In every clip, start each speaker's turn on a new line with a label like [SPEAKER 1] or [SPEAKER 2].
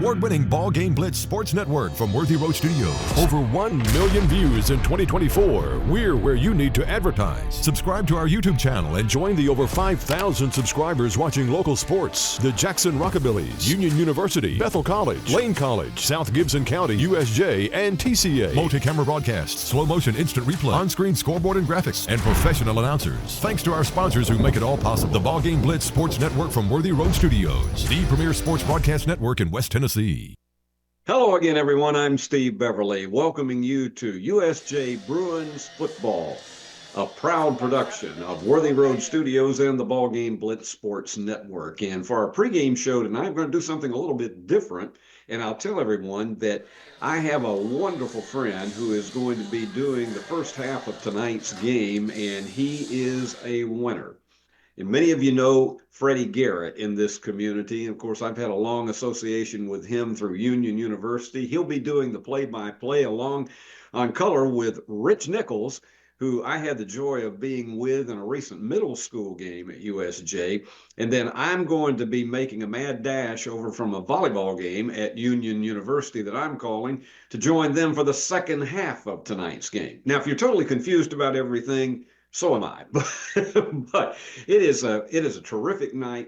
[SPEAKER 1] award-winning BallGame Blitz Sports Network from Worthy Road Studios. Over 1 million views in 2024. We're where you need to advertise. Subscribe to our YouTube channel and join the over 5,000 subscribers watching local sports. The Jackson Rockabillys, Union University, Bethel College, Lane College, South Gibson County, USJ, and TCA. Multi-camera broadcasts, slow motion instant replay, on-screen scoreboard and graphics, and professional announcers. Thanks to our sponsors who make it all possible. The BallGame Blitz Sports Network from Worthy Road Studios, the premier sports broadcast network in West Tennessee.
[SPEAKER 2] Hello again, everyone. I'm Steve Beverly, welcoming you to USJ Bruins Football, a proud production of Worthy Road Studios and the BallGame Blitz Sports Network. And for our pregame show tonight, I'm going to do something a little bit different. And I'll tell everyone that I have a wonderful friend who is going to be doing the first half of tonight's game, and he is a winner. And many of you know Freddie Garrett in this community. Of course, I've had a long association with him through Union University. He'll be doing the play-by-play along on color with Rich Nichols, who I had the joy of being with in a recent middle school game at USJ. And then I'm going to be making a mad dash over from a volleyball game at Union University that I'm calling to join them for the second half of tonight's game. Now, if you're totally confused about everything, so am I. But it is a terrific night.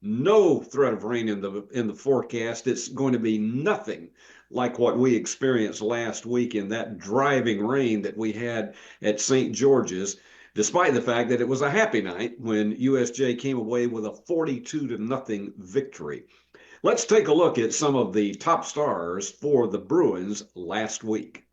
[SPEAKER 2] No threat of rain in the forecast. It's going to be nothing like what we experienced last week in that driving rain that we had at St. George's, despite the fact that it was a happy night when USJ came away with a 42-0 victory. Let's take a look at some of the top stars for the Bruins last week.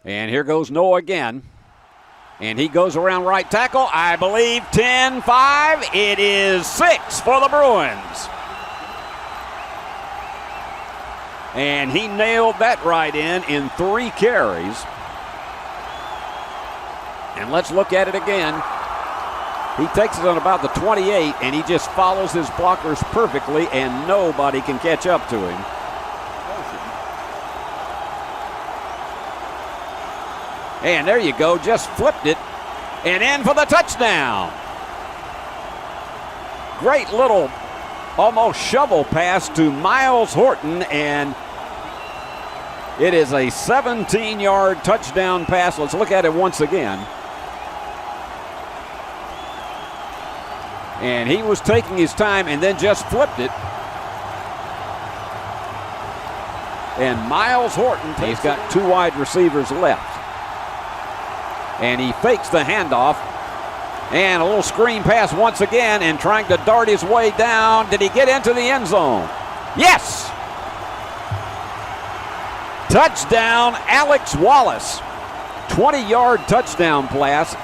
[SPEAKER 3] And here goes Noah again. And he goes around right tackle. I believe 10-5. It is 6 for the Bruins. And he nailed that right in 3 carries. And let's look at it again. He takes it on about the 28, and he just follows his blockers perfectly, and nobody can catch up to him. And there you go, just flipped it and in for the touchdown. Great little almost shovel pass to Miles Horton, and it is a 17-yard touchdown pass. Let's look at it once again. And he was taking his time and then just flipped it. And Miles Horton, he's got 2 wide receivers left. And he fakes the handoff. And a little screen pass once again and trying to dart his way down. Did he get into the end zone? Yes! Touchdown, Alex Wallace. 20-yard touchdown pass.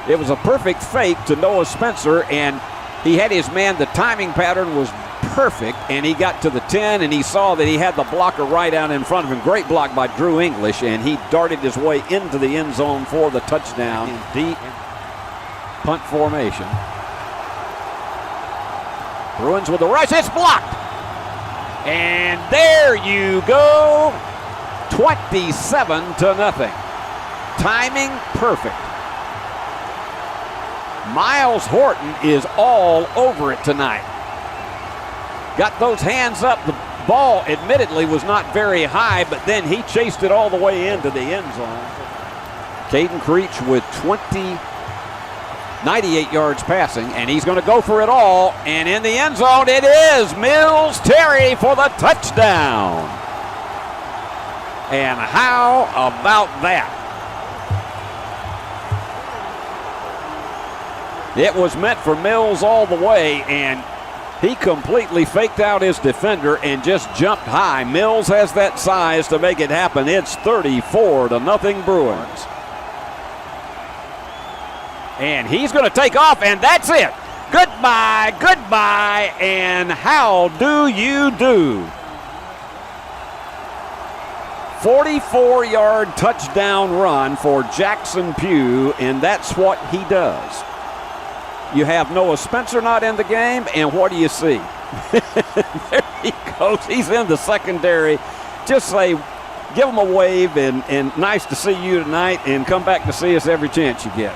[SPEAKER 3] It was a perfect fake to Noah Spencer, and he had his man. The timing pattern was perfect, and he got to the 10, and he saw that he had the blocker right out in front of him. Great block by Drew English, and he darted his way into the end zone for the touchdown. Deep punt formation. Bruins with the rush. It's blocked. And there you go. 27-0. Timing perfect. Miles Horton is all over it tonight. Got those hands up. The ball admittedly was not very high, but then he chased it all the way into the end zone. Caden Creech with 98 yards passing, and he's going to go for it all. And in the end zone, it is Mills Terry for the touchdown. And how about that? It was meant for Mills all the way, and He completely faked out his defender and just jumped high. Mills has that size to make it happen. It's 34-0 Bruins. And he's going to take off, and that's it. Goodbye, goodbye, and how do you do? 44-yard touchdown run for Jackson Pugh, and that's what he does. You have Noah Spencer not in the game, and what do you see? There he goes. He's in the secondary. Just say, give him a wave, and nice to see you tonight, and come back to see us every chance you get.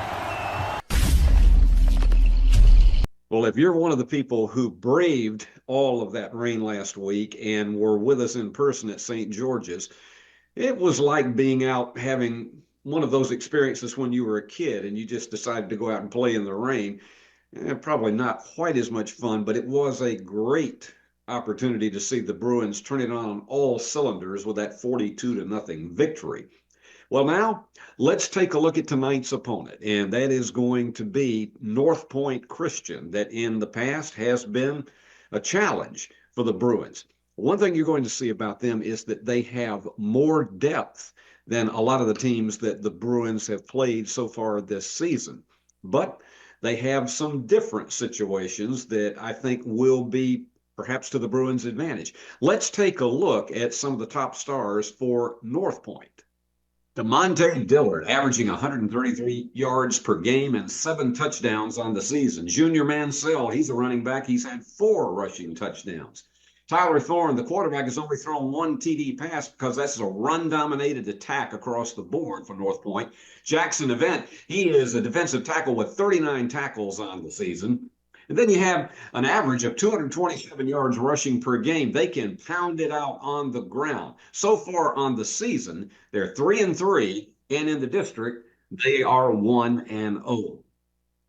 [SPEAKER 2] Well, if you're one of the people who braved all of that rain last week and were with us in person at St. George's, it was like being out having one of those experiences when you were a kid and you just decided to go out and play in the rain. Probably not quite as much fun, but it was a great opportunity to see the Bruins turn it on all cylinders with that 42-0 victory. Well, now let's take a look at tonight's opponent, and that is going to be Northpoint Christian, that in the past has been a challenge for the Bruins. One thing you're going to see about them is that they have more depth than a lot of the teams that the Bruins have played so far this season. But they have some different situations that I think will be perhaps to the Bruins' advantage. Let's take a look at some of the top stars for Northpoint. DeMonte Dillard, averaging 133 yards per game and 7 touchdowns on the season. Junior Mansell, he's a running back. He's had 4 rushing touchdowns. Tyler Thorne, the quarterback, has only thrown 1 TD pass because that's a run-dominated attack across the board for Northpoint. Jackson Event, he is a defensive tackle with 39 tackles on the season. And then you have an average of 227 yards rushing per game. They can pound it out on the ground. So far on the season, they're 3-3, and in the district, they are 1-0.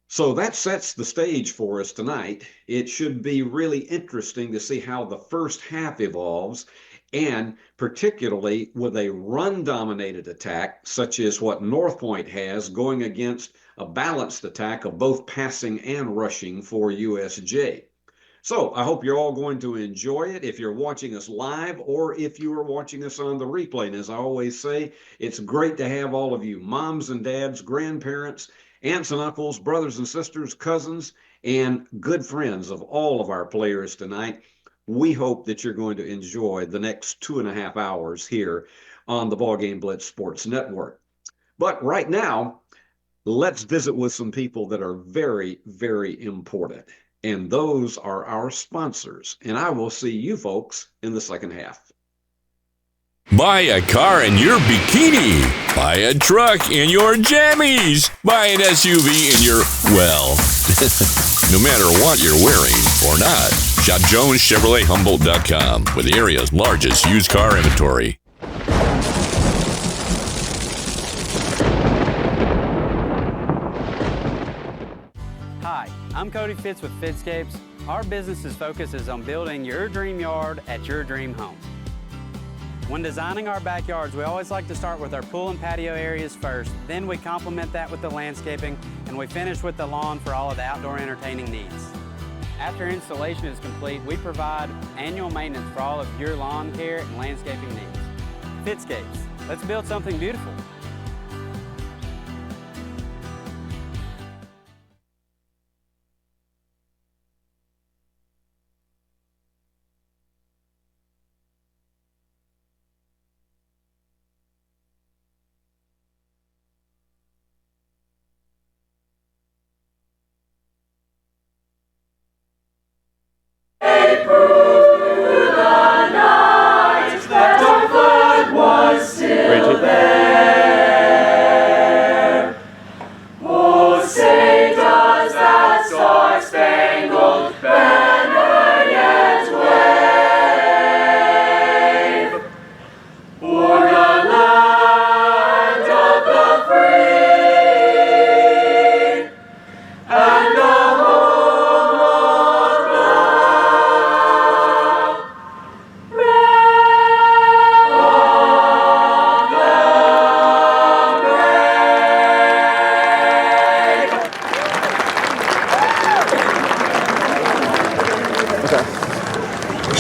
[SPEAKER 2] So that sets the stage for us tonight. It should be really interesting to see how the first half evolves, and particularly with a run-dominated attack, such as what Northpoint has, going against a balanced attack of both passing and rushing for USJ. So I hope you're all going to enjoy it if you're watching us live or if you are watching us on the replay. And as I always say, it's great to have all of you moms and dads, grandparents, aunts and uncles, brothers and sisters, cousins, and good friends of all of our players tonight. We hope that you're going to enjoy the next 2.5 hours here on the BallGame Blitz Sports Network. But right now, let's visit with some people that are very, very important. And those are our sponsors. And I will see you folks in the second half.
[SPEAKER 4] Buy a car in your bikini. Buy a truck in your jammies. Buy an SUV in your, well, no matter what you're wearing or not. Shop JonesChevroletHumboldt.com with the area's largest used car inventory.
[SPEAKER 5] Hi, I'm Cody Fitz with Fitscapes. Our business's focus is on building your dream yard at your dream home. When designing our backyards, we always like to start with our pool and patio areas first. Then we complement that with the landscaping, and we finish with the lawn for all of the outdoor entertaining needs. After installation is complete, we provide annual maintenance for all of your lawn care and landscaping needs. Fitscapes, let's build something beautiful.
[SPEAKER 3] Reggie.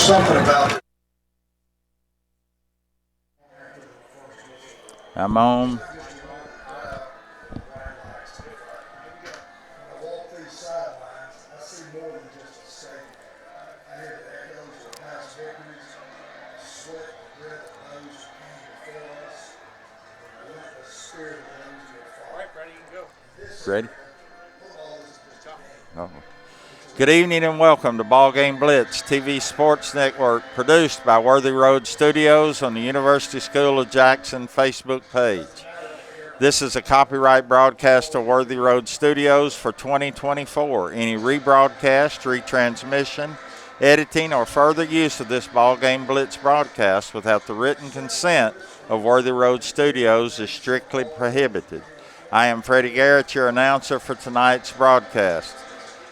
[SPEAKER 6] something about.
[SPEAKER 7] I'm on. Ready? Oh. Good evening and welcome to BallGame Blitz TV Sports Network, produced by Worthy Road Studios on the University School of Jackson Facebook page. This is a copyright broadcast of Worthy Road Studios for 2024. Any rebroadcast, retransmission, editing, or further use of this BallGame Blitz broadcast without the written consent of Worthy Road Studios is strictly prohibited. I am Freddie Garrett, your announcer for tonight's broadcast.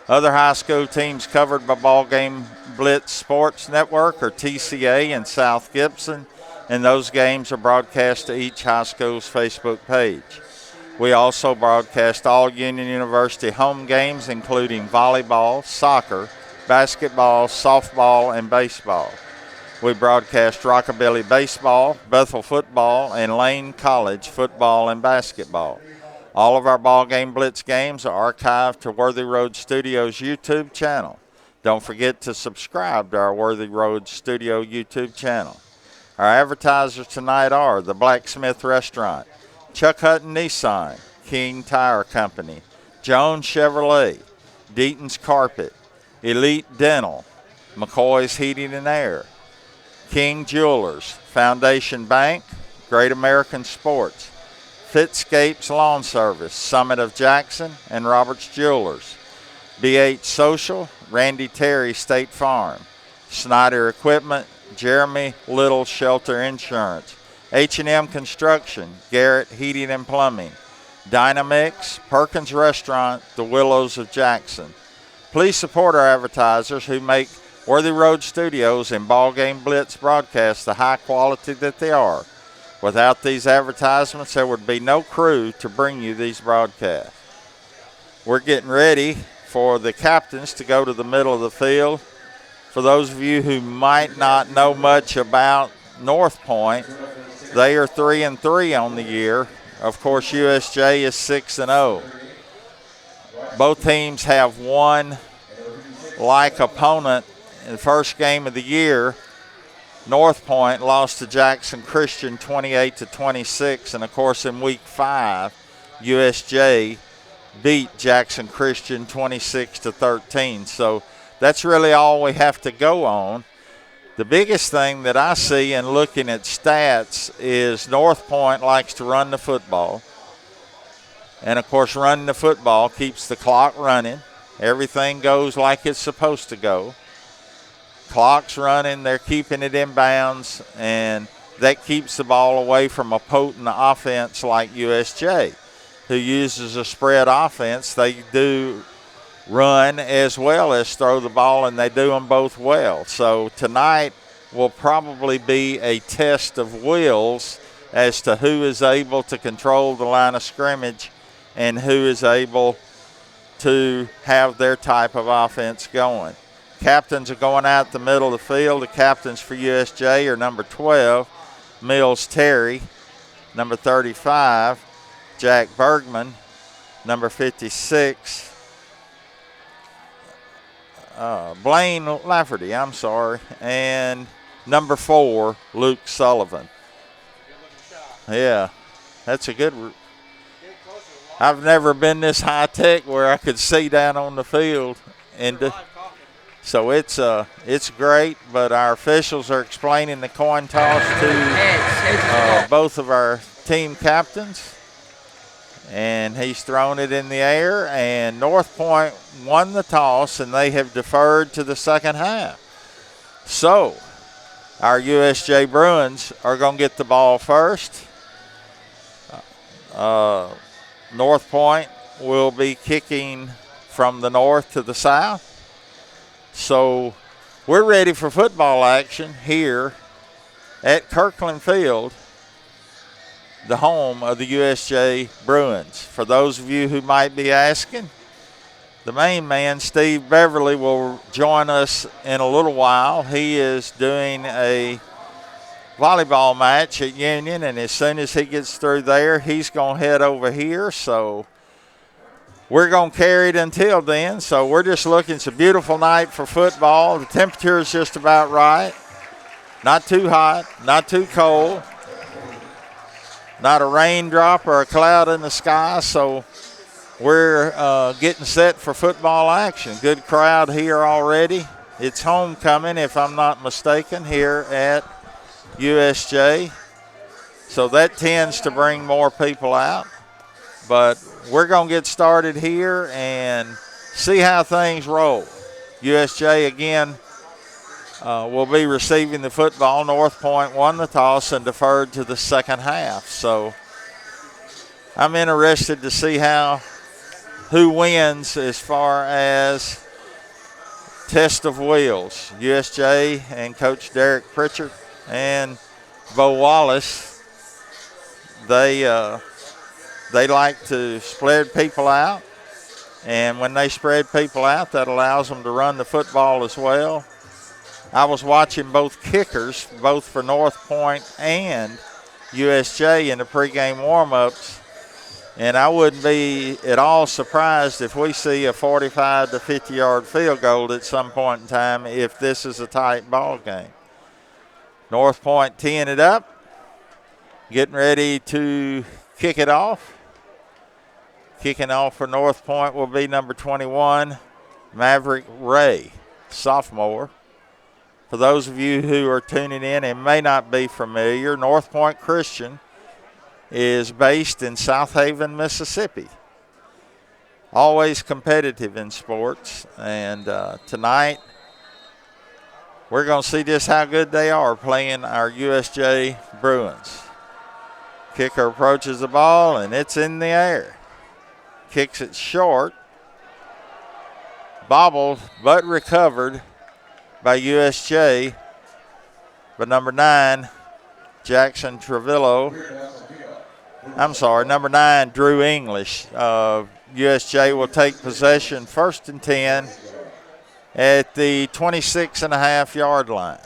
[SPEAKER 7] Other high school teams covered by BallGame Blitz Sports Network are TCA and South Gibson, and those games are broadcast to each high school's Facebook page. We also broadcast all Union University home games, including volleyball, soccer, basketball, softball, and baseball. We broadcast Rockabilly baseball, Bethel football, and Lane College football and basketball. All of our BallGame Blitz games are archived to Worthy Road Studios YouTube channel. Don't forget to subscribe to our Worthy Road Studio YouTube channel. Our advertisers tonight are the Blacksmith Restaurant, Chuck Hutton Nissan, King Tire Company, Jones Chevrolet, Deaton's Carpet, Elite Dental, McCoy's Heating and Air, King Jewelers, Foundation Bank, Great American Sports, Fitscape's Lawn Service, Summit of Jackson, and Roberts Jewelers, BH Social, Randy Terry State Farm, Snyder Equipment, Jeremy Little Shelter Insurance, H&M Construction, Garrett Heating and Plumbing, Dynamix, Perkins Restaurant, The Willows of Jackson. Please support our advertisers who make Worthy Road Studios and BallGame Blitz broadcasts the high quality that they are. Without these advertisements, there would be no crew to bring you these broadcasts. We're getting ready for the captains to go to the middle of the field. For those of you who might not know much about Northpoint, they are 3-3 on the year. Of course, USJ is 6-0. Both teams have one like opponent in the first game of the year. Northpoint lost to Jackson Christian 28-26, and of course in week 5, USJ beat Jackson Christian 26-13. So that's really all we have to go on. The biggest thing that I see in looking at stats is Northpoint likes to run the football. And of course running the football keeps the clock running. Everything goes like it's supposed to go. Clock's running, they're keeping it in bounds, and that keeps the ball away from a potent offense like USJ, who uses a spread offense. They do run as well as throw the ball, and they do them both well. So tonight will probably be a test of wills as to who is able to control the line of scrimmage and who is able to have their type of offense going. Captains are going out the middle of the field. The captains for USJ are number 12, Mills Terry, number 35, Jack Bergman, number 56, Blaine Lafferty, and number 4, Luke Sullivan. Yeah, that's a good. I've never been this high tech where I could see down on the field and. So it's great, but our officials are explaining the coin toss to both of our team captains. And he's thrown it in the air, and Northpoint won the toss, and they have deferred to the second half. So our USJ Bruins are going to get the ball first. Northpoint will be kicking from the north to the south. So we're ready for football action here at Kirkland Field, the home of the USJ Bruins. For those of you who might be asking, The main man, Steve Beverly, will join us in a little while. He is doing a volleyball match at Union, and as soon as he gets through there, he's going to head over here. So we're going to carry it until then. So we're just looking. It's a beautiful night for football. The temperature is just about right. Not too hot, not too cold. Not a raindrop or a cloud in the sky. So we're getting set for football action. Good crowd here already. It's homecoming, if I'm not mistaken, here at USJ. So that tends to bring more people out. But we're going to get started here and see how things roll. USJ, again, will be receiving the football. Northpoint won the toss and deferred to the second half. So I'm interested to see who wins as far as test of wheels. USJ and Coach Derek Pritchard and Bo Wallace, they like to spread people out. And when they spread people out, that allows them to run the football as well. I was watching both kickers, both for Northpoint and USJ in the pregame warm-ups, and I wouldn't be at all surprised if we see a 45 to 50-yard field goal at some point in time if this is a tight ball game. Northpoint teeing it up, getting ready to kick it off. Kicking off for Northpoint will be number 21, Maverick Ray, sophomore. For those of you who are tuning in and may not be familiar, Northpoint Christian is based in South Haven, Mississippi. Always competitive in sports, and tonight we're going to see just how good they are playing our USJ Bruins. Kicker approaches the ball, and it's in the air. Kicks it short. Bobbled, but recovered by USJ, but number 9, Jackson Trevillo. Number 9, Drew English. USJ will take possession 1st and 10 at the 26.5-yard line.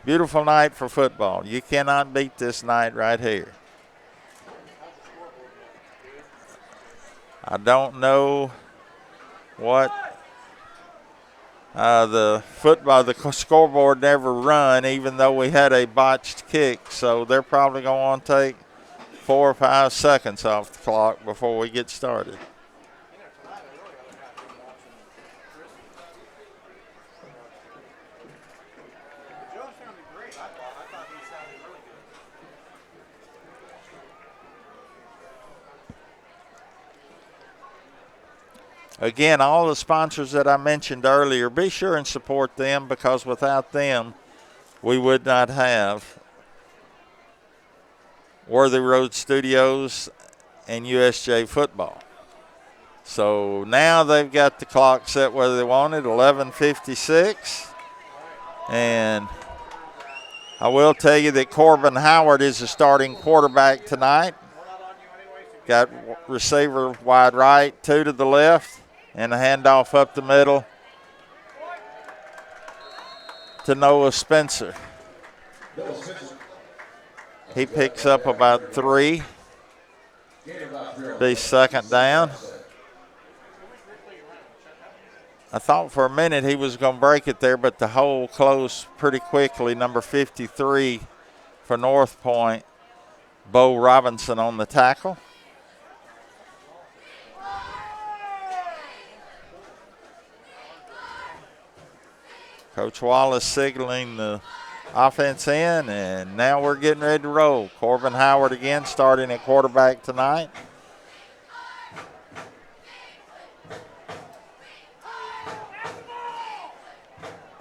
[SPEAKER 7] Beautiful night for football. You cannot beat this night right here. I don't know what the scoreboard never run, even though we had a botched kick. So they're probably going to take 4 or 5 seconds off the clock before we get started. Again, all the sponsors that I mentioned earlier, be sure and support them, because without them, we would not have Worthy Road Studios and USJ football. So now they've got the clock set where they want it, 11:56. And I will tell you that Corbin Howard is the starting quarterback tonight. Got receiver wide right, 2 to the left. And a handoff up the middle to Noah Spencer. He picks up about 3. Be second down. I thought for a minute he was going to break it there, but the hole closed pretty quickly. Number 53 for Northpoint, Bo Robinson on the tackle. Coach Wallace signaling the offense in, and now we're getting ready to roll. Corbin Howard again starting at quarterback tonight.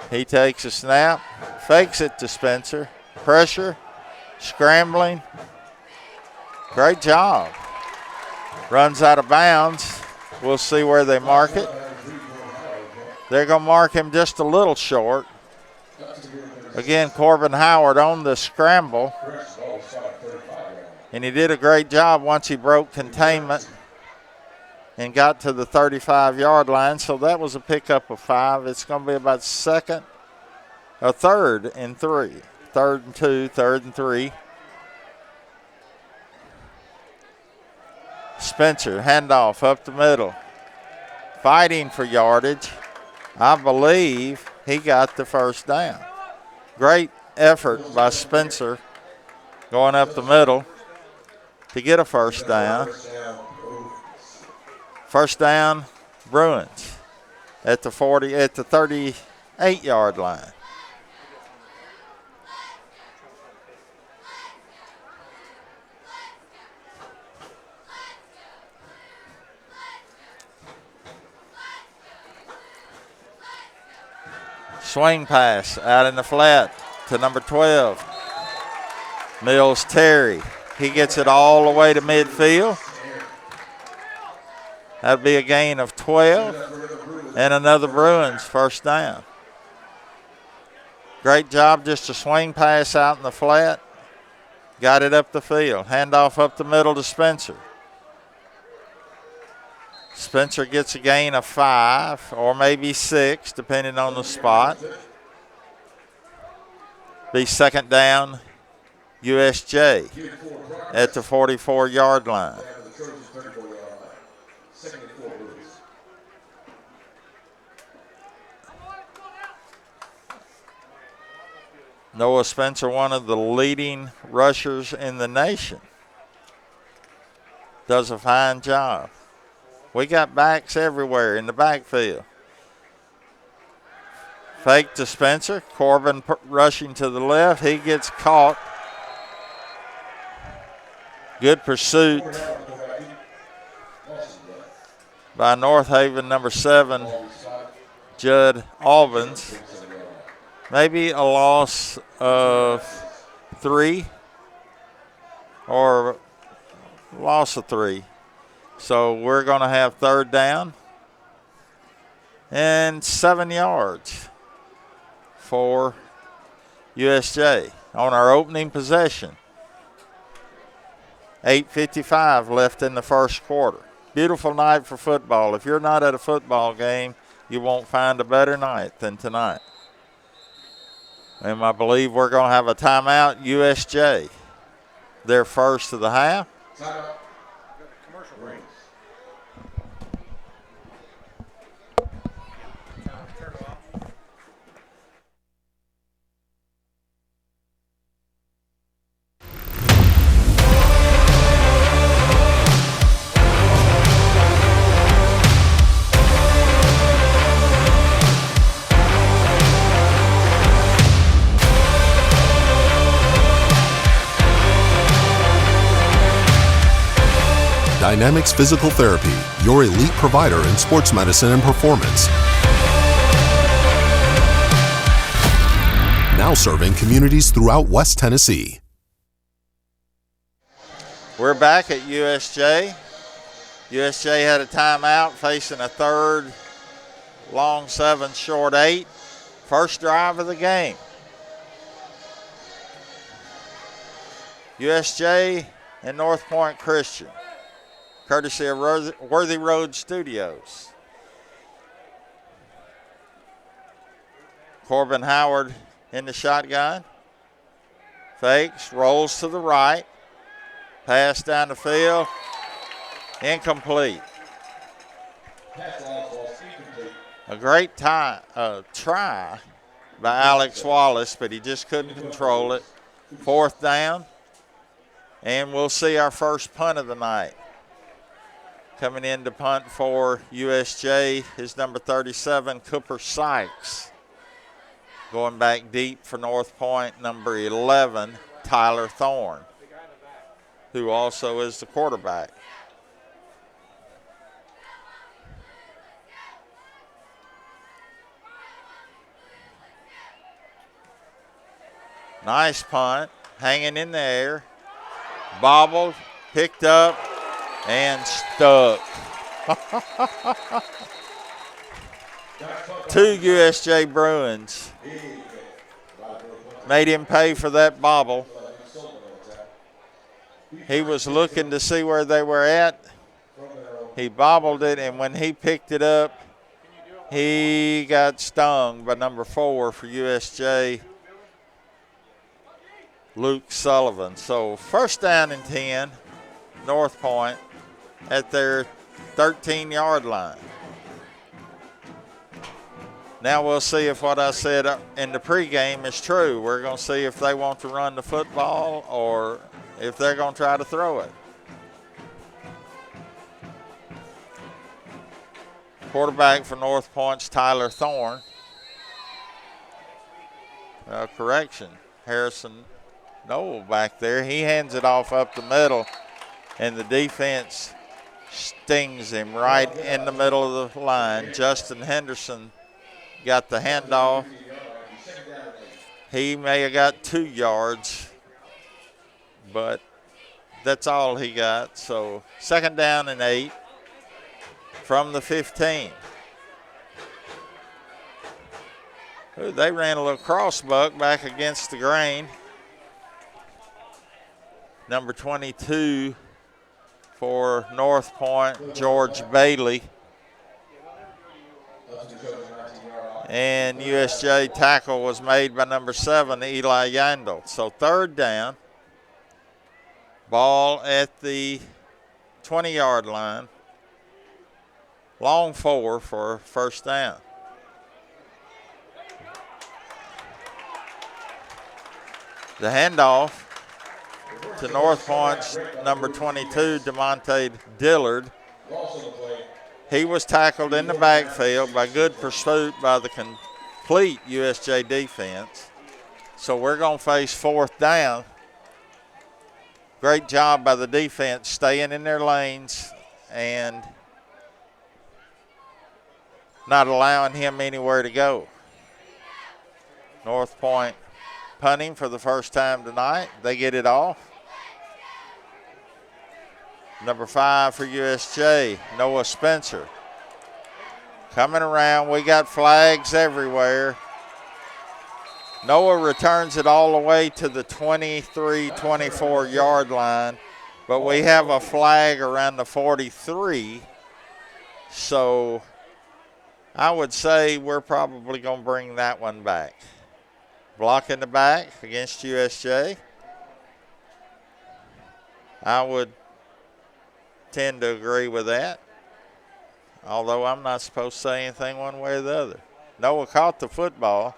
[SPEAKER 7] He takes a snap, fakes it to Spencer. Pressure, scrambling. Great job. Runs out of bounds. We'll see where they mark it. They're going to mark him just a little short. Again, Corbin Howard on the scramble. And he did a great job once he broke containment and got to the 35-yard line. So that was a pickup of 5. It's going to be about third and 3. 3rd and 2, 3rd and 3. Spencer, handoff up the middle. Fighting for yardage. I believe he got the first down. Great effort by Spencer going up the middle to get a first down. First down, Bruins at the 38-yard line. Swing pass out in the flat to number 12. Mills Terry. He gets it all the way to midfield. That'd be a gain of 12 and another Bruins first down. Great job, just a swing pass out in the flat. Got it up the field. Handoff up the middle to Spencer. Spencer gets a gain of 5 or maybe 6, depending on the spot. Be second down, USJ at the 44-yard line. Noah Spencer, one of the leading rushers in the nation, does a fine job. We got backs everywhere in the backfield. Fake to Spencer. Corbin rushing to the left. He gets caught. Good pursuit by North Haven, number 7, Judd Albans. Maybe a loss of 3 or loss of 3. So we're going to have third down and 7 yards for USJ on our opening possession. 8:55 left in the first quarter. Beautiful night for football. If you're not at a football game, you won't find a better night than tonight. And I believe we're going to have a timeout, USJ. Their first of the half.
[SPEAKER 6] Commercial break.
[SPEAKER 1] Dynamics Physical Therapy, your elite provider in sports medicine and performance. Now serving communities throughout West Tennessee.
[SPEAKER 7] We're back at USJ. USJ had a timeout facing a third, long 7, short 8. First drive of the game. USJ and Northpoint Christian, courtesy of Worthy Road Studios. Corbin Howard in the shotgun. Fakes, rolls to the right. Pass down the field. Incomplete. A great try by Alex Wallace, but he just couldn't control it. Fourth down. And we'll see our first punt of the night. Coming in to punt for USJ is number 37, Cooper Sykes. Going back deep for Northpoint, number 11, Tyler Thorne, who also is the quarterback. Nice punt, hanging in the air, bobbled, picked up, and stuck. 2 USJ Bruins made him pay for that bobble. He was looking to see where they were at. He bobbled it, and when he picked it up, he got stung by number 4 for USJ, Luke Sullivan. So first down and 10, Northpoint at their 13-yard line. Now we'll see if what I said in the pregame is true. We're going to see if they want to run the football or if they're going to try to throw it. Quarterback for North Point's Tyler Thorne. Correction, Harrison Noel back there. He hands it off up the middle, and the defense stings him right in the middle of the line. Justin Henderson got the handoff. He may have got 2 yards, but that's all he got. So second down and 8 from the 15. Ooh, they ran a little crossbuck back against the grain. Number 22 for North Point, George Bailey. And USJ tackle was made by number 7, Eli Yandel. So third down, ball at the 20-yard line. Long 4 for first down. The handoff to North Point's number 22, DeMonte Dillard. He was tackled in the backfield by good pursuit by the complete USJ defense. So we're going to face fourth down. Great job by the defense staying in their lanes and not allowing him anywhere to go. North Point punting for the first time tonight. They get it off. Number 5 for USJ, Noah Spencer. Coming around, we got flags everywhere. Noah returns it all the way to the 23-24 yard line, but we have a flag around the 43. So I would say we're probably going to bring that one back. Block in the back against USJ. I would tend to agree with that, although I'm not supposed to say anything one way or the other. Noah caught the football,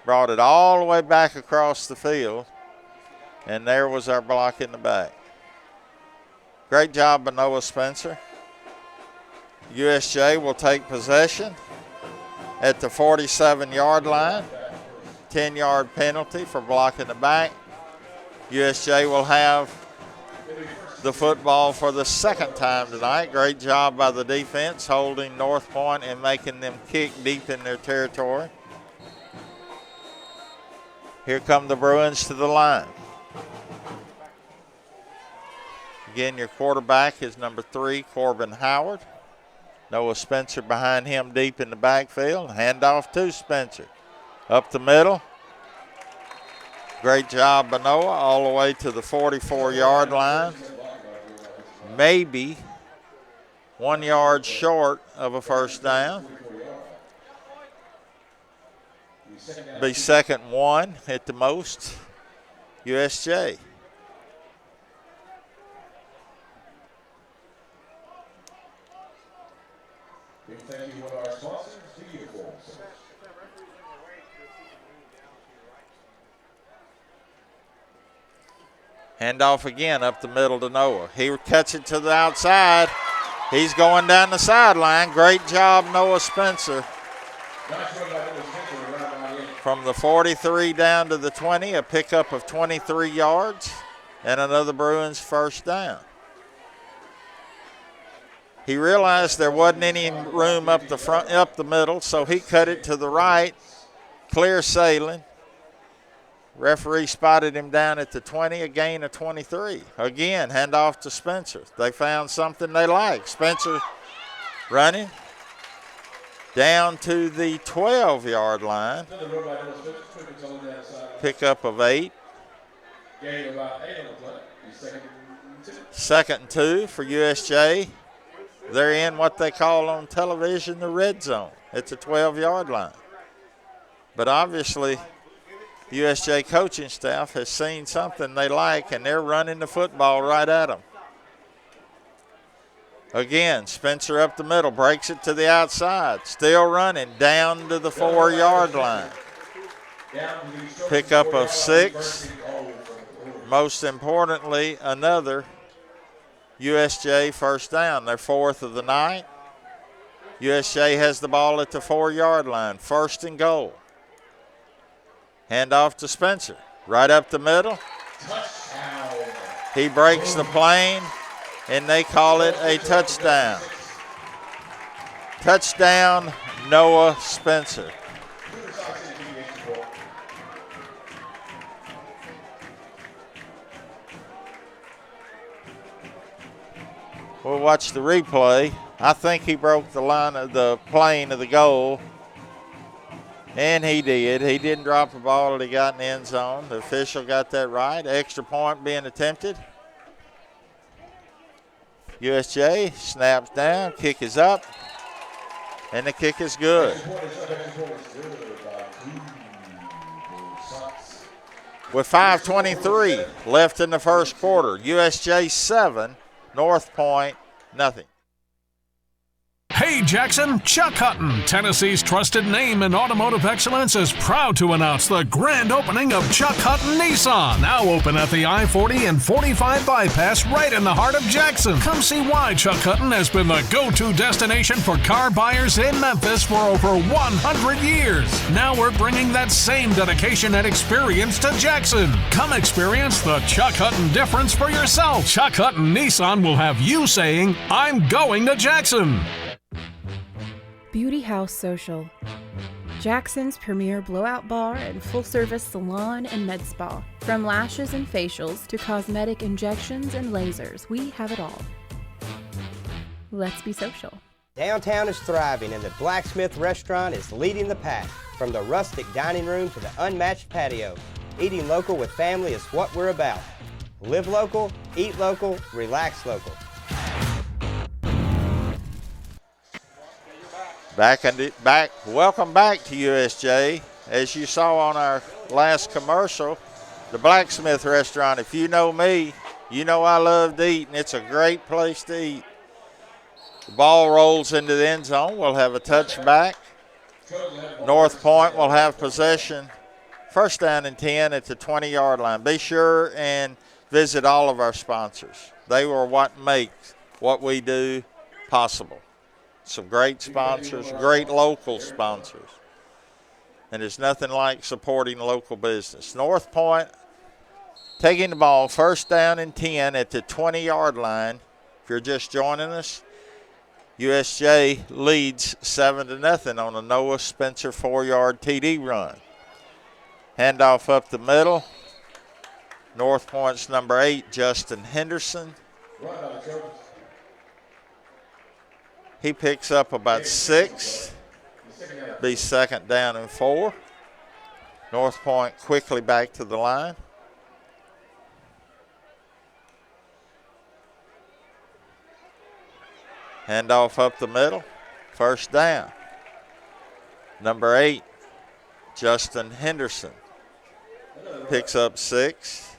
[SPEAKER 7] brought it all the way back across the field, and there was our block in the back. Great job by Noah Spencer. USJ will take possession at the 47-yard line. 10-yard penalty for blocking the back. USJ will have the football for the second time tonight. Great job by the defense holding North Point and making them kick deep in their territory. Here come the Bruins to the line. Again, your quarterback is number 3, Corbin Howard. Noah Spencer behind him deep in the backfield. Handoff to Spencer. Up the middle. Great job by Noah all the way to the 44-yard line. Maybe 1 yard short of a first down. Be second and 1 at the most. USJ.
[SPEAKER 6] Thank you to our sponsors, the uniforms.
[SPEAKER 7] Handoff again up the middle to Noah. He cuts it to the outside. He's going down the sideline. Great job, Noah Spencer. From the 43 down to the 20, a pickup of 23 yards and another Bruins first down. He realized there wasn't any room up the front, up the middle, so he cut it to the right, clear sailing. Referee spotted him down at the 20, a gain of 23. Again, handoff to Spencer. They found something they like. Spencer running down to the 12-yard line. Pickup of 8.
[SPEAKER 6] Gain about 8 on the play. Second and 2.
[SPEAKER 7] Second and 2 for USJ. They're in what they call on television the red zone at the 12-yard line. But obviously, the USJ coaching staff has seen something they like, and they're running the football right at them. Again, Spencer up the middle, breaks it to the outside. Still running down to the 4-yard line. Pickup of 6. Most importantly, another USJ first down. Their 4th of the night. USJ has the ball at the 4-yard line. 1st and goal. Hand off to Spencer. Right up the middle. He breaks the plane, and they call it a touchdown. Touchdown, Noah Spencer. We'll watch the replay. I think he broke the line of the plane of the goal, and he did. He didn't drop the ball that he got in the end zone. The official got that right. Extra point being attempted. USJ snaps down, kick is up, and the kick is good. With 5:23 left in the first quarter, USJ 7, Northpoint nothing.
[SPEAKER 8] Hey Jackson, Chuck Hutton, Tennessee's trusted name in automotive excellence, is proud to announce the grand opening of Chuck Hutton Nissan, now open at the I-40 and 45 bypass right in the heart of Jackson. Come see why Chuck Hutton has been the go-to destination for car buyers in Memphis for over 100 years. Now we're bringing that same dedication and experience to Jackson. Come experience the Chuck Hutton difference for yourself. Chuck Hutton Nissan will have you saying, I'm going to Jackson.
[SPEAKER 9] Beauty House Social, Jackson's premier blowout bar and full-service salon and med spa. From lashes and facials to cosmetic injections and lasers, we have it all. Let's be social.
[SPEAKER 10] Downtown is thriving and the Blacksmith Restaurant is leading the pack. From the rustic dining room to the unmatched patio, eating local with family is what we're about. Live local, eat local, relax
[SPEAKER 7] local. Welcome back to USJ. As you saw on our last commercial, the Blacksmith Restaurant, if you know me, you know I love to eat, and it's a great place to eat. The ball rolls into the end zone. We'll have a touchback. Northpoint will have possession. First down and 10 at the 20-yard line. Be sure and visit all of our sponsors. They were what makes what we do possible. Some great sponsors, great local sponsors. And there's nothing like supporting local business. Northpoint taking the ball, first down and 10 at the 20-yard line. If you're just joining us, USJ leads 7-0 on a Noah Spencer 4-yard TD run. Handoff up the middle. Northpoint's number 8, Justin Henderson. He picks up about 6. Be second down and 4. Northpoint quickly back to the line. Handoff up the middle. First down. Number 8, Justin Henderson. Picks up 6.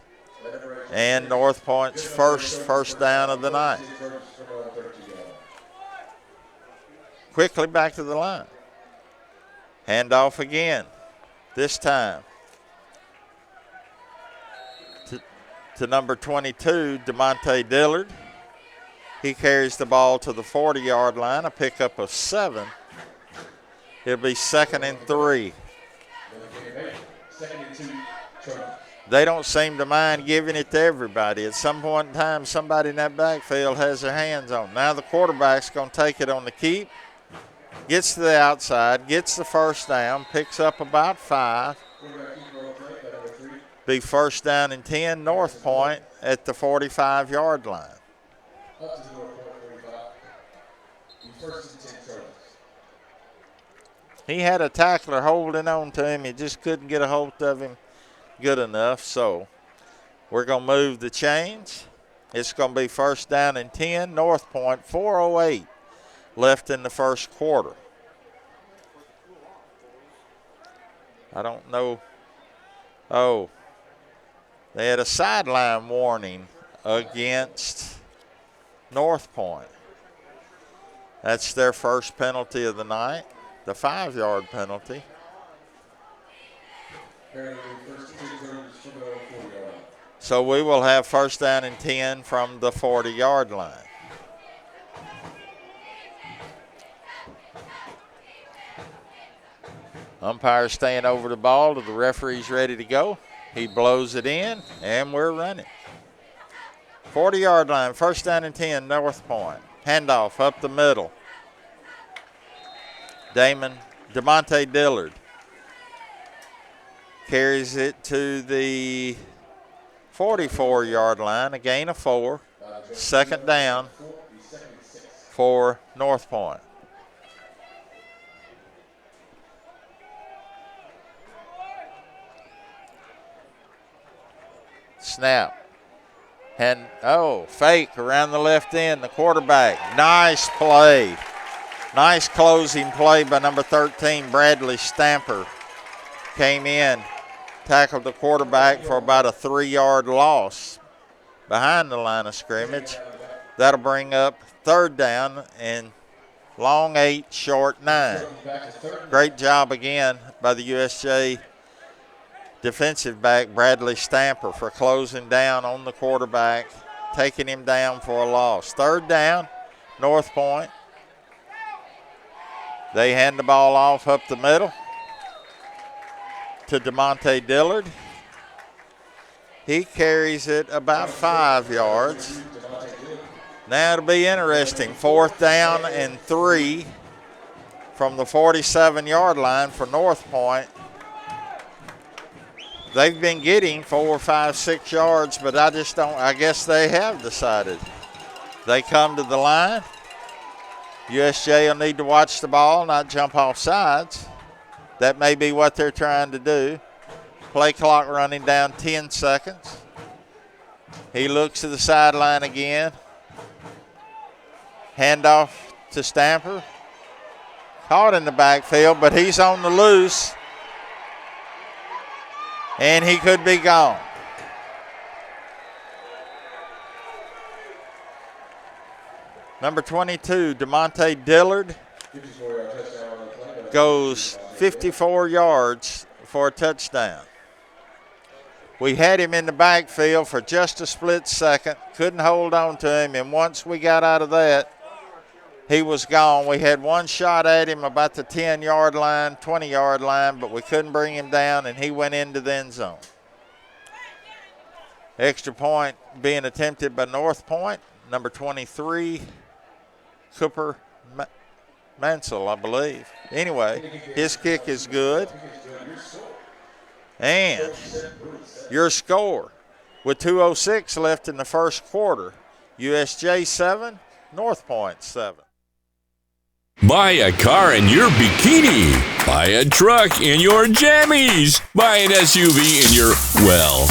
[SPEAKER 7] And Northpoint's first down of the night. Quickly back to the line. Handoff again. This time to number 22, DeMonte Dillard. He carries the ball to the 40-yard line, a pickup of 7. It'll be second and 3. They don't seem to mind giving it to everybody. At some point in time, somebody in that backfield has their hands on. Now the quarterback's going to take it on the keep. Gets to the outside, gets the first down, picks up about 5. Be first down and 10, Northpoint at the 45-yard line. He had a tackler holding on to him. He just couldn't get a hold of him good enough. So We're going to move the chains. It's going to be first down and 10, Northpoint, 4:08 left in the first quarter. I don't know. Oh, they had a sideline warning against Northpoint. That's their first penalty of the night, the 5-yard penalty. So we will have first down and 10 from the 40-yard line. Umpire staying over the ball till the referee's ready to go. He blows it in, and we're running. 40-yard line, first down and 10, Northpoint. Handoff up the middle. DeMonte Dillard carries it to the 44-yard line, a gain of 4. Second down for Northpoint. Snap. And, fake around the left end, the quarterback. Nice play. Nice closing play by number 13, Bradley Stamper. Came in, tackled the quarterback for about a 3-yard loss behind the line of scrimmage. That'll bring up third down and long 8, short 9. Great job again by the USJ defensive back, Bradley Stamper, for closing down on the quarterback, taking him down for a loss. Third down, Northpoint. They hand the ball off up the middle to DeMonte Dillard. He carries it about 5 yards. Now it'll be interesting. Fourth down and 3 from the 47-yard line for Northpoint. They've been getting 4, 5, 6 yards, but I guess they have decided. They come to the line. USJ will need to watch the ball, not jump off sides. That may be what they're trying to do. Play clock running down 10 seconds. He looks to the sideline again. Handoff to Stamper. Caught in the backfield, but he's on the loose. And he could be gone. Number 22, DeMonte Dillard, goes 54 yards for a touchdown. We had him in the backfield for just a split second, couldn't hold on to him, and once we got out of that, he was gone. We had one shot at him about the 10-yard line, 20-yard line, but we couldn't bring him down, and he went into the end zone. Extra point being attempted by Northpoint, number 23, Cooper Mansell, I believe. Anyway, his kick is good. And your score with 2:06 left in the first quarter, USJ 7, Northpoint 7.
[SPEAKER 4] Buy a car in your bikini. Buy a truck in your jammies. Buy an SUV in your, well,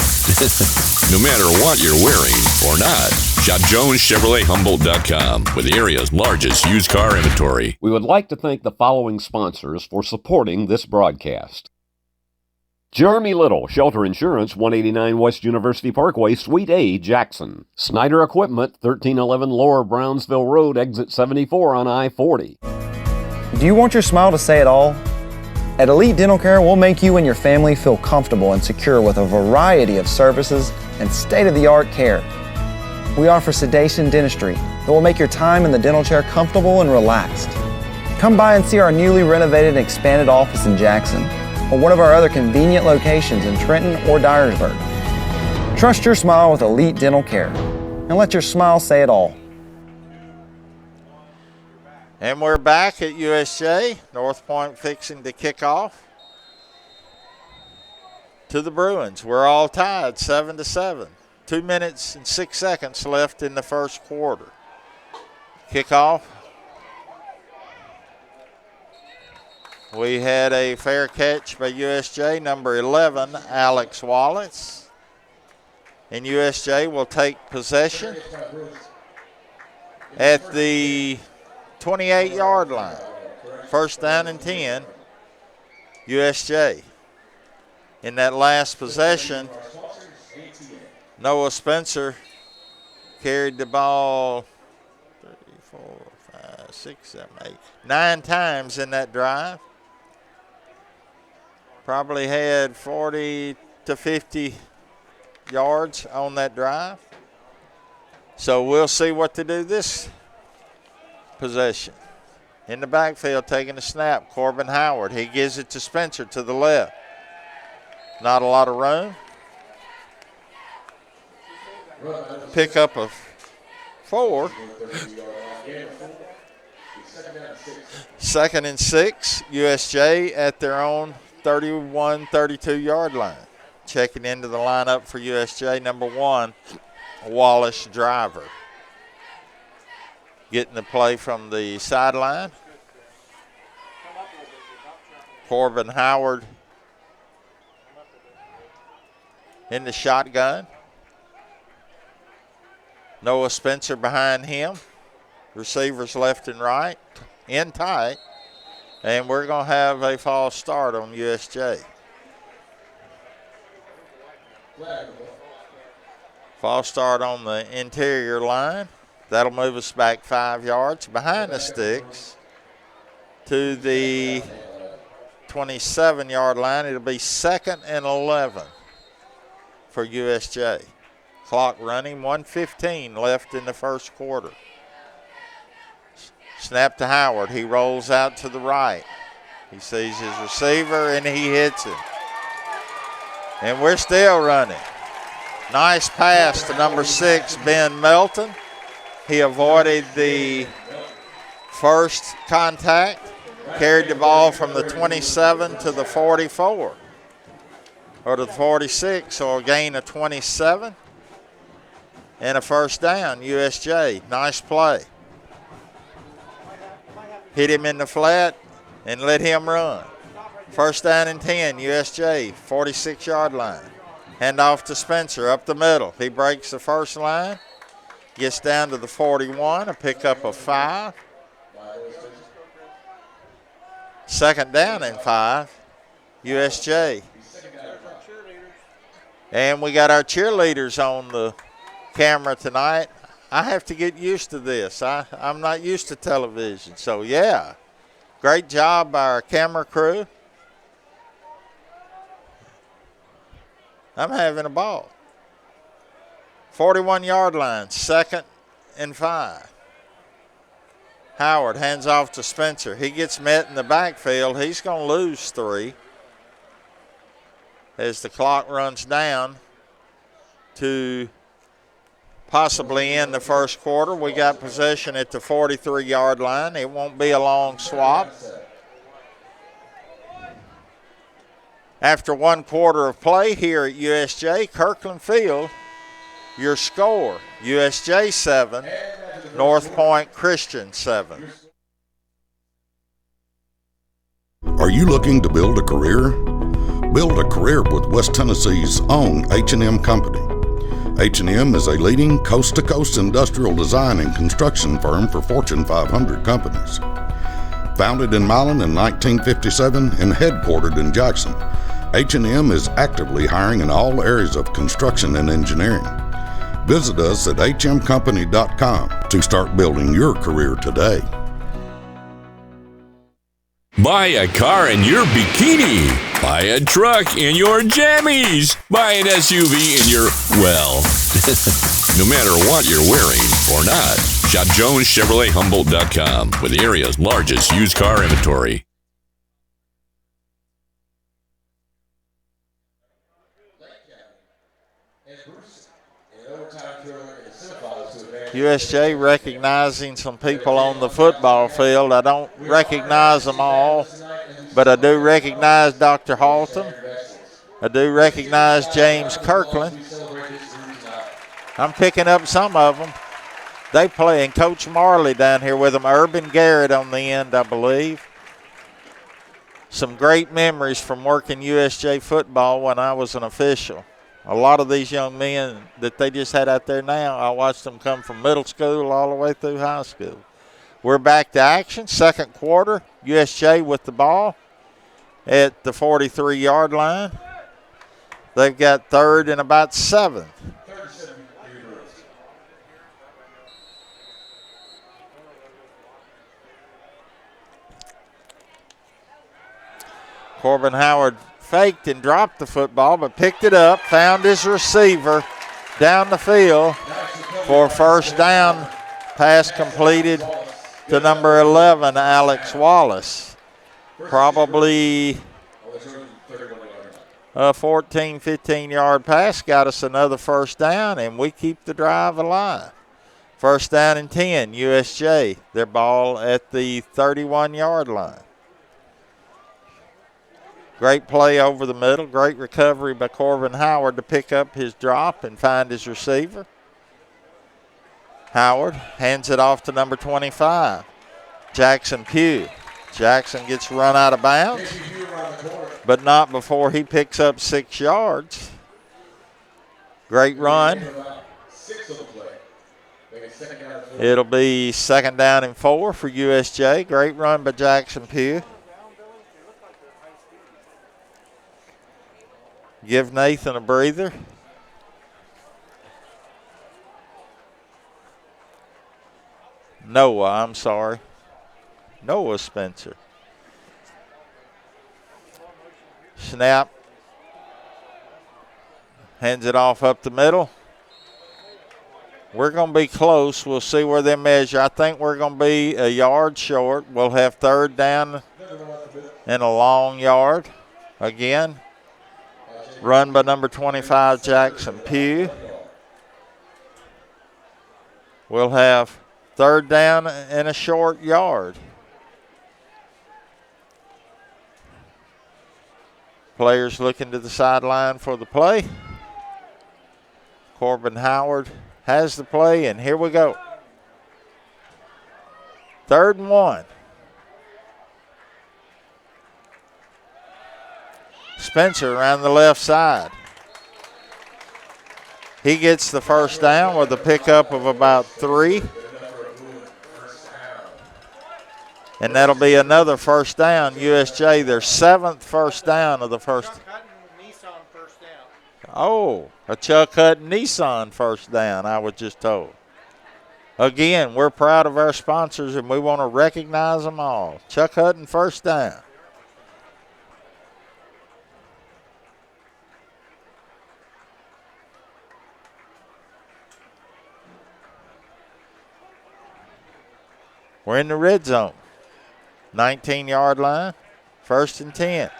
[SPEAKER 4] no matter what you're wearing or not. Shop JonesChevroletHumboldt.com with the area's largest used car inventory.
[SPEAKER 3] We would like to thank the following sponsors for supporting this broadcast. Jeremy Little, Shelter Insurance, 189 West University Parkway, Suite A, Jackson. Snyder Equipment, 1311 Lower Brownsville Road, Exit 74 on I-40.
[SPEAKER 11] Do you want your smile to say it all? At Elite Dental Care, we'll make you and your family feel comfortable and secure with a variety of services and state-of-the-art care. We offer sedation dentistry that will make your time in the dental chair comfortable and relaxed. Come by and see our newly renovated and expanded office in Jackson, or one of our other convenient locations in Trenton or Dyersburg. Trust your smile with Elite Dental Care, and let your smile say it all.
[SPEAKER 7] And we're back at USJ. Northpoint fixing to kick off to the Bruins. We're all tied, 7-7. 2 minutes and 6 seconds left in the first quarter. Kickoff. We had a fair catch by USJ, number 11, Alex Wallace. And USJ will take possession at the 28-yard line. First down and 10, USJ. In that last possession, Noah Spencer carried the ball 3, 4, 5, 6, 7, 8, 9 times in that drive. Probably had 40 to 50 yards on that drive. So we'll see what to do this possession. In the backfield, taking a snap, Corbin Howard. He gives it to Spencer to the left. Not a lot of room. Pick up of 4. 2nd and 6. USJ at their own 31, 32-yard line. Checking into the lineup for USJ, number 1, Wallace Driver. Getting the play from the sideline. Corbin Howard in the shotgun. Noah Spencer behind him. Receivers left and right, in tight. And we're going to have a false start on USJ. False start on the interior line. That'll move us back 5 yards behind the sticks to the 27-yard line. It'll be 2nd and 11 for USJ. Clock running, 1:15 left in the first quarter. Snap to Howard. He rolls out to the right. He sees his receiver, and he hits him. And we're still running. Nice pass to number 6, Ben Melton. He avoided the first contact, carried the ball from the 27 to the 44, or to the 46, so a gain of 27 and a first down, USJ. Nice play. Hit him in the flat and let him run. First down and 10, USJ, 46-yard line. Hand off to Spencer up the middle. He breaks the first line, gets down to the 41, a pickup of 5. 2nd down and 5, USJ. And we got our cheerleaders on the camera tonight. I have to get used to this. I'm not used to television. So, yeah, great job by our camera crew. I'm having a ball. 41-yard line, 2nd and 5. Howard hands off to Spencer. He gets met in the backfield. He's going to lose 3 as the clock runs down to possibly end the first quarter. We got possession at the 43-yard line. It won't be a long swap. After 1 quarter of play here at USJ Kirkland Field, your score, USJ 7, Northpoint Christian 7.
[SPEAKER 12] Are you looking to build a career? Build a career with West Tennessee's own H&M Company. H&M is a leading coast-to-coast industrial design and construction firm for Fortune 500 companies. Founded in Milan in 1957 and headquartered in Jackson, H&M is actively hiring in all areas of construction and engineering. Visit us at hmcompany.com to start building your career today.
[SPEAKER 4] Buy a car in your bikini. Buy a truck in your jammies. Buy an SUV in your, well, no matter what you're wearing or not. Shop JonesChevroletHumboldt.com with the area's largest used car inventory.
[SPEAKER 7] USJ recognizing some people on the football field. I don't recognize them all, but I do recognize Dr. Halton. I do recognize James Kirkland. I'm picking up some of them. They play, and Coach Marley down here with them. Urban Garrett on the end, I believe. Some great memories from working USJ football when I was an official. A lot of these young men that they just had out there now, I watched them come from middle school all the way through high school. We're back to action, second quarter. USJ with the ball at the 43-yard line. They've got third and about 7. Corbin Howard faked and dropped the football, but picked it up, found his receiver down the field for first down. Pass completed to number 11, Alex Wallace. Probably a 14, 15-yard pass got us another first down, and we keep the drive alive. First down and 10, USJ. Their ball at the 31-yard line. Great play over the middle. Great recovery by Corbin Howard to pick up his drop and find his receiver. Howard hands it off to number 25, Jackson Pugh. Jackson gets run out of bounds, but not before he picks up 6 yards. Great run. It'll be second down and 4 for USJ. Great run by Jackson Pugh. Give Nathan a breather. Noah Spencer. Snap. Hands it off up the middle. We're going to be close. We'll see where they measure. I think we're going to be a yard short. We'll have third down and a long yard. Again, run by number 25, Jackson Pugh. We'll have third down and a short yard. Players looking to the sideline for the play. Corbin Howard has the play, and here we go. Third and 1. Spencer around the left side. He gets the first down with a pickup of about 3. And that'll be another first down. USJ, their 7th first down of the first. Oh, a Chuck Hutton Nissan first down, I was just told. Again, we're proud of our sponsors, and we want to recognize them all. Chuck Hutton first down. We're in the red zone. 19-yard line, first and 10.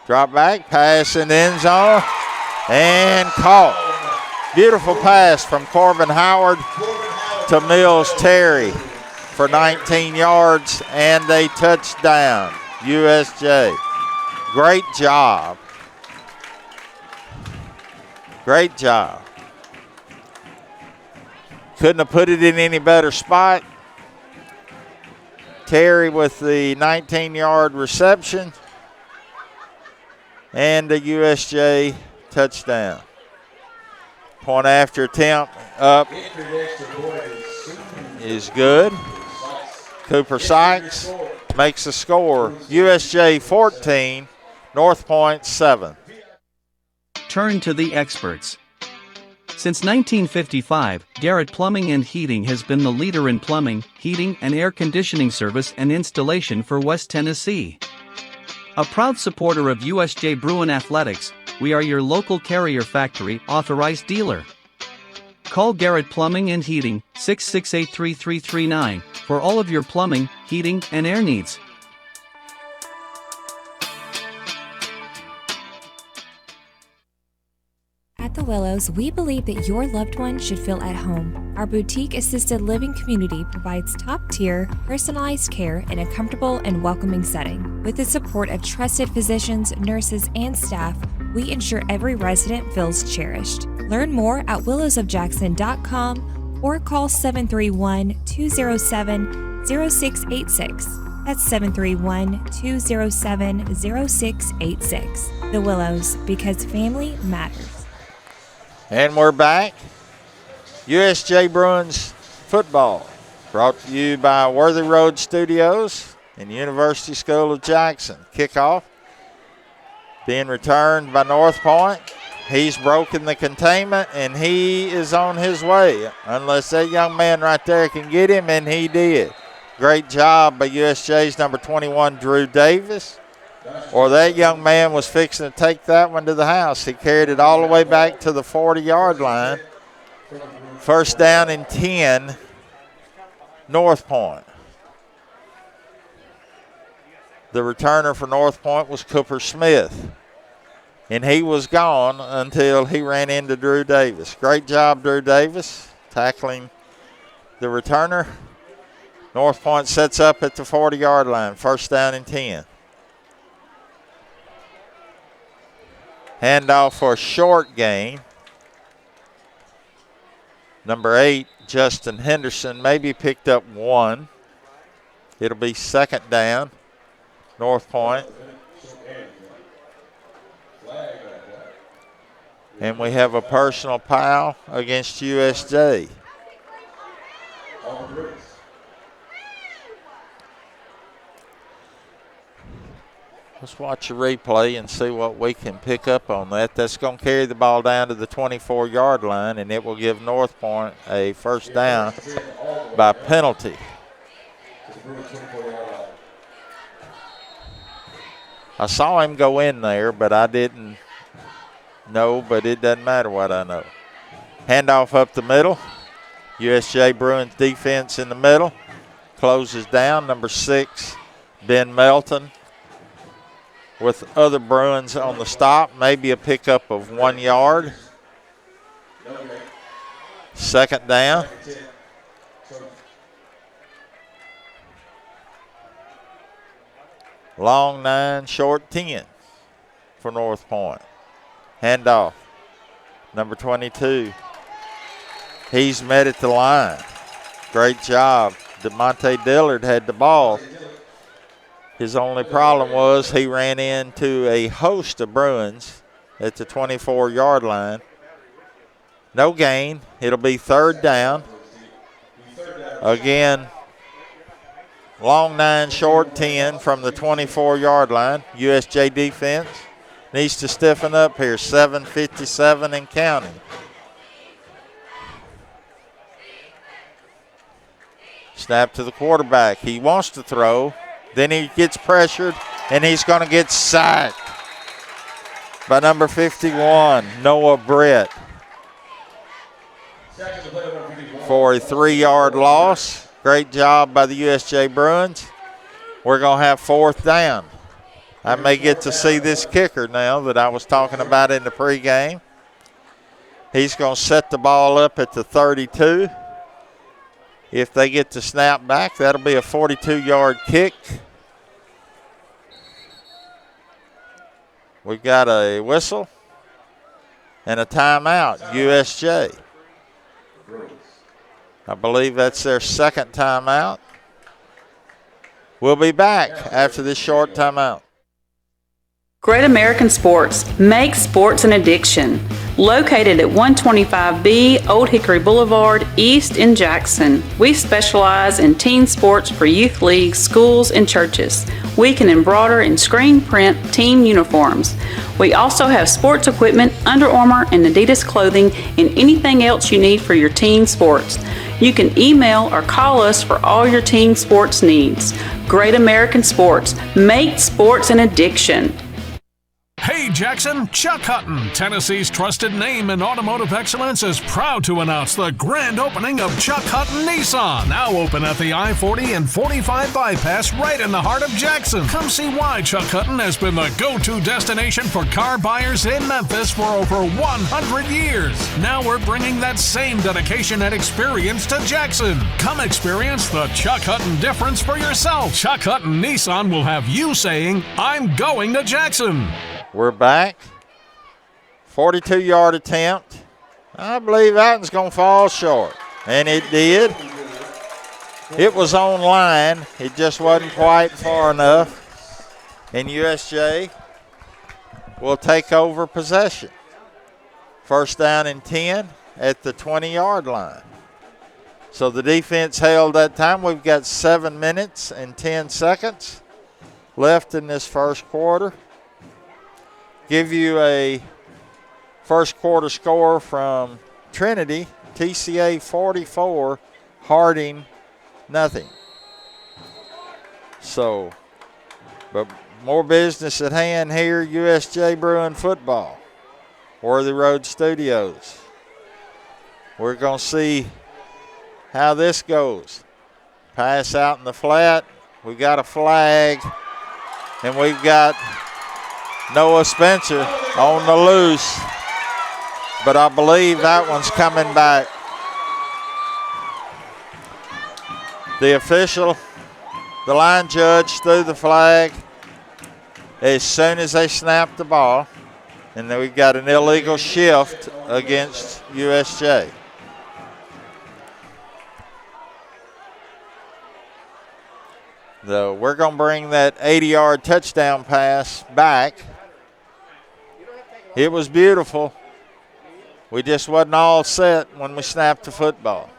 [SPEAKER 7] Drop back, pass in the end zone, and caught. Beautiful pass from Corbin Howard to Mills Terry for 19 yards and a touchdown. USJ. Great job. Great job. Couldn't have put it in any better spot. Terry with the 19-yard reception and a USJ touchdown. Point after attempt up is good. Cooper Sykes makes the score. USJ 14, Northpoint 7.
[SPEAKER 13] Turn to the experts. Since 1955, Garrett Plumbing and Heating has been the leader in plumbing, heating, and air conditioning service and installation for West Tennessee. A proud supporter of USJ Bruin Athletics, we are your local Carrier Factory authorized dealer. Call Garrett Plumbing and Heating, 668-3339, for all of your plumbing, heating, and air needs.
[SPEAKER 14] At the Willows, we believe that your loved one should feel at home. Our boutique assisted living community provides top-tier, personalized care in a comfortable and welcoming setting. With the support of trusted physicians, nurses, and staff, we ensure every resident feels cherished. Learn more at willowsofjackson.com or call 731-207-0686. That's 731-207-0686. The Willows, because family matters.
[SPEAKER 7] And we're back. USJ Bruins football brought to you by Worthy Road Studios and University School of Jackson. Kickoff being returned by Northpoint. He's broken the containment, and he is on his way, unless that young man right there can get him, and he did. Great job by USJ's number 21, Drew Davis. Or that young man was fixing to take that one to the house. He carried it all the way back to the 40-yard line. First down and 10, Northpoint. The returner for Northpoint was Cooper Smith. And he was gone until he ran into Drew Davis. Great job, Drew Davis, tackling the returner. Northpoint sets up at the 40-yard line, first down and 10. Handoff for a short gain. Number 8, Justin Henderson, maybe picked up 1. It'll be second down, Northpoint. And we have a personal foul against USJ. Let's watch a replay and see what we can pick up on that. That's going to carry the ball down to the 24-yard line, and it will give Northpoint a first down by penalty. I saw him go in there, but I didn't know, but it doesn't matter what I know. Handoff up the middle. USJ Bruins defense in the middle. Closes down. Number 6, Ben Melton, with other Bruins on the stop. Maybe a pickup of 1 yard. Second down. Long 9, short 10 for Northpoint. Handoff. Number 22. He's met at the line. Great job. DeMonte Dillard had the ball. His only problem was he ran into a host of Bruins at the 24-yard line. No gain. It'll be third down. Again, long 9, short 10 from the 24-yard line. USJ defense needs to stiffen up here. 7:57 and counting. Snap to the quarterback. He wants to throw. Then he gets pressured, and he's going to get sacked by number 51, Noah Brett, for a 3-yard loss. Great job by the USJ Bruins. We're going to have fourth down. I may get to see this kicker now that I was talking about in the pregame. He's going to set the ball up at the 32. If they get the snap back, that'll be a 42-yard kick. We've got a whistle and a timeout, USJ. I believe that's their second timeout. We'll be back after this short timeout.
[SPEAKER 15] Great American Sports, make sports an addiction. Located at 125B Old Hickory Boulevard, East in Jackson, we specialize in teen sports for youth leagues, schools, and churches. We can embroider and screen print team uniforms. We also have sports equipment, Under Armour, and Adidas clothing, and anything else you need for your teen sports. You can email or call us for all your teen sports needs. Great American Sports, make sports an addiction.
[SPEAKER 8] Hey Jackson, Chuck Hutton, Tennessee's trusted name in automotive excellence, is proud to announce the grand opening of Chuck Hutton Nissan, now open at the I-40 and 45 bypass right in the heart of Jackson. Come see why Chuck Hutton has been the go-to destination for car buyers in Memphis for over 100 years. Now we're bringing that same dedication and experience to Jackson. Come experience the Chuck Hutton difference for yourself. Chuck Hutton Nissan will have you saying, I'm going to Jackson.
[SPEAKER 7] We're back. 42-yard attempt. I believe that one's going to fall short. And it did. It was on line. It just wasn't quite far enough. And USJ will take over possession. First down and 10 at the 20-yard line. So the defense held that time. We've got 7 minutes and 10 seconds left in this first quarter. Give you a first quarter score from Trinity. TCA 44, Harding nothing. So, but more business at hand here, USJ Bruin football. Worthy Road Studios. We're going to see how this goes. Pass out in the flat. We got a flag, and we've got Noah Spencer on the loose, but I believe that one's coming back. The official, the line judge, threw the flag as soon as they snapped the ball, and then we've got an illegal shift against USJ. We're going to bring that 80-yard touchdown pass back. It was beautiful. We just wasn't all set when we snapped the football.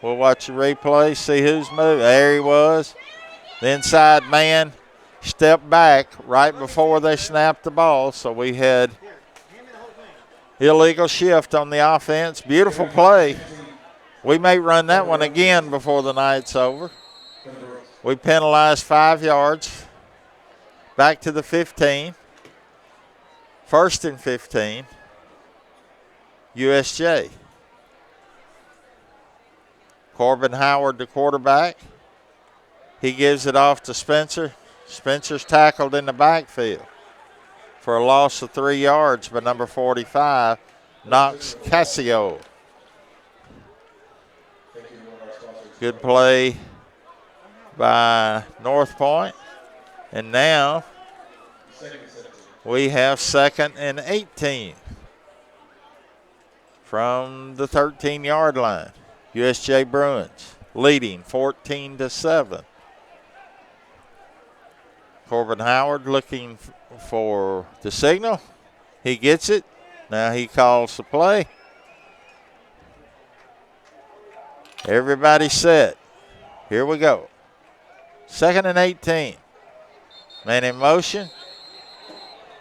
[SPEAKER 7] We'll watch the replay, see who's moving. There he was. The inside man stepped back right before they snapped the ball, so we had illegal shift on the offense. Beautiful play. We may run that one again before the night's over. We penalized 5 yards. Back to the 15. First and 15. USJ. Corbin Howard, the quarterback. He gives it off to Spencer. Spencer's tackled in the backfield for a loss of 3 yards by number 45, Knox Cassio. Good play by Northpoint. And now we have 2nd and 18 from the 13-yard line. USJ Bruins leading 14-7. Corbin Howard looking for the signal. He gets it. Now he calls the play. Everybody set. Here we go. 2nd and 18. Man in motion.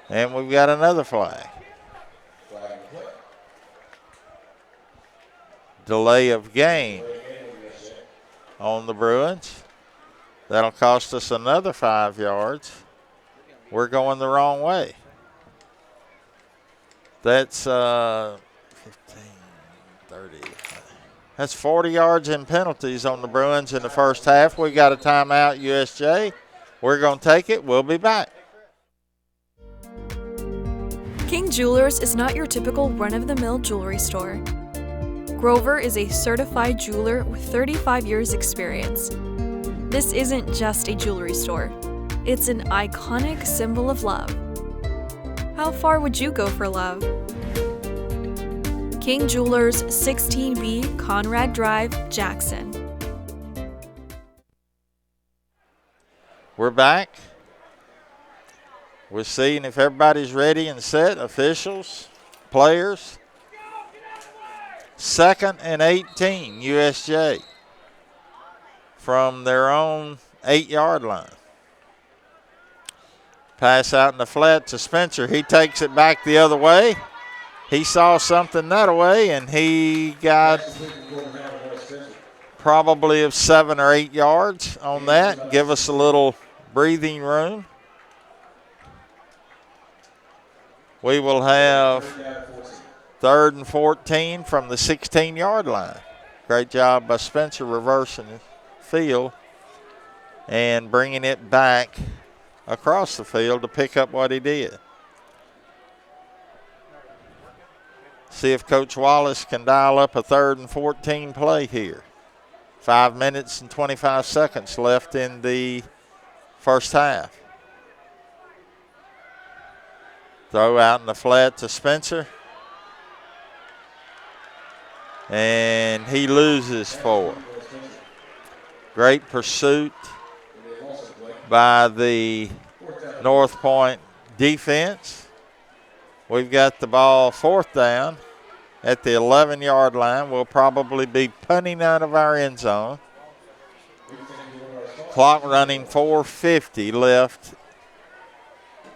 [SPEAKER 7] And we've got another flag. Delay of game on the Bruins. That'll cost us another 5 yards. We're going the wrong way. That's 15, 30. That's 40 yards in penalties on the Bruins in the first half. We got a timeout, USJ. We're going to take it. We'll be back.
[SPEAKER 16] King Jewelers is not your typical run-of-the-mill jewelry store. Grover is a certified jeweler with 35 years experience. This isn't just a jewelry store. It's an iconic symbol of love. How far would you go for love? King Jewelers, 16B Conrad Drive, Jackson.
[SPEAKER 7] We're back. We're seeing if everybody's ready and set, officials, players. 2nd and 18, USJ, from their own 8-yard line. Pass out in the flat to Spencer. He takes it back the other way. He saw something that way, and he got probably of 7 or 8 yards on that. Give us a little breathing room. We will have 3rd and 14 from the 16-yard line. Great job by Spencer reversing the field and bringing it back across the field to pick up what he did. See if Coach Wallace can dial up a 3rd and 14 play here. 5 minutes and 25 seconds left in the first half. Throw out in the flat to Spencer. And he loses 4. Great pursuit by the Northpoint defense. We've got the ball 4th down at the 11-yard line. We'll probably be punting out of our end zone. Clock running, 4:50 left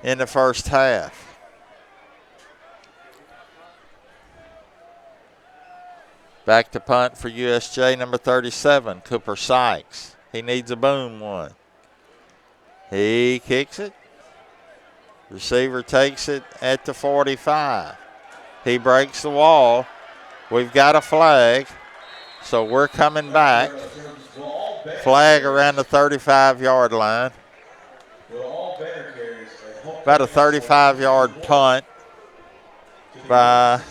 [SPEAKER 7] in the first half. Back to punt for USJ, number 37, Cooper Sykes. He needs a boom one. He kicks it. Receiver takes it at the 45. He breaks the wall. We've got a flag, so we're coming back. Flag around the 35-yard line. About a 35-yard punt by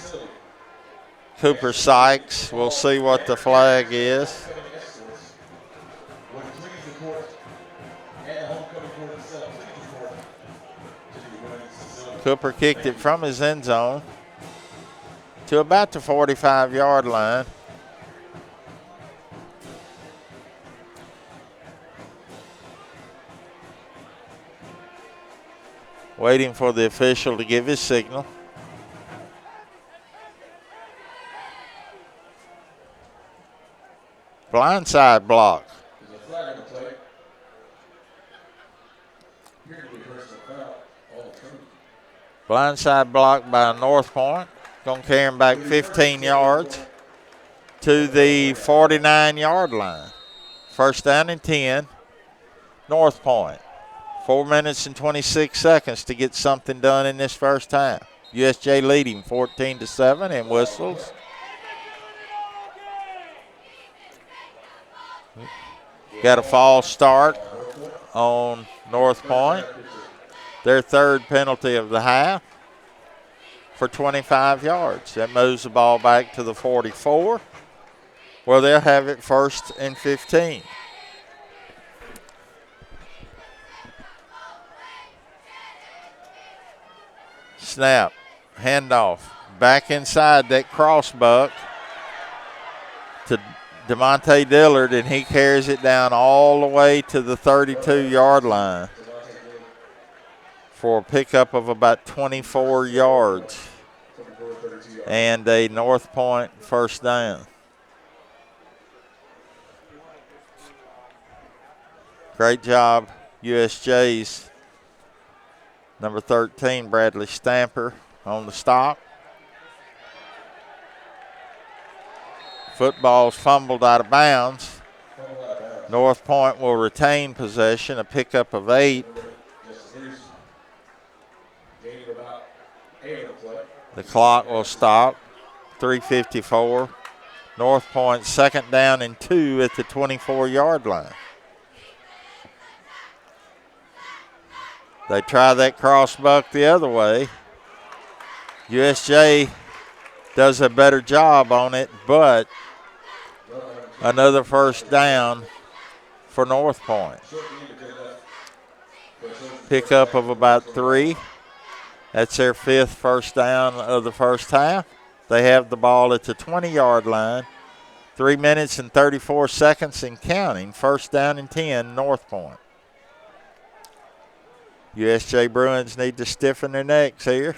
[SPEAKER 7] Cooper Sykes. We'll see what the flag is. Cooper kicked it from his end zone to about the 45-yard line. Waiting for the official to give his signal. Blindside block. Blindside block by Northpoint. Going to carry him back 15 yards to the 49-yard line. First down and 10, Northpoint. 4 minutes and 26 seconds to get something done in this first half. USJ leading 14-7 and whistles. Got a false start on Northpoint. Their third penalty of the half for 25 yards. That moves the ball back to the 44, where they'll have it first and 15. Snap, handoff, back inside that crossbuck to DeMonte Dillard, and he carries it down all the way to the 32-yard line for a pickup of about 24 yards and a Northpoint first down. Great job, USJ's number 13, Bradley Stamper, on the stop. Football's fumbled out of bounds. Northpoint will retain possession, a pickup of 8. The clock will stop. 3:54. Northpoint second down and 2 at the 24-yard line. They try that crossbuck the other way. USJ does a better job on it, but another first down for Northpoint. Pickup of about 3. That's their 5th first down of the first half. They have the ball at the 20-yard line. 3 minutes and 34 seconds and counting. First down and 10, Northpoint. USJ Bruins need to stiffen their necks here.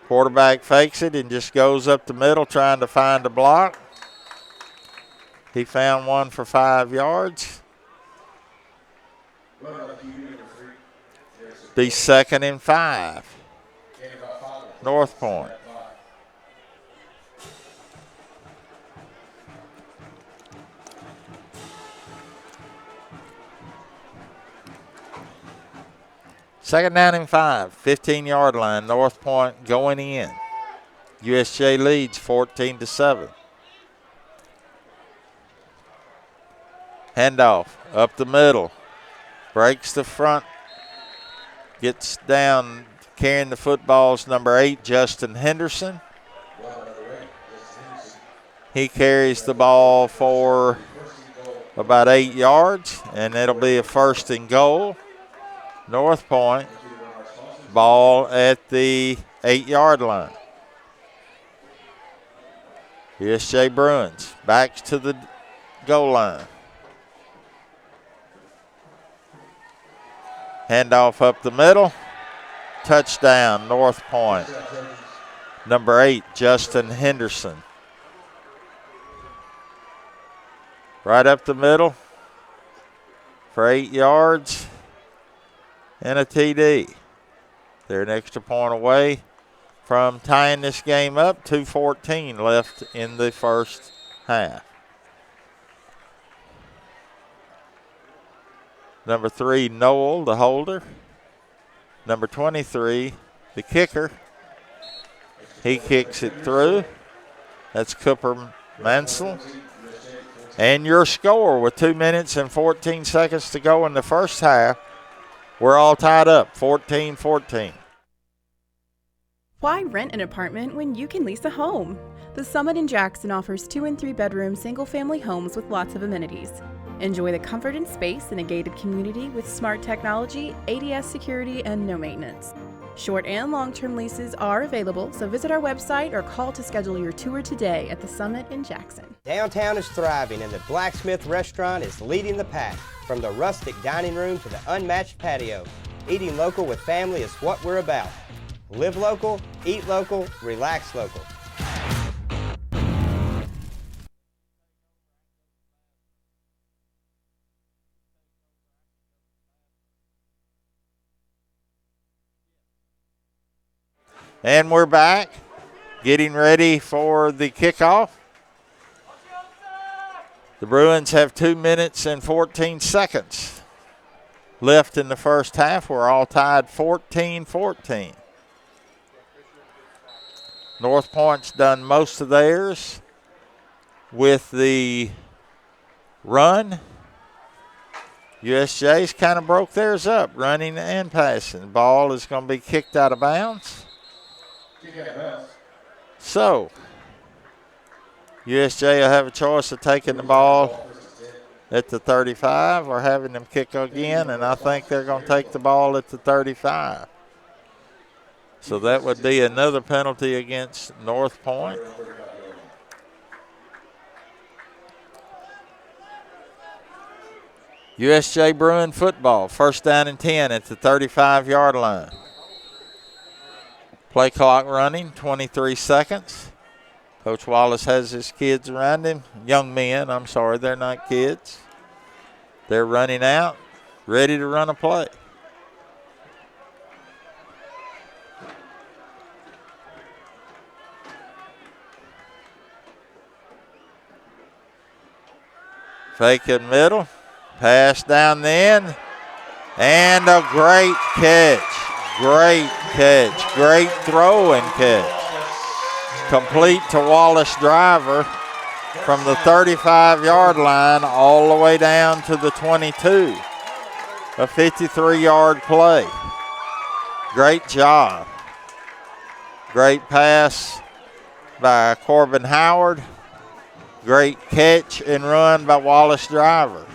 [SPEAKER 7] Quarterback fakes it and just goes up the middle trying to find a block. He found one for 5 yards. Be 2nd and 5. Northpoint. Second down and 5, 15-yard line. Northpoint going in. USJ leads 14-7. Handoff up the middle. Breaks the front. Gets down carrying the footballs, number 8, Justin Henderson. He carries the ball for about 8 yards, and it'll be a 1st and goal. Northpoint, ball at the 8-yard line. USJ Bruins back to the goal line. Handoff up the middle. Touchdown, Northpoint. Number 8, Justin Henderson. Right up the middle for 8 yards and a TD. They're an extra point away from tying this game up. 2:14 left in the first half. Number 3, Noel, the holder. Number 23, the kicker. He kicks it through. That's Cooper Mansell. And your score with 2 minutes and 14 seconds to go in the first half. We're all tied up, 14-14.
[SPEAKER 9] Why rent an apartment when you can lease a home? The Summit in Jackson offers 2 and 3 bedroom single-family homes with lots of amenities. Enjoy the comfort and space in a gated community with smart technology, ADS security, and no maintenance. Short and long-term leases are available, so visit our website or call to schedule your tour today at the Summit in Jackson.
[SPEAKER 10] Downtown is thriving and the Blacksmith Restaurant is leading the pack. From the rustic dining room to the unmatched patio, eating local with family is what we're about. Live local, eat local, relax local.
[SPEAKER 7] And we're back, getting ready for the kickoff. The Bruins have 2 minutes and 14 seconds left in the first half. We're all tied 14-14. Northpoint's done most of theirs with the run. USJ's kind of broke theirs up, running and passing. The ball is going to be kicked out of bounds. So, USJ will have a choice of taking the ball at the 35 or having them kick again, and I think they're going to take the ball at the 35. So that would be another penalty against Northpoint. USJ Bruin football, 1st down and 10 at the 35-yard line. Play clock running, 23 seconds. Coach Wallace has his kids around him. Young men, I'm sorry, they're not kids. They're running out, ready to run a play. Fake in middle, pass down the end, and a great catch. Great catch, great throw and catch. Complete to Wallace Driver from the 35-yard line all the way down to the 22. A 53-yard play. Great job. Great pass by Corbin Howard. Great catch and run by Wallace Driver.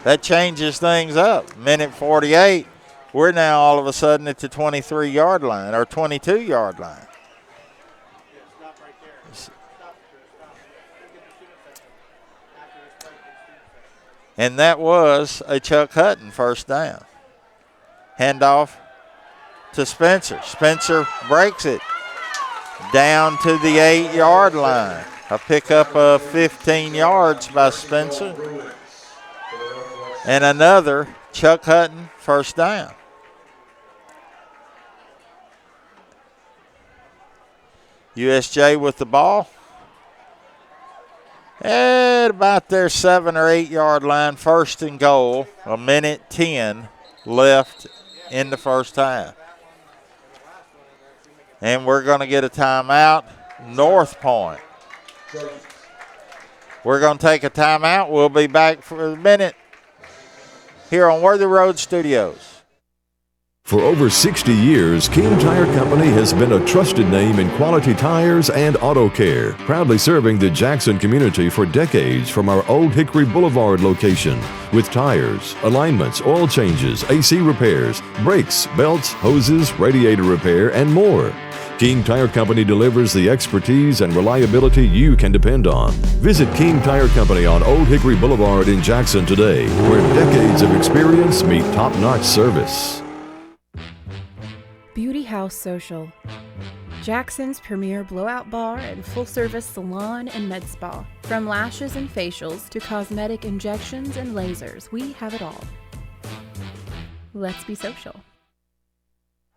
[SPEAKER 7] That changes things up. Minute 48. We're now all of a sudden at the 23-yard line or 22-yard line. And that was a Chuck Hutton 1st down. Handoff to Spencer. Spencer breaks it down to the 8-yard line. A pickup of 15 yards by Spencer. And another Chuck Hutton 1st down. USJ with the ball. At about their 7 or 8 yard line, 1st and goal. A minute 10 left in the first half. And we're going to get a timeout. Northpoint. We're going to take a timeout. We'll be back for a minute here on Worthy Road Studios.
[SPEAKER 1] For over 60 years, King Tire Company has been a trusted name in quality tires and auto care, proudly serving the Jackson community for decades from our Old Hickory Boulevard location. With tires, alignments, oil changes, AC repairs, brakes, belts, hoses, radiator repair, and more. King Tire Company delivers the expertise and reliability you can depend on. Visit King Tire Company on Old Hickory Boulevard in Jackson today, where decades of experience meet top-notch service.
[SPEAKER 9] Beauty House Social. Jackson's premier blowout bar and full-service salon and med spa. From lashes and facials to cosmetic injections and lasers, we have it all. Let's be social.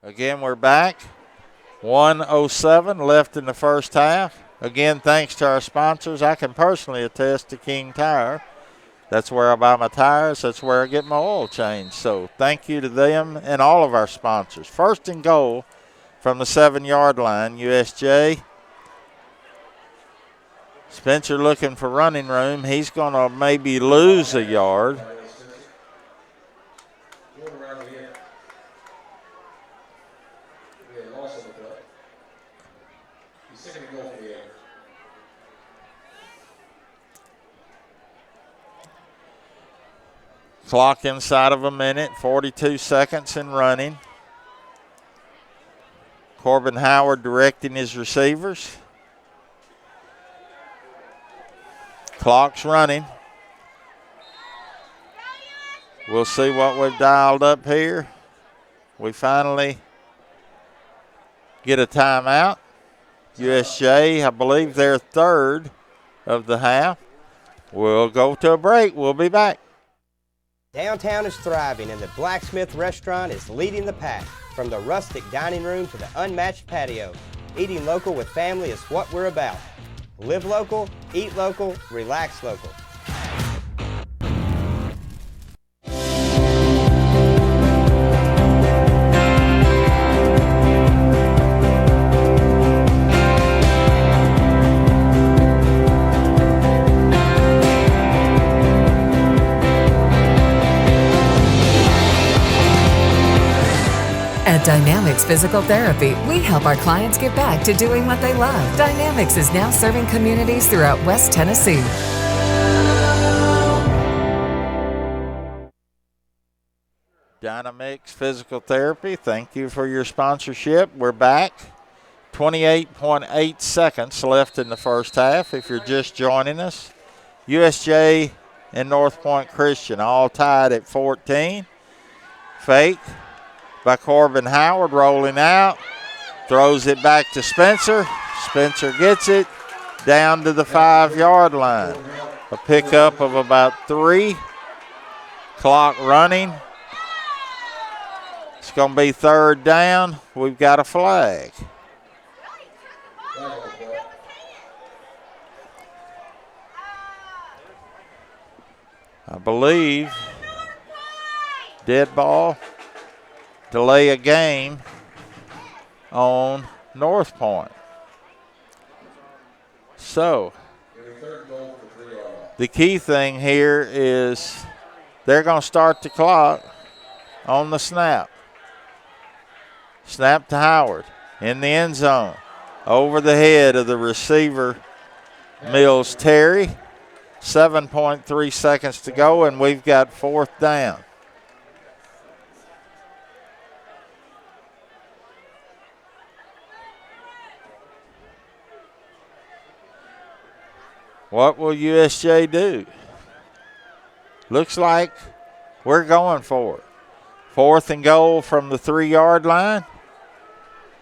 [SPEAKER 7] Again, we're back. 1:07 left in the first half. Again, thanks to our sponsors. I can personally attest to King Tire. That's where I buy my tires. That's where I get my oil changed. So thank you to them and all of our sponsors. First and goal from the 7-yard line, USJ. Spencer looking for running room. He's going to maybe lose a yard. Clock inside of a minute, 42 seconds and running. Corbin Howard directing his receivers. Clock's running. We'll see what we've dialed up here. We finally get a timeout. USJ, I believe they're third of the half. We'll go to a break. We'll be back.
[SPEAKER 10] Downtown is thriving and the Blacksmith Restaurant is leading the pack. From the rustic dining room to the unmatched patio, eating local with family is what we're about. Live local, eat local, relax local.
[SPEAKER 17] At Dynamics Physical Therapy, we help our clients get back to doing what they love. Dynamics is now serving communities throughout West Tennessee.
[SPEAKER 7] Dynamics Physical Therapy, thank you for your sponsorship. We're back. 28.8 seconds left in the first half if you're just joining us. USJ and Northpoint Christian all tied at 14. Fake by Corbin Howard, rolling out, throws it back to Spencer. Spencer gets it down to the 5-yard line. A pickup of about 3. Clock running. It's going to be third down. We've got a flag. I believe dead ball. Delay a game on Northpoint. So, the key thing here is they're going to start the clock on the snap. Snap to Howard in the end zone. Over the head of the receiver, Mills Terry. 7.3 seconds to go, and we've got fourth down. What will USJ do? Looks like we're going for it. Fourth and goal from the 3-yard line.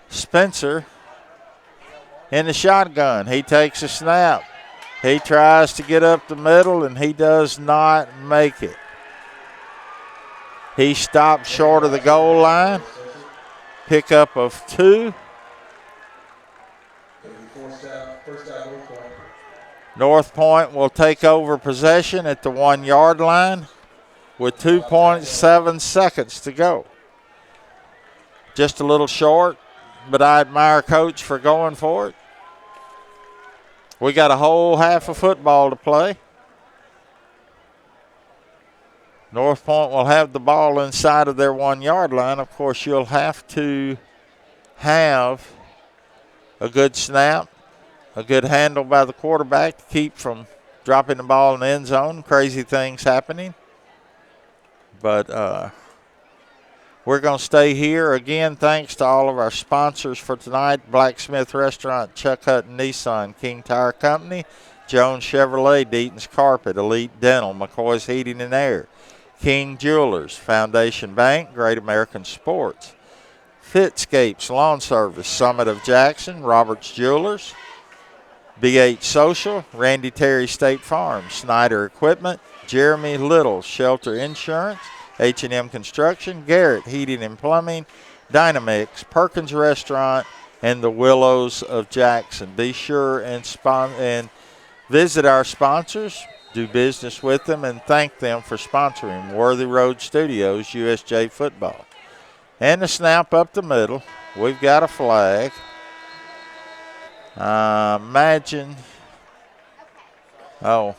[SPEAKER 7] Spencer in the shotgun. He takes a snap. He tries to get up the middle, and he does not make it. He stopped short of the goal line. Pickup of 2. Northpoint will take over possession at the 1-yard line with 2.7 seconds to go. Just a little short, but I admire Coach for going for it. We got a whole half of football to play. Northpoint will have the ball inside of their 1-yard line. Of course, you'll have to have a good snap, a good handle by the quarterback to keep from dropping the ball in the end zone. Crazy things happening. But we're going to stay here. Again, thanks to all of our sponsors for tonight. Blacksmith Restaurant, Chuck Hutton Nissan, King Tire Company, Jones Chevrolet, Deaton's Carpet, Elite Dental, McCoy's Heating and Air, King Jewelers, Foundation Bank, Great American Sports, Fitscapes Lawn Service, Summit of Jackson, Roberts Jewelers, BH Social, Randy Terry State Farm, Snyder Equipment, Jeremy Little Shelter Insurance, H&M Construction, Garrett Heating and Plumbing, Dynamix, Perkins Restaurant, and the Willows of Jackson. Be sure and visit our sponsors, do business with them, and thank them for sponsoring Worthy Road Studios USJ football. And the snap up the middle. We've got a flag. Imagine. Oh.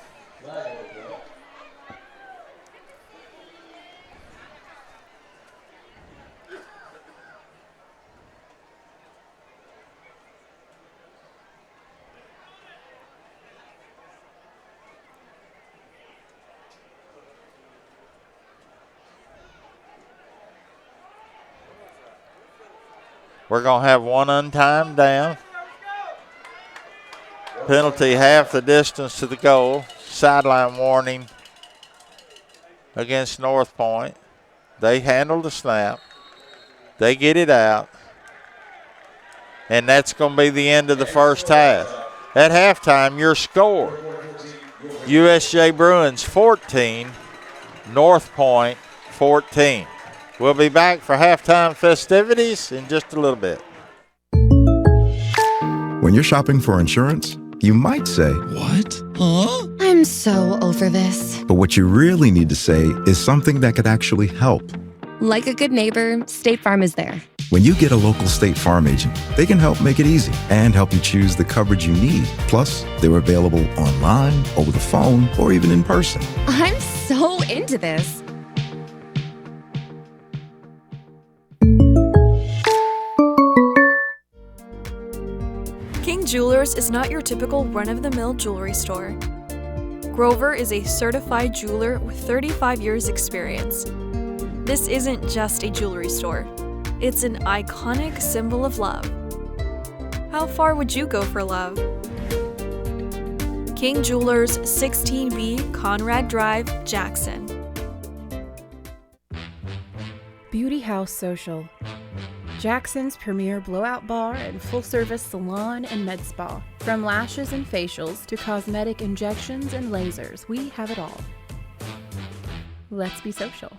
[SPEAKER 7] We're going to have one untimed down. Penalty half the distance to the goal. Sideline warning against Northpoint. They handle the snap. They get it out. And that's going to be the end of the first half. At halftime, your score, USJ Bruins 14, Northpoint 14. We'll be back for halftime festivities in just a little bit.
[SPEAKER 18] When you're shopping for insurance, you might say, "What? Huh?"
[SPEAKER 19] I'm so over this.
[SPEAKER 18] But what you really need to say is something that could actually help.
[SPEAKER 19] Like a good neighbor, State Farm is there.
[SPEAKER 18] When you get a local State Farm agent, they can help make it easy and help you choose the coverage you need. Plus, they're available online, over the phone, or even in person.
[SPEAKER 19] I'm so into this.
[SPEAKER 16] King Jewelers is not your typical run-of-the-mill jewelry store. Grover is a certified jeweler with 35 years experience. This isn't just a jewelry store. It's an iconic symbol of love. How far would you go for love? King Jewelers, 16B Conrad Drive, Jackson.
[SPEAKER 9] Beauty House Social. Jackson's premier blowout bar and full-service salon and med spa. From lashes and facials to cosmetic injections and lasers, we have it all. Let's be social.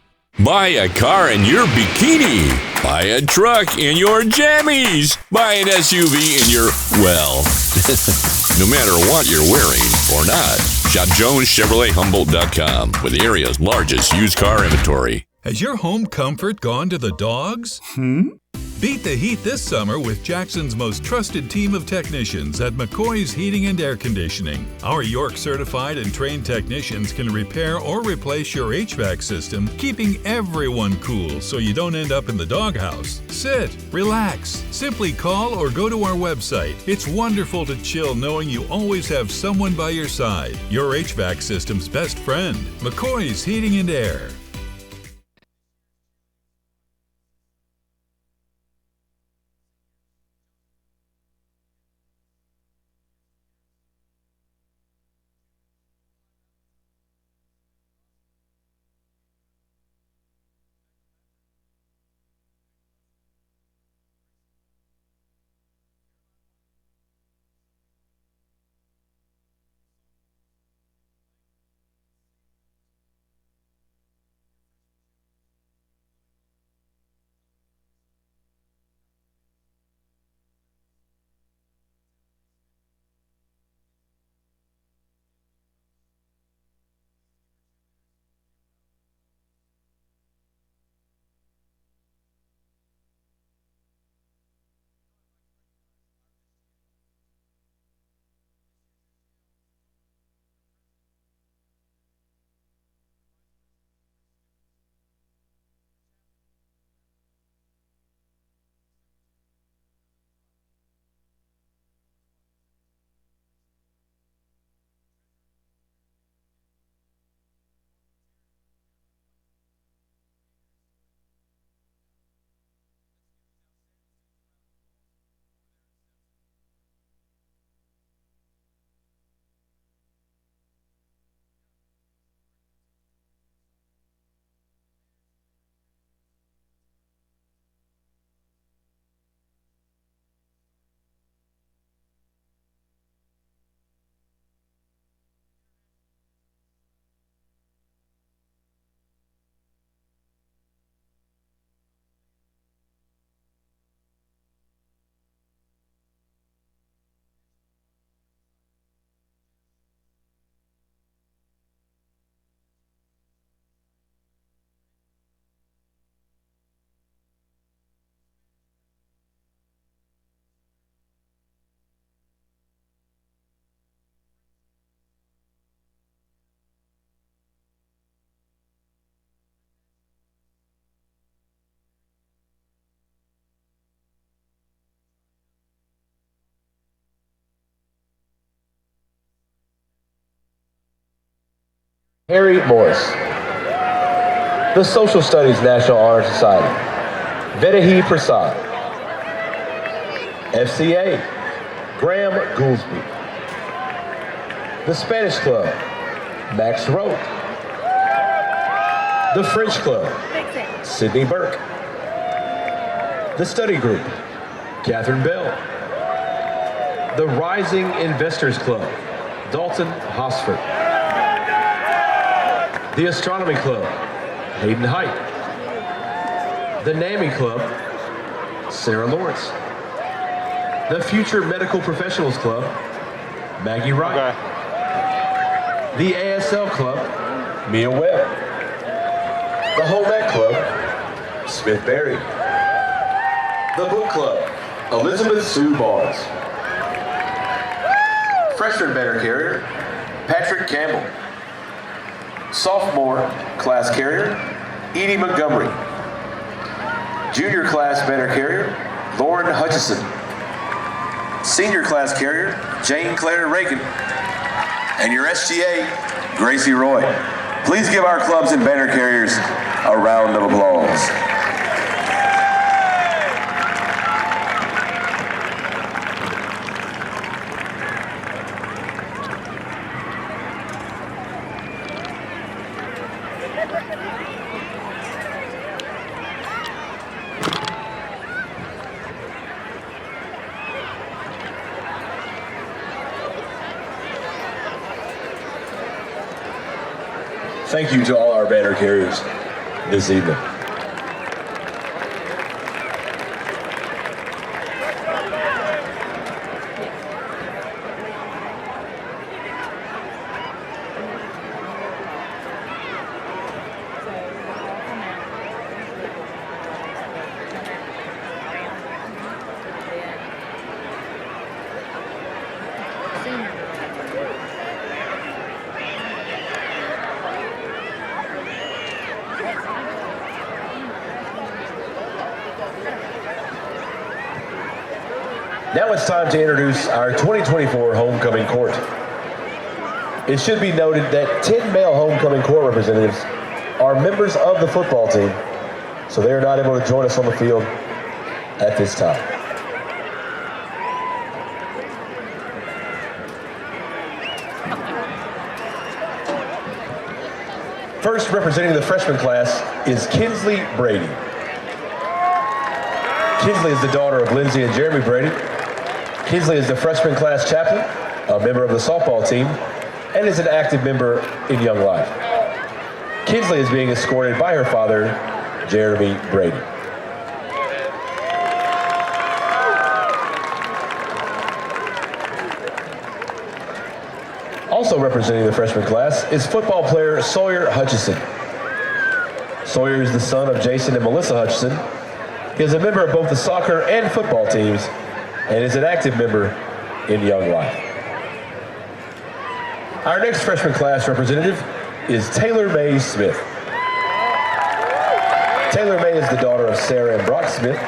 [SPEAKER 4] Buy a car in your bikini. Buy a truck in your jammies. Buy an SUV in your, well, no matter what you're wearing or not. Shop JonesChevroletHumboldt.com with the area's largest used car inventory.
[SPEAKER 20] Has your home comfort gone to the dogs? Beat the heat this summer with Jackson's most trusted team of technicians at McCoy's Heating and Air Conditioning. Our York certified and trained technicians can repair or replace your HVAC system, keeping everyone cool so you don't end up in the doghouse. Sit, relax, simply call or go to our website. It's wonderful to chill knowing you always have someone by your side. Your HVAC system's best friend, McCoy's Heating and Air.
[SPEAKER 21] Harry Morris. The Social Studies National Honor Society, Vedahi Prasad. FCA, Graham Goolsby. The Spanish Club, Max Rote. The French Club, Sydney Burke. The Study Group, Catherine Bell. The Rising Investors Club, Dalton Hosford. The Astronomy Club, Hayden Height. The NAMI Club, Sarah Lawrence. The Future Medical Professionals Club, Maggie Wright. The ASL Club, Mia Webb. The Home Ec Club, Smith Berry. The Book Club, Elizabeth Sue Barnes. Freshman banner carrier, Patrick Campbell. Sophomore class carrier, Edie Montgomery. Junior class banner carrier, Lauren Hutchison. Senior class carrier, Jane Claire Reagan. And your SGA, Gracie Roy. Please give our clubs and banner carriers a round of applause. Thank you to all our banner carriers this evening. Now it's time to introduce our 2024 homecoming court. It should be noted that 10 male homecoming court representatives are members of the football team, so they are not able to join us on the field at this time. First, representing the freshman class is Kinsley Brady. Kinsley is the daughter of Lindsay and Jeremy Brady. Kinsley is the freshman class chaplain, a member of the softball team, and is an active member in Young Life. Kinsley is being escorted by her father, Jeremy Brady. Also representing the freshman class is football player Sawyer Hutchison. Sawyer is the son of Jason and Melissa Hutchison. He is a member of both the soccer and football teams and is an active member in Young Life. Our next freshman class representative is Taylor Mae Smith. Taylor Mae is the daughter of Sarah and Brock Smith.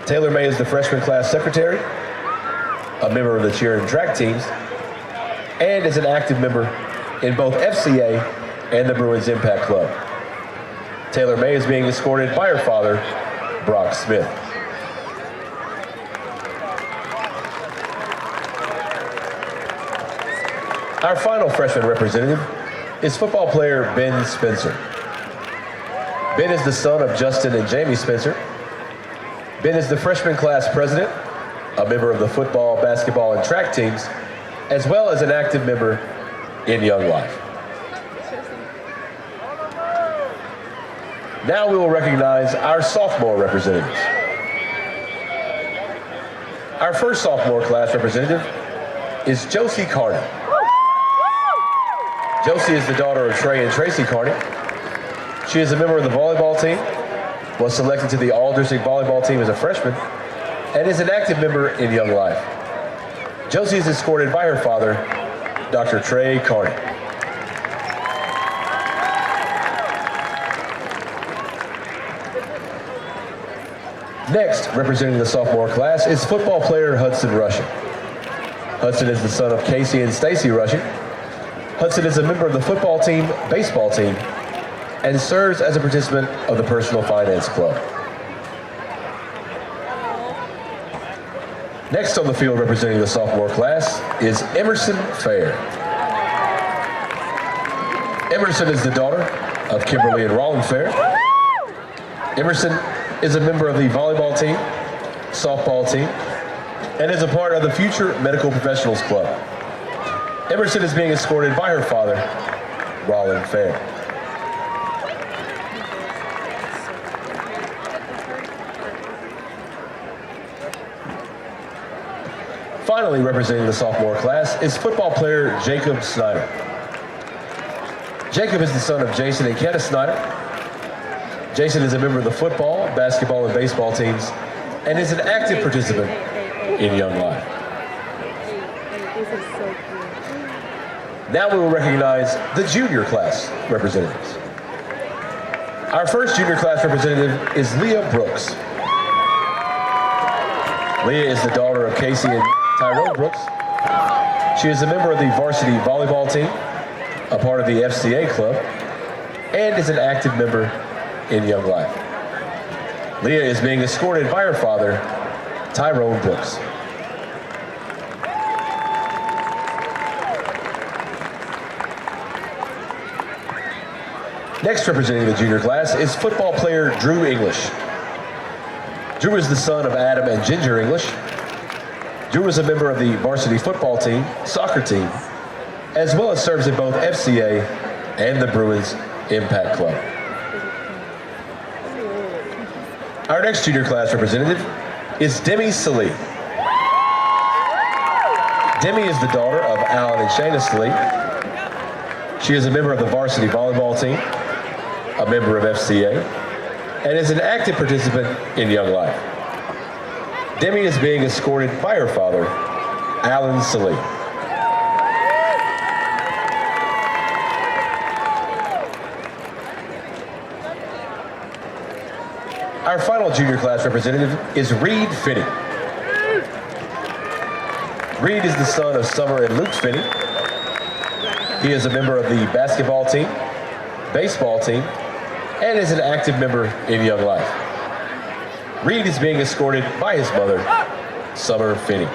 [SPEAKER 21] Taylor Mae is the freshman class secretary, a member of the cheer and track teams, and is an active member in both FCA and the Bruins Impact Club. Taylor Mae is being escorted by her father, Brock Smith. Our final freshman representative is football player Ben Spencer. Ben is the son of Justin and Jamie Spencer. Ben is the freshman class president, a member of the football, basketball, and track teams, as well as an active member in Young Life. Now we will recognize our sophomore representatives. Our first sophomore class representative is Josie Carney. Josie is the daughter of Trey and Tracy Carney. She is a member of the volleyball team, was selected to the All-District volleyball team as a freshman, and is an active member in Young Life. Josie is escorted by her father, Dr. Trey Carney. Next, representing the sophomore class, is football player Hudson Rushing. Hudson is the son of Casey and Stacy Rushing. Hudson is a member of the football team, baseball team, and serves as a participant of the Personal Finance Club. Next on the field representing the sophomore class is Emerson Fair. Emerson is the daughter of Kimberly and Roland Fair. Emerson is a member of the volleyball team, softball team, and is a part of the Future Medical Professionals Club. Emerson is being escorted by her father, Roland Fair. Finally, representing the sophomore class is football player Jacob Snyder. Jacob is the son of Jason and Kenneth Snyder. Jason is a member of the football, basketball, and baseball teams, and is an active participant in Young Life. Now we will recognize the junior class representatives. Our first junior class representative is Leah Brooks. Leah is the daughter of Casey and Tyrone Brooks. She is a member of the varsity volleyball team, a part of the FCA club, and is an active member in Young Life. Leah is being escorted by her father, Tyrone Brooks. Next representing the junior class is football player Drew English. Drew is the son of Adam and Ginger English. Drew is a member of the varsity football team, soccer team, as well as serves in both FCA and the Bruins Impact Club. Our next junior class representative is Demi Salee. Demi is the daughter of Alan and Shayna Salee. She is a member of the varsity volleyball team, a member of FCA, and is an active participant in Young Life. Demi is being escorted by her father, Alan Salee. Our final junior class representative is Reed Finney. Reed is the son of Summer and Luke Finney. He is a member of the basketball team, baseball team, and is an active member in Young Life. Reed is being escorted by his mother, Summer Finney.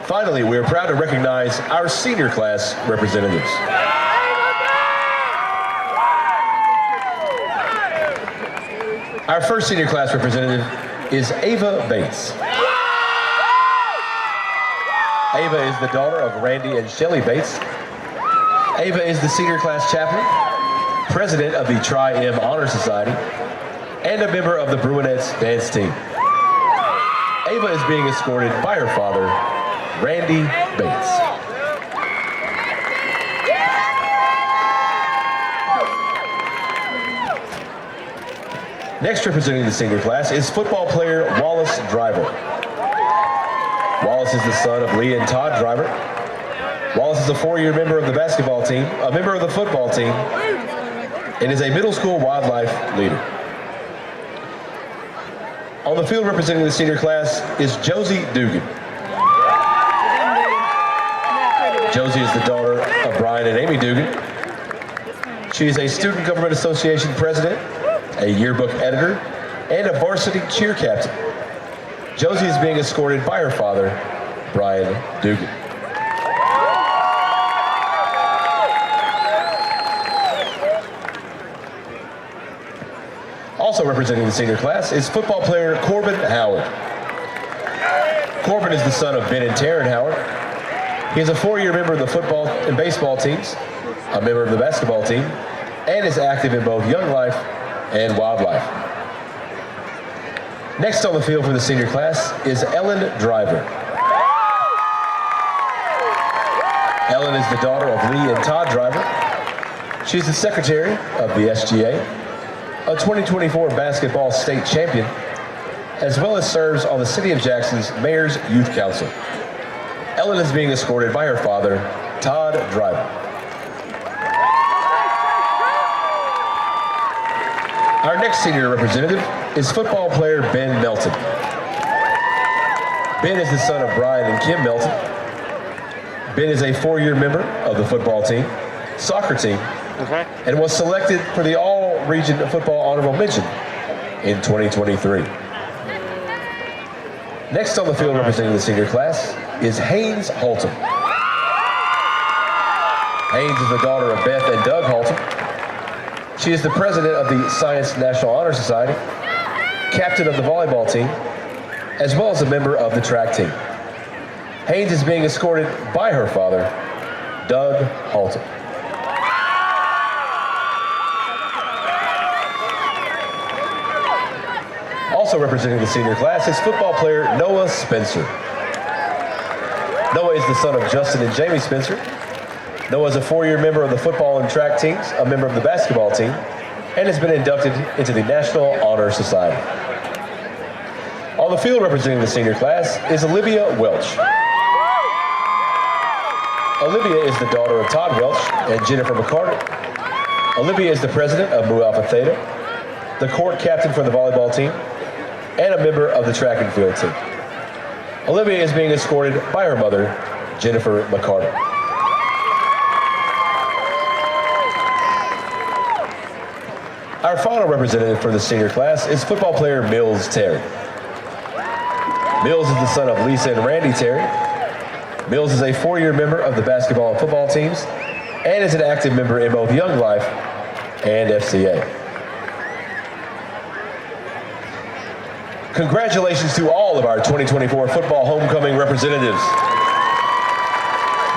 [SPEAKER 21] Finally, we are proud to recognize our senior class representatives. Our first senior class representative is Ava Bates. Ava is the daughter of Randy and Shelley Bates. Ava is the senior class chaplain, president of the Tri-M Honor Society, and a member of the Bruinettes dance team. Ava is being escorted by her father, Randy Bates. Next representing the senior class is football player Wallace Driver. Wallace is the son of Lee and Todd Driver. Wallace is a 4-year member of the basketball team, a member of the football team, and is a middle school wildlife leader. On the field representing the senior class is Josie Dugan. Josie is the daughter of Brian and Amy Dugan. She is a Student Government Association president, a yearbook editor, and a varsity cheer captain. Josie is being escorted by her father, Brian Dugan. Also representing the senior class is football player Corbin Howard. Corbin is the son of Ben and Taryn Howard. He is a 4-year member of the football and baseball teams, a member of the basketball team, and is active in both Young Life and Wildlife. Next on the field for the senior class is Ellen Driver. Ellen is the daughter of Lee and Todd Driver. She's the secretary of the SGA, a 2024 basketball state champion, as well as serves on the City of Jackson's Mayor's Youth Council. Ellen is being escorted by her father, Todd Driver. Our next senior representative is football player Ben Melton. Ben is the son of Brian and Kim Melton. Ben is a 4-year member of the football team, soccer team, and was selected for the All-Region Football Honorable Mention in 2023. Next on the field representing the senior class is Haynes Haltom. Haynes is the daughter of Beth and Doug Haltom. She is the president of the Science National Honor Society, captain of the volleyball team, as well as a member of the track team. Haynes is being escorted by her father, Doug Haltom. Also representing the senior class is football player Noah Spencer. Noah is the son of Justin and Jamie Spencer. Noah is a 4-year member of the football and track teams, a member of the basketball team, and has been inducted into the National Honor Society. On the field representing the senior class is Olivia Welch. Olivia is the daughter of Todd Welch and Jennifer McCarter. Olivia is the president of Mu Alpha Theta, the court captain for the volleyball team, and a member of the track and field team. Olivia is being escorted by her mother, Jennifer McCarter. Our final representative for the senior class is football player Mills Terry. Mills is the son of Lisa and Randy Terry. Mills is a 4-year member of the basketball and football teams and is an active member in both Young Life and FCA. Congratulations to all of our 2024 football homecoming representatives.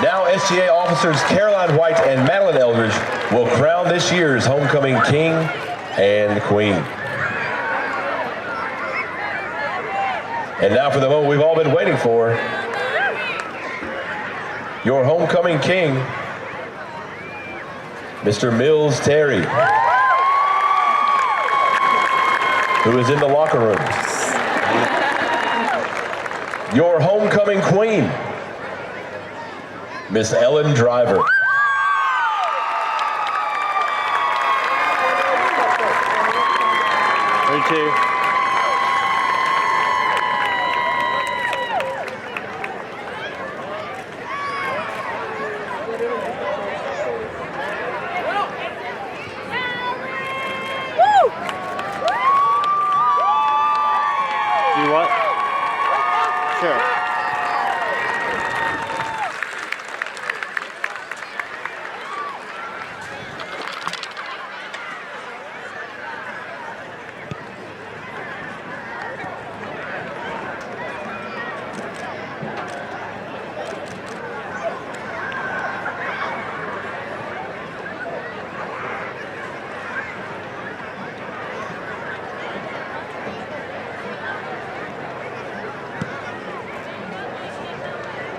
[SPEAKER 21] Now SGA officers Caroline White and Madeline Eldridge will crown this year's homecoming king and queen. And now for the moment we've all been waiting for. Your homecoming king, Mr. Mills Terry, who is in the locker room. Your homecoming queen, Miss Ellen Driver.
[SPEAKER 2] Me too. Do what? Sure.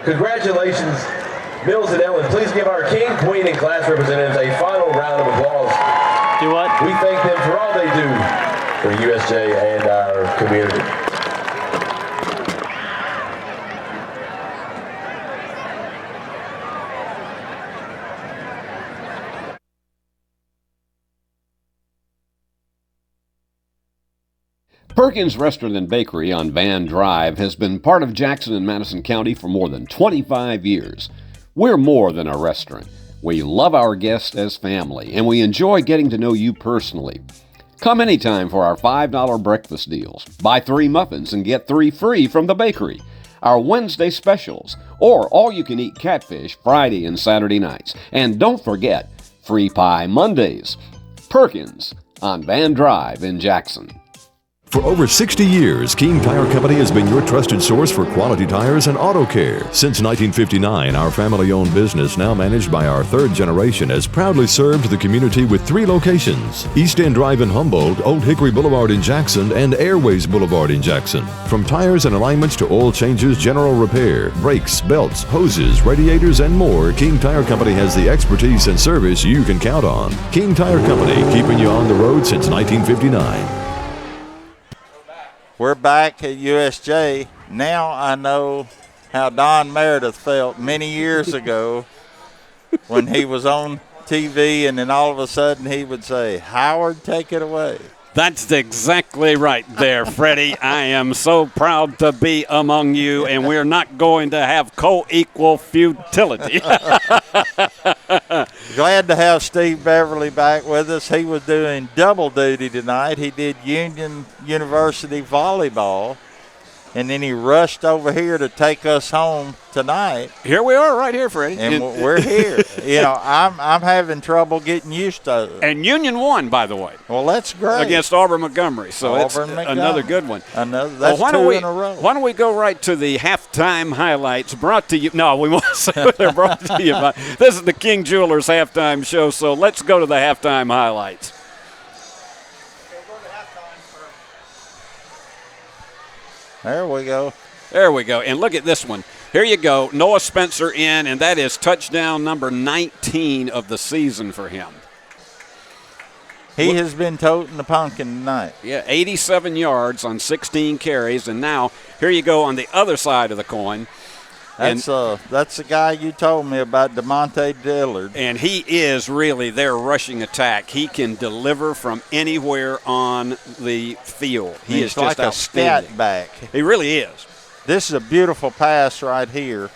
[SPEAKER 21] Congratulations, Mills and Ellen. Please give our king, queen, and class representatives a final round of applause.
[SPEAKER 2] Do what?
[SPEAKER 21] We thank them for all they do for USJ and our community.
[SPEAKER 3] Perkins Restaurant and Bakery on Van Drive has been part of Jackson and Madison County for more than 25 years. We're more than a restaurant. We love our guests as family, and we enjoy getting to know you personally. Come anytime for our $5 breakfast deals. Buy 3 muffins and get 3 free from the bakery. Our Wednesday specials, or all-you-can-eat catfish Friday and Saturday nights. And don't forget, free pie Mondays. Perkins on Van Drive in Jackson.
[SPEAKER 1] For over 60 years, King Tire Company has been your trusted source for quality tires and auto care. Since 1959, our family-owned business, now managed by our 3rd generation, has proudly served the community with 3 locations: East End Drive in Humboldt, Old Hickory Boulevard in Jackson, and Airways Boulevard in Jackson. From tires and alignments to oil changes, general repair, brakes, belts, hoses, radiators, and more, King Tire Company has the expertise and service you can count on. King Tire Company, keeping you on the road since 1959.
[SPEAKER 7] We're back at USJ. Now I know how Don Meredith felt many years ago when he was on TV and then all of a sudden he would say, "Howard, take it away."
[SPEAKER 3] That's exactly right there, Freddie. I am so proud to be among you, and we're not going to have co-equal futility.
[SPEAKER 7] Glad to have Steve Beverly back with us. He was doing double duty tonight. He did Union University volleyball, and then he rushed over here to take us home tonight.
[SPEAKER 3] Here we are right here, Freddie.
[SPEAKER 7] And we're here. You know, I'm having trouble getting used to it.
[SPEAKER 3] And Union won, by the way.
[SPEAKER 7] Well, that's great.
[SPEAKER 3] Against Auburn Montgomery. So it's another good one.
[SPEAKER 7] That's two in a row.
[SPEAKER 3] Why don't we go right to the halftime highlights brought to you. No, we won't say they're brought to you by. This is the King Jewelers halftime show, so let's go to the halftime highlights.
[SPEAKER 7] There we go.
[SPEAKER 3] There we go. And look at this one. Here you go. Noah Spencer in, and that is touchdown number 19 of the season for him.
[SPEAKER 7] He has been toting the pumpkin tonight.
[SPEAKER 3] Yeah, 87 yards on 16 carries. And now here you go on the other side of the coin.
[SPEAKER 7] That's the guy you told me about, DeMonte Dillard.
[SPEAKER 3] And he is really their rushing attack. He can deliver from anywhere on the field. He is
[SPEAKER 7] like
[SPEAKER 3] just
[SPEAKER 7] a stat back.
[SPEAKER 3] He really is.
[SPEAKER 7] This is a beautiful pass right here.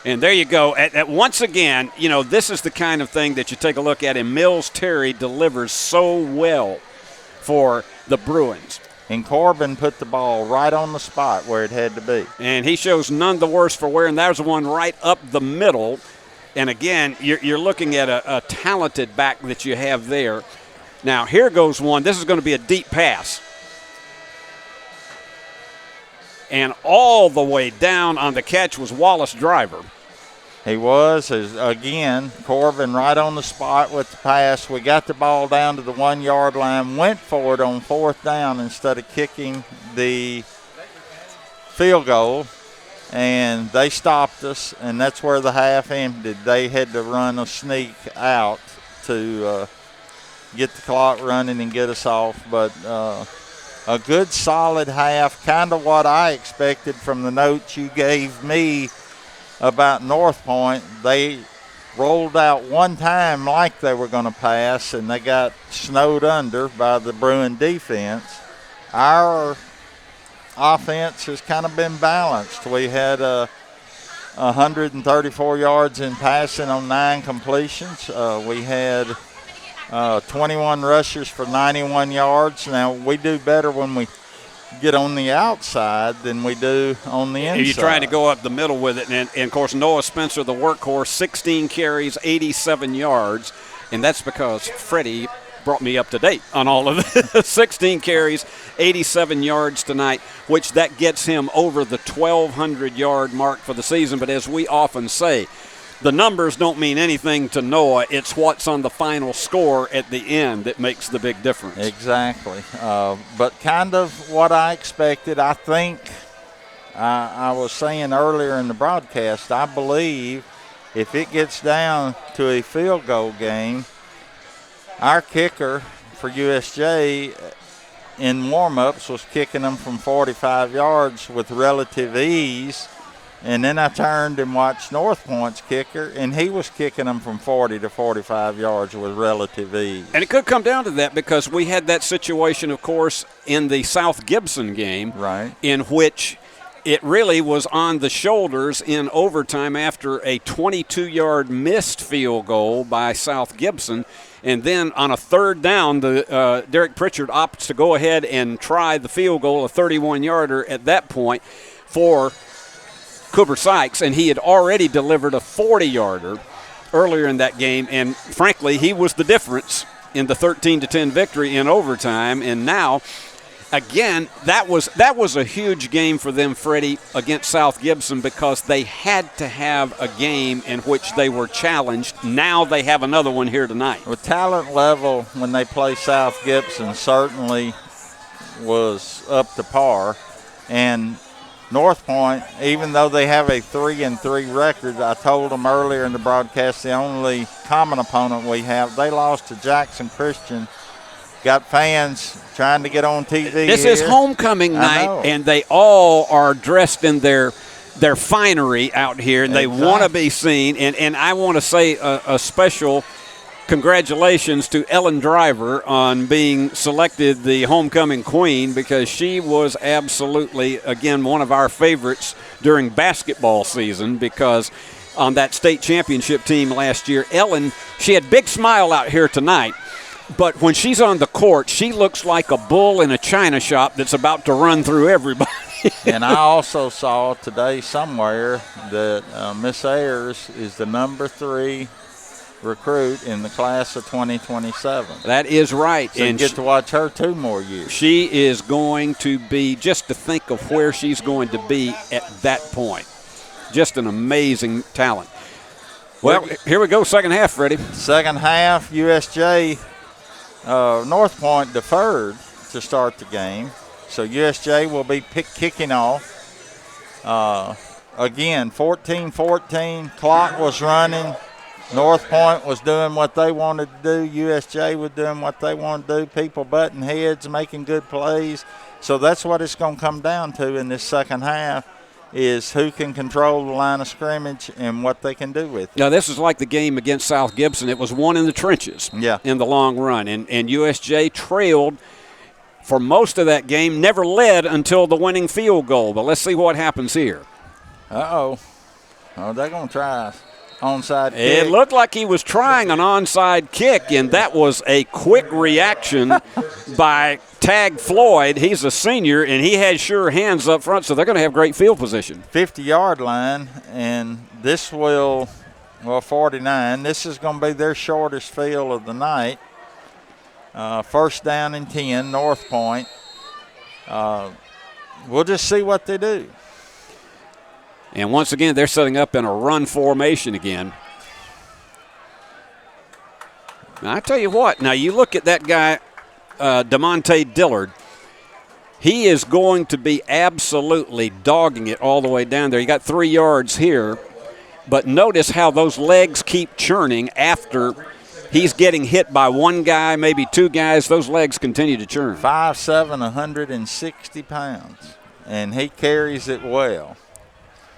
[SPEAKER 3] And there you go. Once again, you know, this is the kind of thing that you take a look at, and Mills Terry delivers so well for the Bruins.
[SPEAKER 7] And Corbin put the ball right on the spot where it had to be.
[SPEAKER 3] And he shows none the worse for wear, and there's one right up the middle. And again, you're looking at a talented back that you have there. Now, here goes one. This is going to be a deep pass. And all the way down on the catch was Wallace Driver.
[SPEAKER 7] He was. Again, Corbin right on the spot with the pass. We got the ball down to the 1 yard line, went for it on 4th down instead of kicking the field goal, and they stopped us, and that's where the half ended. They had to run a sneak out to get the clock running and get us off, but a good solid half, kind of what I expected from the notes you gave me about Northpoint. They rolled out one time like they were going to pass, and they got snowed under by the Bruin defense. Our offense has kind of been balanced. We had 134 yards in passing on 9 completions. We had 21 rushers for 91 yards. Now, we do better when we get on the outside than we do on the inside.
[SPEAKER 3] You're trying to go up the middle with it, and of course Noah Spencer, the workhorse, 16 carries, 87 yards, and that's because Freddie brought me up to date on all of this. 16 carries, 87 yards tonight, which that gets him over the 1,200-yard mark for the season. But as we often say, the numbers don't mean anything to Noah. It's what's on the final score at the end that makes the big difference.
[SPEAKER 7] Exactly. But kind of what I expected. I think I was saying earlier in the broadcast, I believe if it gets down to a field goal game, our kicker for USJ in warm-ups was kicking them from 45 yards with relative ease. And then I turned and watched Northpoint's kicker, and he was kicking them from 40 to 45 yards with relative ease.
[SPEAKER 3] And it could come down to that because we had that situation, of course, in the South Gibson game,
[SPEAKER 7] right,
[SPEAKER 3] in which it really was on the shoulders in overtime after a 22-yard missed field goal by South Gibson. And then on a 3rd down, Derek Pritchard opts to go ahead and try the field goal, a 31-yarder at that point for Cooper Sykes, and he had already delivered a 40-yarder earlier in that game, and frankly, he was the difference in the 13-10 victory in overtime. And now, again, that was a huge game for them, Freddie, against South Gibson because they had to have a game in which they were challenged. Now they have another one here tonight.
[SPEAKER 7] With talent level, when they play South Gibson, certainly was up to par, and Northpoint, even though they have a 3-3 record, I told them earlier in the broadcast, the only common opponent we have, they lost to Jackson Christian. Got fans trying to get on TV.
[SPEAKER 3] This is homecoming night, and they all are dressed in their finery out here, and they want to be seen. And I want to say a special congratulations to Ellen Driver on being selected the homecoming queen, because she was absolutely, again, one of our favorites during basketball season, because on that state championship team last year, Ellen, she had big smile out here tonight, but when she's on the court, she looks like a bull in a china shop that's about to run through everybody.
[SPEAKER 7] And I also saw today somewhere that Miss Ayers is the number 3 recruit in the class of 2027.
[SPEAKER 3] That is right.
[SPEAKER 7] So you get to watch her 2 more years.
[SPEAKER 3] She is going to be, just to think of where she's going to be at that point, just an amazing talent. Well, here we go, second half, Freddie.
[SPEAKER 7] Second half, USJ, Northpoint deferred to start the game. So USJ will be kicking off. Again, 14-14, clock was running. Northpoint was doing what they wanted to do. USJ was doing what they wanted to do. People butting heads, making good plays. So that's what it's going to come down to in this second half, is who can control the line of scrimmage and what they can do with it.
[SPEAKER 3] Now, this is like the game against South Gibson. It was won in the trenches in the long run. And USJ trailed for most of that game, never led until the winning field goal. But let's see what happens here.
[SPEAKER 7] Oh, they're going to try onside kick.
[SPEAKER 3] It looked like he was trying an onside kick, and that was a quick reaction by Tag Floyd. He's a senior, and he had sure hands up front, so they're going to have great field position.
[SPEAKER 7] 50-yard line, and this will, 49. This is going to be their shortest field of the night. First down and 10, Northpoint. We'll just see what they do.
[SPEAKER 3] And once again, they're setting up in a run formation again. Now, I tell you what, now you look at that guy, DeMonte Dillard. He is going to be absolutely dogging it all the way down there. You got 3 yards here, but notice how those legs keep churning after he's getting hit by one guy, maybe 2 guys. Those legs continue to churn.
[SPEAKER 7] 5'7", 160 pounds, and he carries it well.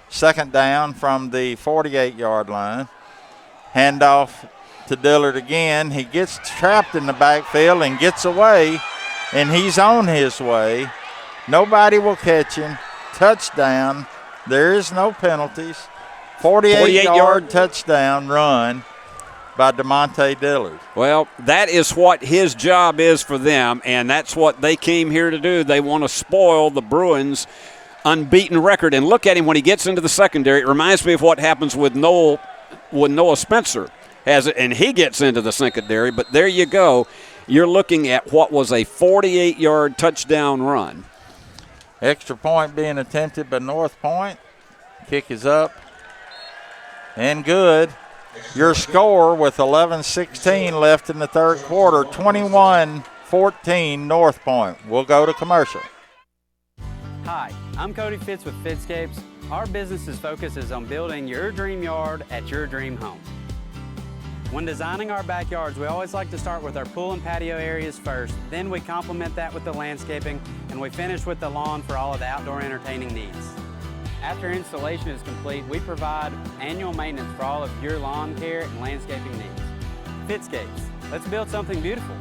[SPEAKER 7] Second down from the 48-yard line. Handoff to Dillard again. He gets trapped in the backfield and gets away, and he's on his way. Nobody will catch him. Touchdown. There is no penalties. 48-yard touchdown run by DeMonte Dillard.
[SPEAKER 3] Well, that is what his job is for them, and that's what they came here to do. They want to spoil the Bruins' unbeaten record. And look at him when he gets into the secondary. It reminds me of what happens with Noah Spencer has it, and he gets into the secondary. But there you go. You're looking at what was a 48-yard touchdown run.
[SPEAKER 7] Extra point being attempted by Northpoint. Kick is up and good. Your score with 11:16 left in the third quarter, 21-14 Northpoint. We'll go to commercial.
[SPEAKER 5] Hi, I'm Cody Fitz with Fitscapes. Our business's focus is on building your dream yard at your dream home. When designing our backyards, we always like to start with our pool and patio areas first. Then we complement that with the landscaping, and we finish with the lawn for all of the outdoor entertaining needs. After installation is complete, we provide annual maintenance for all of your lawn care and landscaping needs. Fitscapes, let's build something beautiful.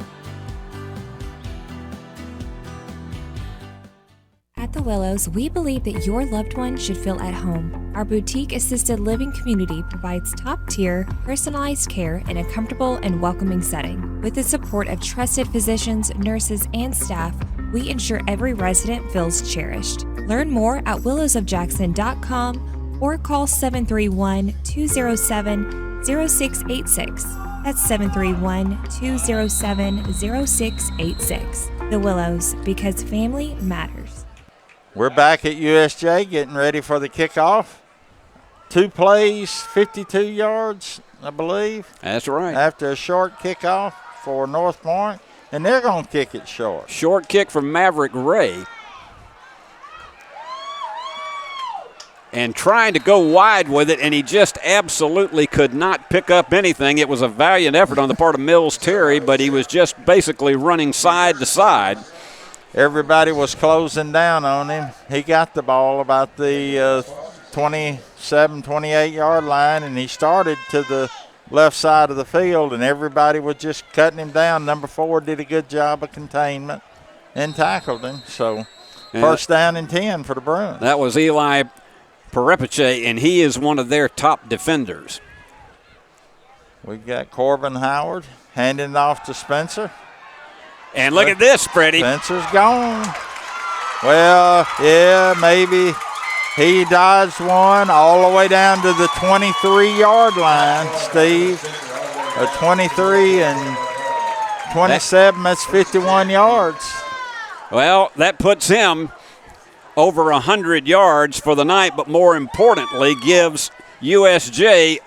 [SPEAKER 14] At the Willows, we believe that your loved one should feel at home. Our boutique assisted living community provides top-tier, personalized care in a comfortable and welcoming setting. With the support of trusted physicians, nurses, and staff, we ensure every resident feels cherished. Learn more at willowsofjackson.com or call 731-207-0686. That's 731-207-0686. The Willows, because family matters.
[SPEAKER 7] We're back at USJ getting ready for the kickoff. 2 plays, 52 yards, I believe.
[SPEAKER 3] That's right.
[SPEAKER 7] After a short kickoff for Northpoint, and they're going to kick it short.
[SPEAKER 3] Short kick from Maverick Ray. And trying to go wide with it, and he just absolutely could not pick up anything. It was a valiant effort on the part of Mills Terry, but he was just basically running side to side.
[SPEAKER 7] Everybody was closing down on him. He got the ball about the 27, 28-yard line, and he started to the left side of the field, and everybody was just cutting him down. Number 4 did a good job of containment and tackled him. So first down and 10 for the Bruins.
[SPEAKER 3] That was Eli Perepiche, and he is one of their top defenders.
[SPEAKER 7] We've got Corbin Howard handing it off to Spencer.
[SPEAKER 3] And look at this, Freddie.
[SPEAKER 7] Spencer's gone. Well, yeah, maybe. He dodged one all the way down to the 23-yard line, Steve. 23 and 27, that's 51 yards.
[SPEAKER 3] Well, that puts him over 100 yards for the night, but more importantly, gives USJ,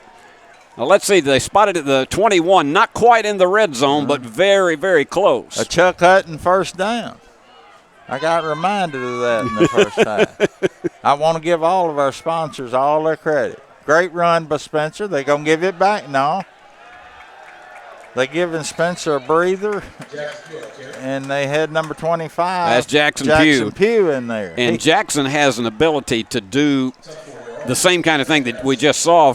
[SPEAKER 3] let's see, they spotted at the 21, not quite in the red zone, but very, very close.
[SPEAKER 7] A Chuck Hutton first down. I got reminded of that in the first half. I want to give all of our sponsors all their credit. Great run by Spencer. They're going to give it back now. They're giving Spencer a breather, and they had number 25.
[SPEAKER 3] That's Jackson
[SPEAKER 7] Pugh in there.
[SPEAKER 3] And Jackson has an ability to do the same kind of thing that we just saw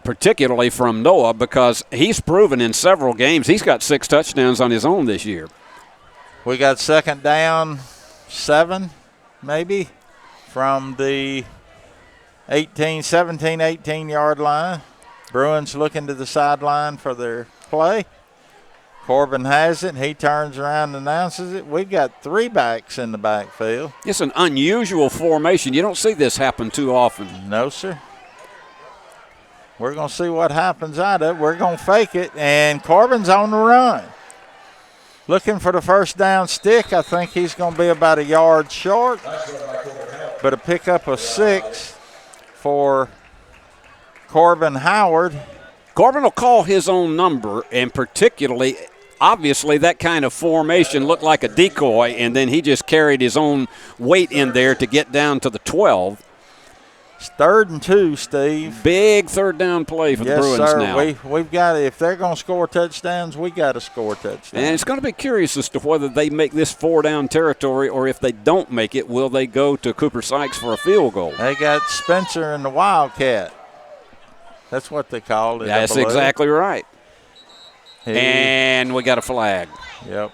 [SPEAKER 3] particularly from Noah, because he's proven in several games he's got 6 touchdowns on his own this year.
[SPEAKER 7] We got second down, 7 maybe, from the 17, 18-yard line. Bruins looking to the sideline for their play. Corbin has it. He turns around and announces it. We've got 3 backs in the backfield.
[SPEAKER 3] It's an unusual formation. You don't see this happen too often.
[SPEAKER 7] No, sir. We're going to see what happens out of it. We're going to fake it, and Corbin's on the run. Looking for the first down stick. I think he's going to be about a yard short, but a pickup of 6 for Corbin Howard.
[SPEAKER 3] Corbin will call his own number, and particularly, obviously, that kind of formation looked like a decoy, and then he just carried his own weight in there to get down to the 12.
[SPEAKER 7] It's 3rd and 2, Steve.
[SPEAKER 3] Big third down play for the Bruins
[SPEAKER 7] sir.
[SPEAKER 3] now.
[SPEAKER 7] We've got to, if they're going to score touchdowns, we got to score touchdowns.
[SPEAKER 3] And it's going to be curious as to whether they make this 4-down territory, or if they don't make it, will they go to Cooper Sykes for a field goal?
[SPEAKER 7] They got Spencer and the Wildcat. That's what they called it.
[SPEAKER 3] That's exactly right. And we got a flag.
[SPEAKER 7] Yep.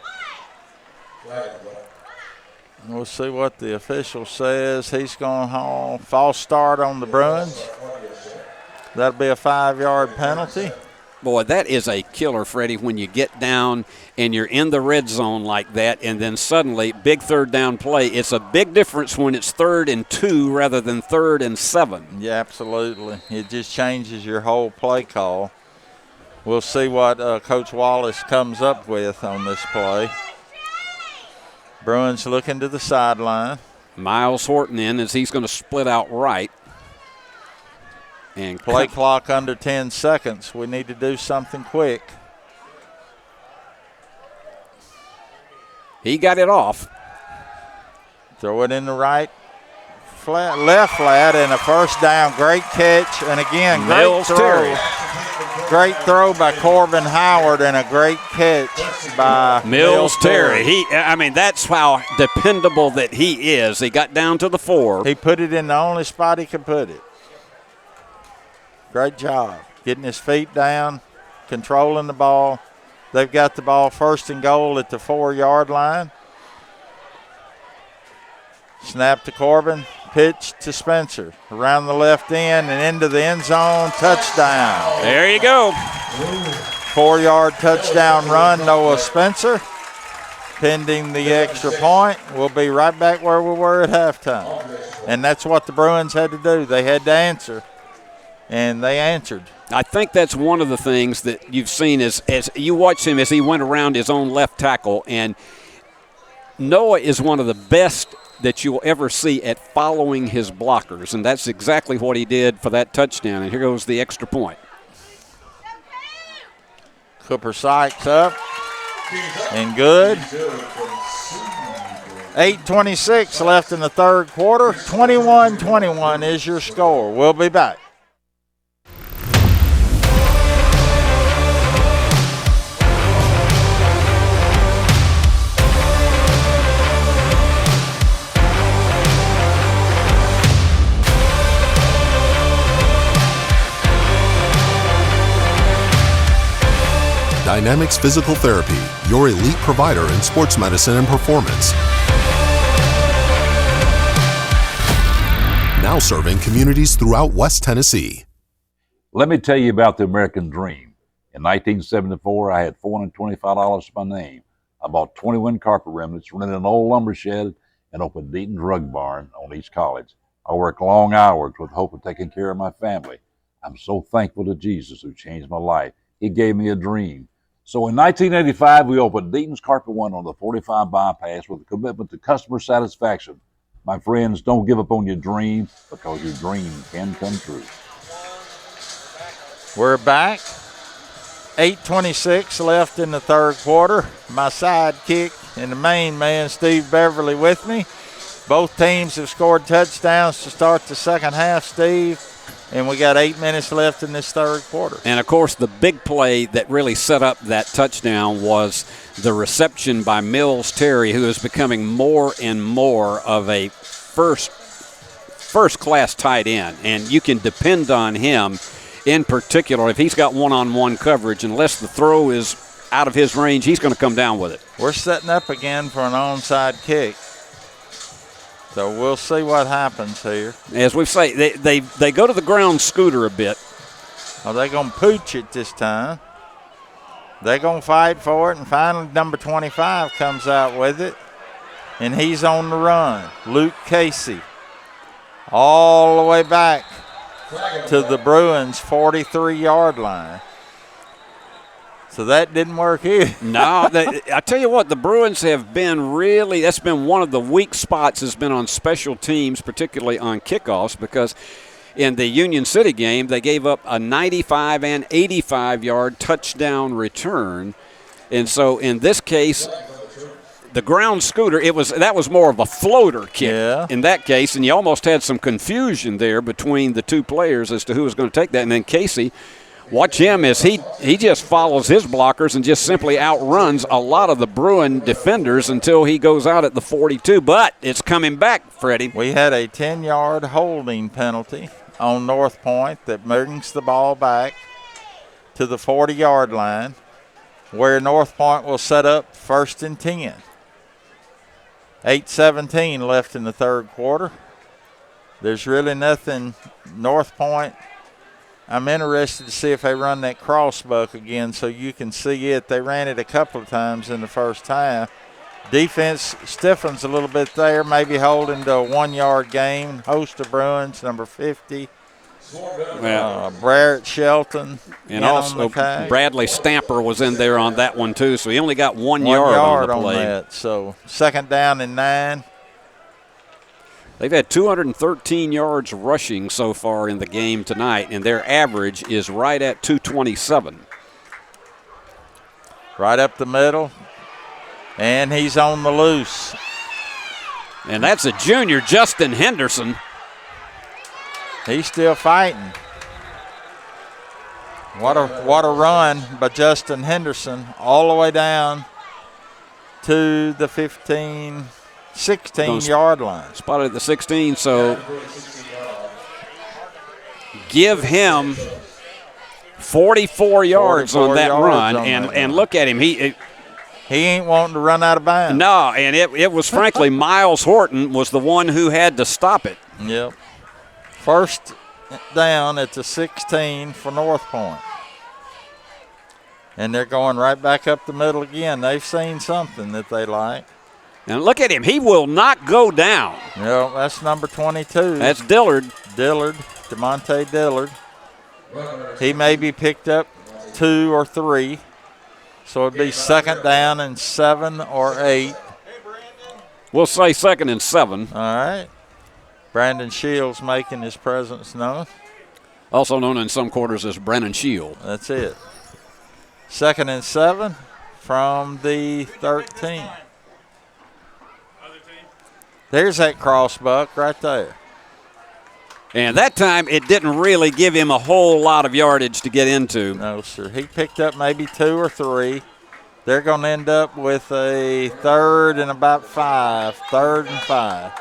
[SPEAKER 7] We'll see what the official says. He's going to haul false start on the Bruins. That'll be a 5-yard penalty.
[SPEAKER 3] Boy, that is a killer, Freddie, when you get down and you're in the red zone like that, and then suddenly, big third down play. It's a big difference when it's 3rd and 2 rather than 3rd and 7.
[SPEAKER 7] Yeah, absolutely. It just changes your whole play call. We'll see what Coach Wallace comes up with on this play. Bruins looking to the sideline.
[SPEAKER 3] Miles Horton in as he's going to split out right. And
[SPEAKER 7] play clock under 10 seconds. We need to do something quick.
[SPEAKER 3] He got it off.
[SPEAKER 7] Throw it in the right flat, left flat, and a first down. Great catch. And again, great throw. Great throw by Corbin Howard and a great catch by
[SPEAKER 3] Mills Terry. That's how dependable that he is. He got down to the 4.
[SPEAKER 7] He put it in the only spot he could put it. Great job. Getting his feet down, controlling the ball. They've got the ball 1st and goal at the 4-yard line. Snap to Corbin. Pitch to Spencer. Around the left end and into the end zone. Touchdown.
[SPEAKER 3] There you go.
[SPEAKER 7] 4-yard touchdown run, Noah Spencer. Pending the extra point. We'll be right back where we were at halftime. And that's what the Bruins had to do. They had to answer. And they answered.
[SPEAKER 3] I think that's one of the things that you've seen as you watch him as he went around his own left tackle. And Noah is one of the best that you'll ever see at following his blockers, and that's exactly what he did for that touchdown. And here goes the extra point.
[SPEAKER 7] Cooper Sykes up and good. 8:26 left in the 3rd quarter. 21-21 is your score. We'll be back.
[SPEAKER 1] Dynamics Physical Therapy, your elite provider in sports medicine and performance. Now serving communities throughout West Tennessee.
[SPEAKER 6] Let me tell you about the American Dream. In 1974, I had $425 to my name. I bought 21 carpet remnants, rented an old lumber shed, and opened Deaton's Rug Barn on East College. I worked long hours with the hope of taking care of my family. I'm so thankful to Jesus who changed my life. He gave me a dream. So in 1985, we opened Deaton's Carpet One on the 45 bypass with a commitment to customer satisfaction. My friends, don't give up on your dream, because your dream can come true.
[SPEAKER 7] We're back. 8:26 left in the third quarter. My sidekick and the main man, Steve Beverly, with me. Both teams have scored touchdowns to start the second half, Steve, and we got 8 minutes left in this third quarter.
[SPEAKER 3] And, of course, the big play that really set up that touchdown was the reception by Mills Terry, who is becoming more and more of a first-class tight end, and you can depend on him. In particular, if he's got one-on-one coverage, unless the throw is out of his range, he's going to come down with it.
[SPEAKER 7] We're setting up again for an onside kick. So we'll see what happens here.
[SPEAKER 3] As we say, they go to the ground scooter a bit.
[SPEAKER 7] Are they going to pooch it this time? They're going to fight for it, and finally number 25 comes out with it, and he's on the run. Luke Casey all the way back to the Bruins' 43-yard line. So that didn't work here.
[SPEAKER 3] No, I tell you what, the Bruins have been really, that's been one of the weak spots, has been on special teams, particularly on kickoffs, because in the Union City game, they gave up a 95 and 85-yard touchdown return. And so in this case, the ground scooter, that was more of a floater kick in that case, and you almost had some confusion there between the two players as to who was going to take that. And then Casey, watch him as he just follows his blockers and just simply outruns a lot of the Bruin defenders until he goes out at the 42. But it's coming back, Freddie.
[SPEAKER 7] We had a 10-yard holding penalty on Northpoint that brings the ball back to the 40-yard line, where Northpoint will set up 1st and 10. 8:17 left in the third quarter. There's really nothing. Northpoint, I'm interested to see if they run that crossbuck again so you can see it. They ran it a couple of times in the first half. Defense stiffens a little bit there, maybe holding to a 1-yard gain. Host of Bruins, number 50. Barrett Shelton.
[SPEAKER 3] And also Bradley Stamper was in there on that one too, so he only got 1 yard on the play.
[SPEAKER 7] That. So 2nd down and 9.
[SPEAKER 3] They've had 213 yards rushing so far in the game tonight, and their average is right at 227.
[SPEAKER 7] Right up the middle, and he's on the loose.
[SPEAKER 3] And that's a junior, Justin Henderson.
[SPEAKER 7] He's still fighting. What a run by Justin Henderson all the way down to the 16-yard line.
[SPEAKER 3] Spotted at the 16, so give him 44 yards on that run, and look at him. He
[SPEAKER 7] ain't wanting to run out of bounds.
[SPEAKER 3] No, and it was frankly Miles Horton was the one who had to stop it.
[SPEAKER 7] Yep. 1st down at the 16 for Northpoint. And they're going right back up the middle again. They've seen something that they like.
[SPEAKER 3] And look at him. He will not go down.
[SPEAKER 7] No, that's number 22.
[SPEAKER 3] That's Dillard.
[SPEAKER 7] DeMonte Dillard. He may be picked up 2 or 3. So it'd be 2nd down and 7 or 8.
[SPEAKER 3] We'll say 2nd and 7.
[SPEAKER 7] All right. Brandon Shields making his presence known.
[SPEAKER 3] Also known in some quarters as Brennan Shield.
[SPEAKER 7] That's it. 2nd and 7 from the 13. There's that crossbuck right there.
[SPEAKER 3] And that time it didn't really give him a whole lot of yardage to get into.
[SPEAKER 7] No, sir. He picked up maybe 2 or 3. They're going to end up with a 3rd and about 5. 3rd and 5.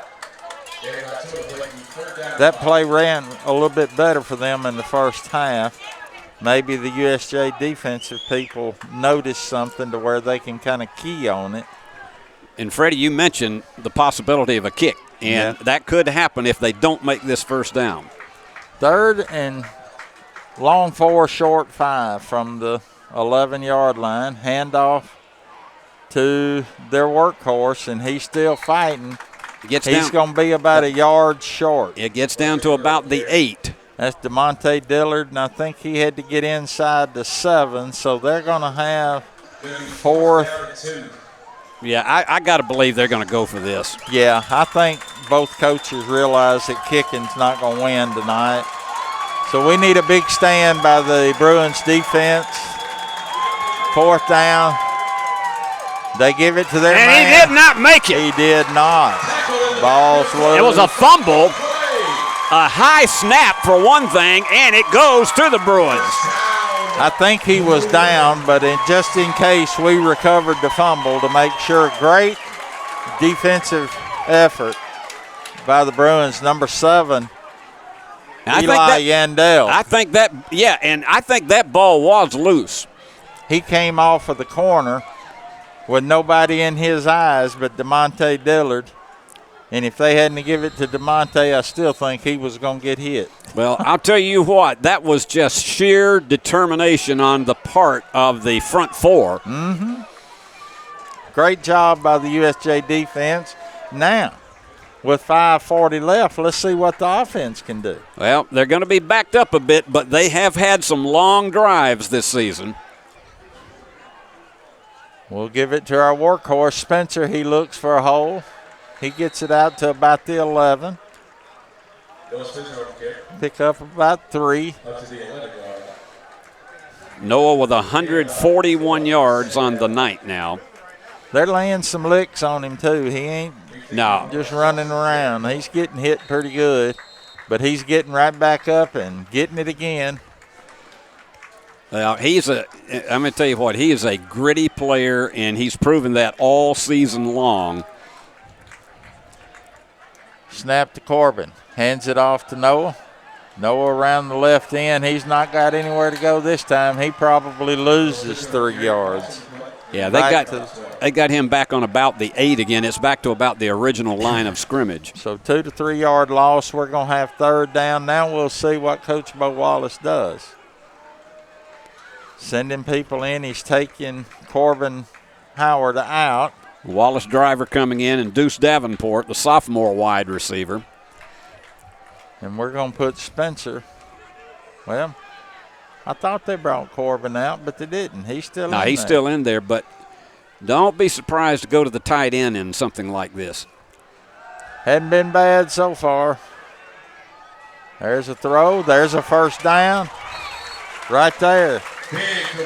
[SPEAKER 7] That play ran a little bit better for them in the first half. maybe the USJ defensive people notice something to where they can kind of key on it.
[SPEAKER 3] And Freddie, you mentioned the possibility of a kick, and that could happen if they don't make this first down.
[SPEAKER 7] 3rd and long 4, short 5 from the 11-yard line. Handoff to their workhorse, and he's still fighting. He's going to be about a yard short.
[SPEAKER 3] It gets down to about the 8.
[SPEAKER 7] That's DeMonte Dillard, and I think he had to get inside the 7, so they're going to have 4th.
[SPEAKER 3] Yeah, I got to believe they're going to go for this.
[SPEAKER 7] Yeah, I think both coaches realize that kicking's not going to win tonight. So we need a big stand by the Bruins defense. 4th down. They give it to their man.
[SPEAKER 3] And he did not make it.
[SPEAKER 7] He did not. Ball's loose.
[SPEAKER 3] It was a fumble, a high snap for one thing, and it goes to the Bruins.
[SPEAKER 7] I think he was down, but just in case, we recovered the fumble to make sure. Great defensive effort by the Bruins. Number 7, Eli Yandel.
[SPEAKER 3] I think that ball was loose.
[SPEAKER 7] He came off of the corner with nobody in his eyes but DeMonte Dillard. And if they hadn't give it to DeMonte, I still think he was going to get hit.
[SPEAKER 3] Well, I'll tell you what, that was just sheer determination on the part of the front 4.
[SPEAKER 7] Mm-hmm. Great job by the USJ defense. Now, with 5:40 left, let's see what the offense can do.
[SPEAKER 3] Well, they're going to be backed up a bit, but they have had some long drives this season.
[SPEAKER 7] We'll give it to our workhorse, Spencer. He looks for a hole. He gets it out to about the 11. Pick up about 3.
[SPEAKER 3] Noah with 141 yards on the night now.
[SPEAKER 7] They're laying some licks on him, too. He ain't just running around. He's getting hit pretty good, but he's getting right back up and getting it again.
[SPEAKER 3] Well, I'm going to tell you what, he is a gritty player, and he's proven that all season long.
[SPEAKER 7] Snap to Corbin. Hands it off to Noah. Noah around the left end. He's not got anywhere to go this time. He probably loses 3 yards.
[SPEAKER 3] Yeah, they got him back on about the 8 again. It's back to about the original line of scrimmage.
[SPEAKER 7] So 2 to 3 yard loss. We're going to have 3rd down. Now we'll see what Coach Bo Wallace does. Sending people in. He's taking Corbin Howard out.
[SPEAKER 3] Wallace Driver coming in, and Deuce Davenport, the sophomore wide receiver.
[SPEAKER 7] And we're going to put Spencer. Well, I thought they brought Corbin out, but they didn't. He's still in there.
[SPEAKER 3] No, he's still in there, but don't be surprised to go to the tight end in something like this.
[SPEAKER 7] Hadn't been bad so far. There's a throw. There's a 1st down. Right there.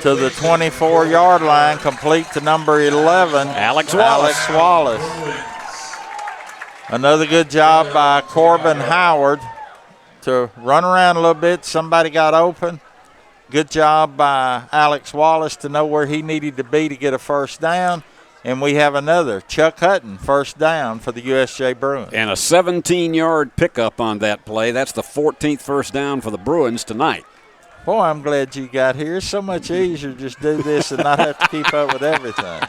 [SPEAKER 7] To the 24-yard line, complete to number 11,
[SPEAKER 3] Alex Wallace.
[SPEAKER 7] Another good job by Corbin Howard to run around a little bit. Somebody got open. Good job by Alex Wallace to know where he needed to be to get a 1st down. And we have another, Chuck Hutton, 1st down for the USJ Bruins.
[SPEAKER 3] And a 17-yard pickup on that play. That's the 14th 1st down for the Bruins tonight.
[SPEAKER 7] Boy, I'm glad you got here. It's so much easier to just do this and not have to keep up with everything.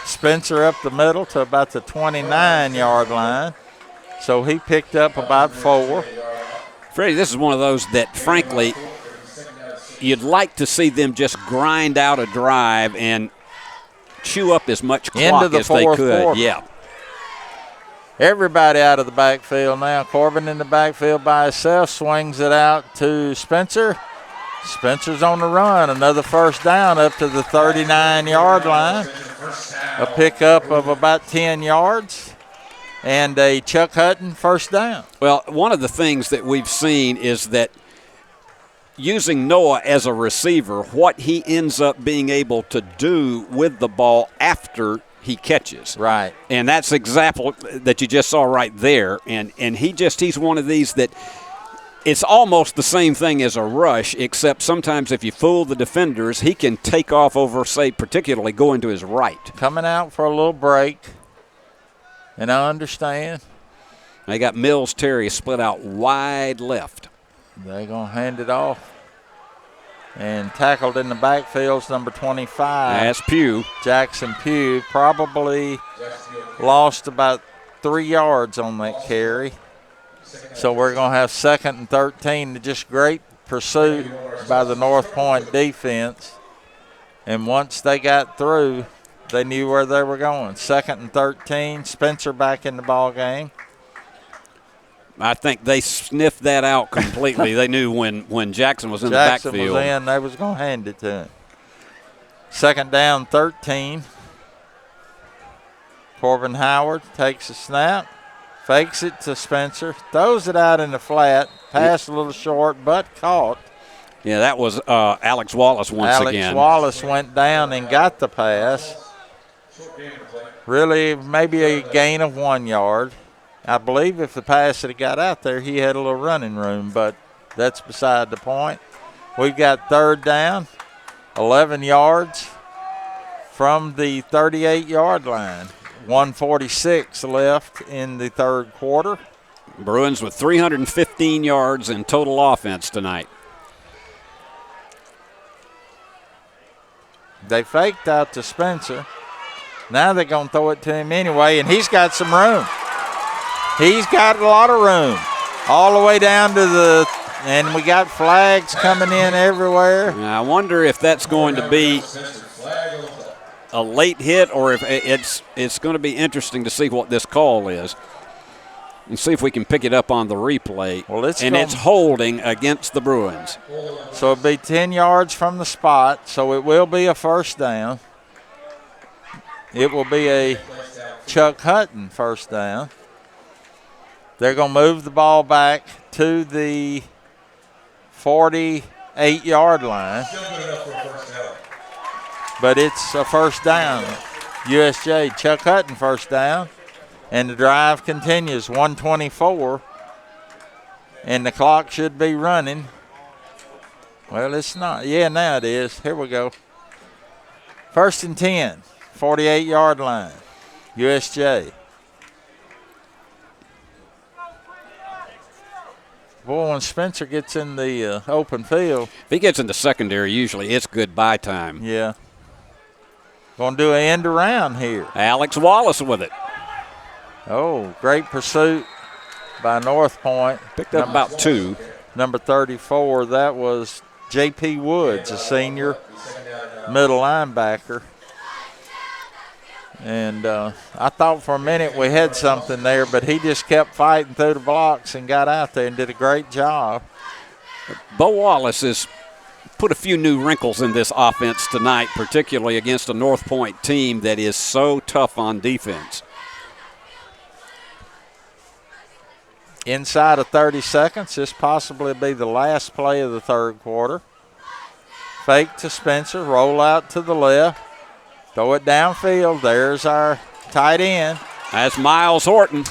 [SPEAKER 7] Spencer up the middle to about the 29-yard line. So he picked up about 4.
[SPEAKER 3] Freddie, this is one of those that, frankly, you'd like to see them just grind out a drive and chew up as much clock as they could.
[SPEAKER 7] Quarter.
[SPEAKER 3] Yeah.
[SPEAKER 7] Everybody out of the backfield now. Corbin in the backfield by himself, swings it out to Spencer. Spencer's on the run. Another 1st down up to the 39-yard line. A pickup of about 10 yards. And a Chuck Hutton 1st down.
[SPEAKER 3] Well, one of the things that we've seen is that using Noah as a receiver, what he ends up being able to do with the ball after he catches.
[SPEAKER 7] Right.
[SPEAKER 3] And that's example that you just saw right there. And he's one of these that it's almost the same thing as a rush, except sometimes if you fool the defenders, he can take off over, say, particularly going to his right.
[SPEAKER 7] Coming out for a little break. And I understand.
[SPEAKER 3] They got Mills Terry split out wide left.
[SPEAKER 7] They're going to hand it off. And tackled in the backfield's number 25.
[SPEAKER 3] That's Pugh.
[SPEAKER 7] Jackson Pugh probably lost about 3 yards on that carry. So we're going to have 2nd and 13. Just great pursuit by the Northpoint defense. And once they got through, they knew where they were going. 2nd and 13. Spencer back in the ball game.
[SPEAKER 3] I think they sniffed that out completely. They knew when Jackson was in the backfield.
[SPEAKER 7] Jackson was in, they was going to hand it to him. 2nd down, 13. Corbin Howard takes a snap, fakes it to Spencer, throws it out in the flat, pass a little short, but caught.
[SPEAKER 3] Yeah, that was Alex Wallace once again.
[SPEAKER 7] Alex Wallace went down and got the pass. Really, maybe a gain of 1 yard. I believe if the pass had got out there, he had a little running room, but that's beside the point. We've got 3rd down, 11 yards from the 38-yard line. 1:46 left in the 3rd quarter.
[SPEAKER 3] Bruins with 315 yards in total offense tonight.
[SPEAKER 7] They faked out to Spencer. Now they're going to throw it to him anyway, and he's got some room. He's got a lot of room all the way down to and we got flags coming in everywhere.
[SPEAKER 3] Now, I wonder if that's going to be a late hit or if it's going to be interesting to see what this call is and see if we can pick it up on the replay.
[SPEAKER 7] Well,
[SPEAKER 3] it's holding against the Bruins.
[SPEAKER 7] So it'll be 10 yards from the spot, so it will be a 1st down. It will be a Chuck Hutton 1st down. They're going to move the ball back to the 48-yard line. But it's a 1st down. USJ, Chuck Hutton 1st down. And the drive continues, 1:24. And the clock should be running. Well, it's not. Yeah, now it is. Here we go. 1st and 10, 48-yard line. USJ. Boy, when Spencer gets in the open field.
[SPEAKER 3] If he gets in the secondary, usually it's goodbye time.
[SPEAKER 7] Yeah. Going to do an end around here.
[SPEAKER 3] Alex Wallace with it.
[SPEAKER 7] Oh, great pursuit by Northpoint.
[SPEAKER 3] Picked up about 2.
[SPEAKER 7] Number 34, that was J.P. Woods, a senior middle linebacker. And I thought for a minute we had something there, but he just kept fighting through the blocks and got out there and did a great job.
[SPEAKER 3] Bo Wallace has put a few new wrinkles in this offense tonight, particularly against a Northpoint team that is so tough on defense.
[SPEAKER 7] Inside of 30 seconds, this possibly be the last play of the 3rd quarter. Fake to Spencer, roll out to the left. Throw it downfield. There's our tight end.
[SPEAKER 3] That's Miles Horton.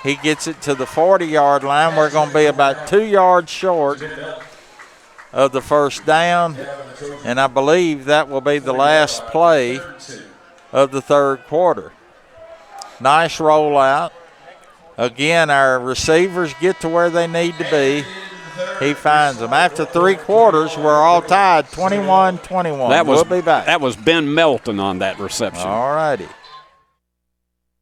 [SPEAKER 7] He gets it to the 40-yard line. We're going to be about 2 yards short of the 1st down. And I believe that will be the last play of the 3rd quarter. Nice rollout. Again, our receivers get to where they need to be. He finds them. After 3 quarters, we're all tied, 21-21. We'll be back.
[SPEAKER 3] That was Ben Melton on that reception.
[SPEAKER 7] All righty.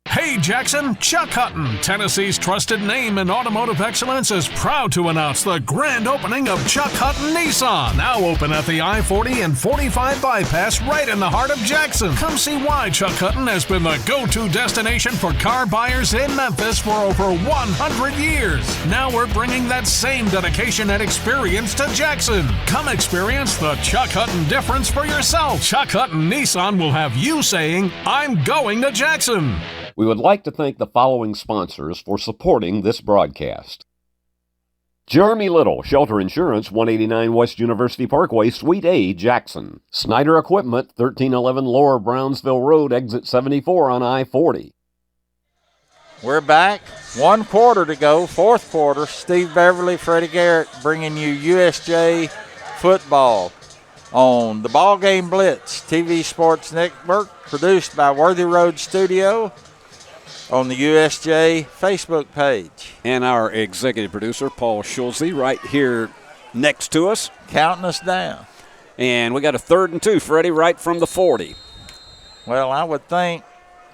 [SPEAKER 8] Hey Jackson, Chuck Hutton, Tennessee's trusted name in automotive excellence, is proud to announce the grand opening of Chuck Hutton Nissan, now open at the I-40 and 45 bypass right in the heart of Jackson. Come see why Chuck Hutton has been the go-to destination for car buyers in Memphis for over 100 years. Now we're bringing that same dedication and experience to Jackson. Come experience the Chuck Hutton difference for yourself. Chuck Hutton Nissan will have you saying, "I'm going to Jackson."
[SPEAKER 11] We would like to thank the following sponsors for supporting this broadcast. Jeremy Little, Shelter Insurance, 189 West University Parkway, Suite A, Jackson. Snyder Equipment, 1311 Lower Brownsville Road, Exit 74 on I-40.
[SPEAKER 7] We're back. 1 quarter to go, 4th quarter. Steve Beverly, Freddie Garrett bringing you USJ football on the BallGame Blitz TV Sports Network, produced by Worthy Road Studio, on the USJ Facebook page.
[SPEAKER 3] And our executive producer, Paul Schulze, right here next to us.
[SPEAKER 7] Counting us down.
[SPEAKER 3] And we got a 3rd and 2, Freddie, right from the 40.
[SPEAKER 7] Well, I would think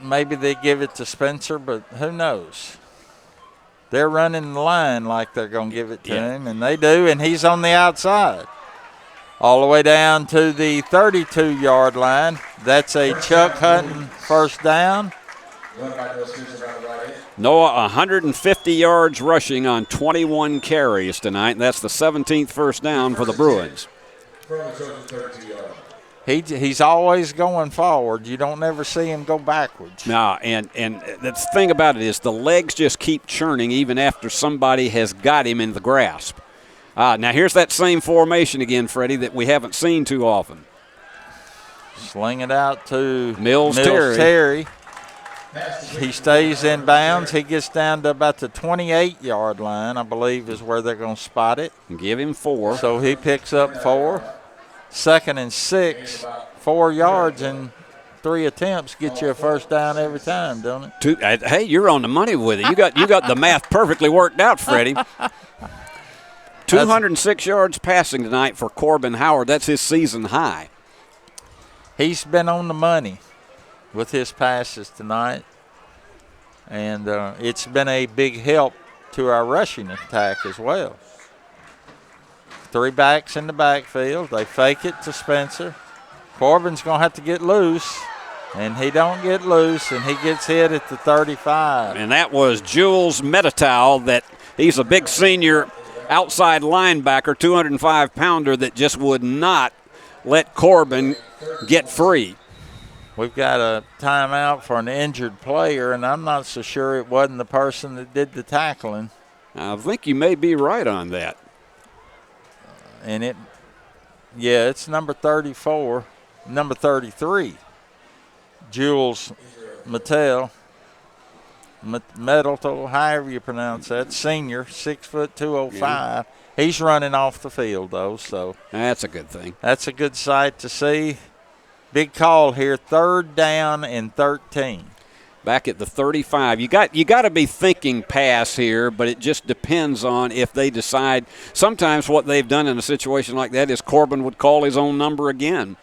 [SPEAKER 7] maybe they give it to Spencer, but who knows? They're running the line like they're going to give it to him, and they do, and he's on the outside. All the way down to the 32-yard line. That's a Chuck Hutton first down.
[SPEAKER 3] Noah, 150 yards rushing on 21 carries tonight, and that's the 17th first down for the Bruins.
[SPEAKER 7] He's always going forward. You don't ever see him go backwards.
[SPEAKER 3] No, and the thing about it is the legs just keep churning even after somebody has got him in the grasp. Now here's that same formation again, Freddie, that we haven't seen too often.
[SPEAKER 7] Sling it out to
[SPEAKER 3] Mills Terry.
[SPEAKER 7] He stays in bounds. He gets down to about the 28-yard line, I believe, is where they're going to spot it.
[SPEAKER 3] Give him 4.
[SPEAKER 7] So he picks up 4. 2nd and 6, 4 yards and 3 attempts get you a first down every time, don't it?
[SPEAKER 3] Hey, you're on the money with it. You got the math perfectly worked out, Freddie. 206 yards passing tonight for Corbin Howard. That's his season high.
[SPEAKER 7] He's been on the money with his passes tonight, and it's been a big help to our rushing attack as well. 3 backs in the backfield. They fake it to Spencer. Corbin's going to have to get loose, and he don't get loose, and he gets hit at the 35.
[SPEAKER 3] And that was Jules Meditow. That he's a big senior outside linebacker, 205-pounder that just would not let Corbin get free.
[SPEAKER 7] We've got a timeout for an injured player, and I'm not so sure it wasn't the person that did the tackling.
[SPEAKER 3] I think you may be right on that.
[SPEAKER 7] And it's number 34, number 33, Jules Metal, however you pronounce that, senior, 6 foot 205. Yeah. He's running off the field, though, so.
[SPEAKER 3] That's a good thing.
[SPEAKER 7] That's a good sight to see. Big call here, 3rd down and 13.
[SPEAKER 3] Back at the 35. You got to be thinking pass here, but it just depends on if they decide. Sometimes what they've done in a situation like that is Corbin would call his own number again.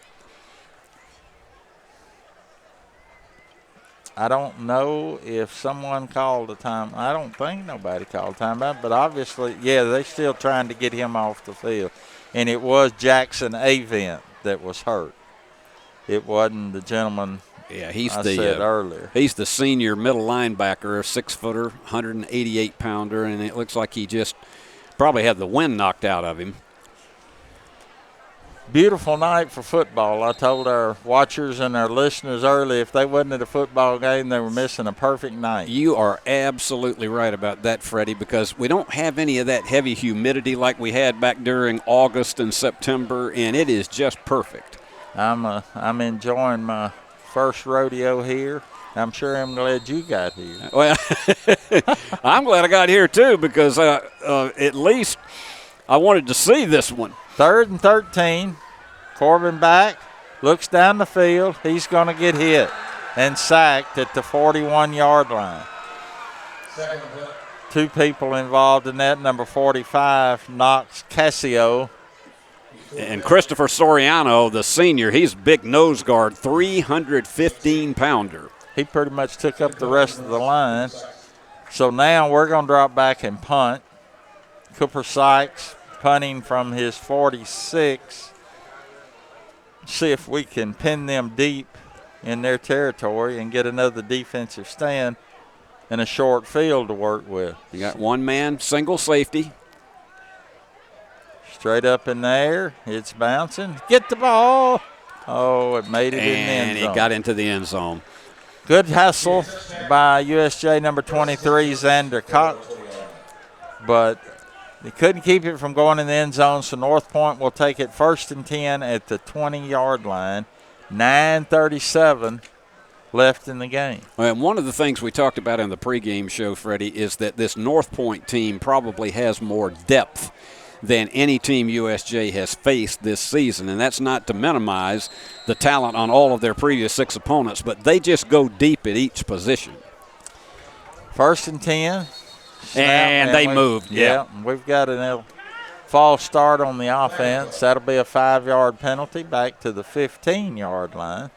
[SPEAKER 7] I don't know if someone called a time. I don't think nobody called a timeout, but obviously, they're still trying to get him off the field. And it was Jackson Avent that was hurt. It wasn't the gentleman said earlier.
[SPEAKER 3] He's the senior middle linebacker, a 6-footer, 188-pounder, and it looks like he just probably had the wind knocked out of him.
[SPEAKER 7] Beautiful night for football. I told our watchers and our listeners early if they wasn't at a football game, they were missing a perfect night.
[SPEAKER 3] You are absolutely right about that, Freddie, because we don't have any of that heavy humidity like we had back during August and September, and it is just perfect.
[SPEAKER 7] I'm enjoying my first rodeo here. I'm sure I'm glad you got here.
[SPEAKER 3] Well, I'm glad I got here too because at least I wanted to see this one.
[SPEAKER 7] 3rd and 13. Corbin back, looks down the field. He's going to get hit and sacked at the 41-yard line. 2 people involved in that. Number 45, Knox Cassio.
[SPEAKER 3] And Christopher Soriano, the senior, he's a big nose guard, 315-pounder.
[SPEAKER 7] He pretty much took up the rest of the line. So now we're going to drop back and punt. Cooper Sykes punting from his 46. See if we can pin them deep in their territory and get another defensive stand and a short field to work with.
[SPEAKER 3] You got one man, single safety.
[SPEAKER 7] Straight up in the air. It's bouncing. Get the ball. Oh, it made it in the end zone.
[SPEAKER 3] And it got into the end zone.
[SPEAKER 7] Good hustle by USJ number 23, Xander Cox. But they couldn't keep it from going in the end zone, so Northpoint will take it 1st and 10 at the 20-yard line. 9:37 left in the game.
[SPEAKER 3] Well, and one of the things we talked about in the pregame show, Freddie, is that this Northpoint team probably has more depth than any team USJ has faced this season. And that's not to minimize the talent on all of their previous 6 opponents, but they just go deep at each position.
[SPEAKER 7] 1st and 10.
[SPEAKER 3] And they moved.
[SPEAKER 7] Yeah, we've got false start on the offense. That'll be a 5-yard penalty back to the 15-yard line.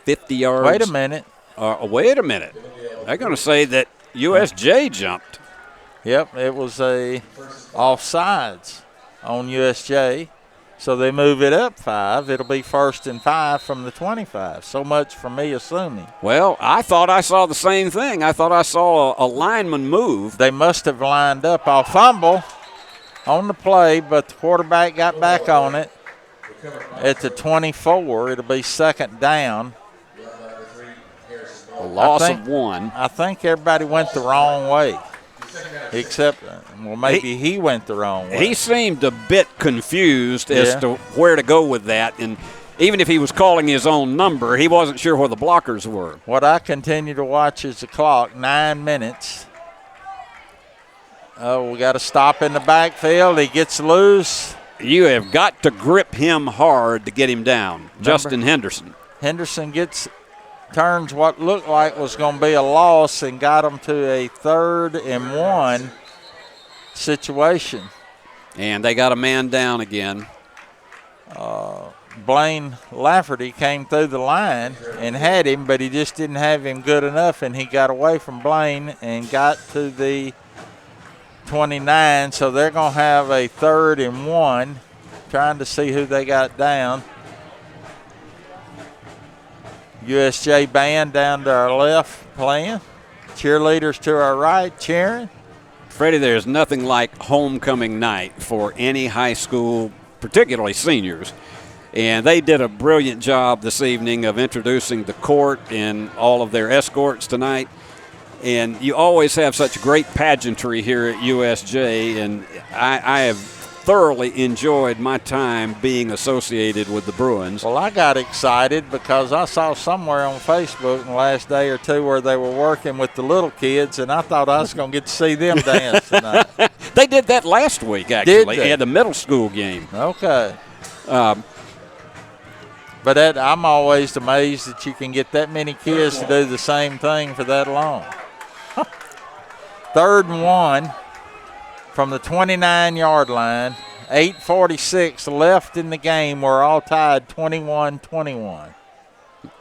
[SPEAKER 3] 50 yards.
[SPEAKER 7] Wait a minute.
[SPEAKER 3] Wait a minute. They're going to say that USJ jumped.
[SPEAKER 7] Yep, it was a offsides on USJ. So they move it up 5. It'll be 1st and 5 from the 25. So much for me assuming.
[SPEAKER 3] Well, I thought I saw the same thing. I thought I saw a lineman move.
[SPEAKER 7] They must have lined up. I'll fumble on the play, but the quarterback got back on it at the 24. It'll be 2nd down.
[SPEAKER 3] A loss of 1.
[SPEAKER 7] I think everybody went the wrong way. Except, well, maybe he went the wrong way.
[SPEAKER 3] He seemed a bit confused as to where to go with that. And even if he was calling his own number, he wasn't sure where the blockers were.
[SPEAKER 7] What I continue to watch is the clock, 9 minutes. Oh, we got to stop in the backfield. He gets loose.
[SPEAKER 3] You have got to grip him hard to get him down. Justin Henderson.
[SPEAKER 7] Henderson turns what looked like was going to be a loss and got him to a 3rd and 1 situation.
[SPEAKER 3] And they got a man down again.
[SPEAKER 7] Blaine Lafferty came through the line and had him, but he just didn't have him good enough, and he got away from Blaine and got to the 29. So they're going to have a 3rd and 1, trying to see who they got down. USJ band down to our left playing. Cheerleaders to our right cheering.
[SPEAKER 3] Freddie, there's nothing like homecoming night for any high school, particularly seniors. And they did a brilliant job this evening of introducing the court and all of their escorts tonight. And you always have such great pageantry here at USJ, and I have thoroughly enjoyed my time being associated with the Bruins.
[SPEAKER 7] Well, I got excited because I saw somewhere on Facebook in the last day or two where they were working with the little kids, and I thought I was going to get to see them dance tonight.
[SPEAKER 3] They did that last week, actually.
[SPEAKER 7] Did they?
[SPEAKER 3] At the middle school game.
[SPEAKER 7] Okay. But I'm always amazed that you can get that many kids to do the same thing for that long. 3rd and 1 from the 29-yard line. 8:46 left in the game. We're all tied 21-21.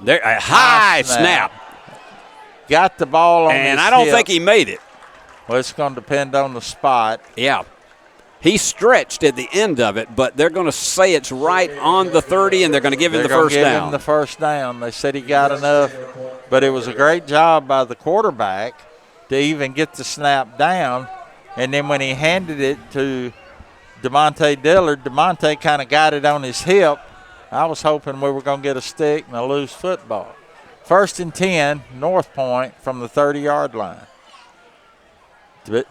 [SPEAKER 3] A high snap.
[SPEAKER 7] Got the ball on his
[SPEAKER 3] And I don't
[SPEAKER 7] hip.
[SPEAKER 3] think he made it.
[SPEAKER 7] Well, it's going to depend on the spot.
[SPEAKER 3] Yeah. He stretched at the end of it, but they're going to say it's right on the 30, and they're going to give him the first down.
[SPEAKER 7] They're going to give him the first down. They said he got enough, but it was a great job by the quarterback to even get the snap down. And then when he handed it to DeMonte Dillard, DeMonte kind of got it on his hip. I was hoping we were going to get a stick and a loose football. 1st and 10, Northpoint from the 30-yard line.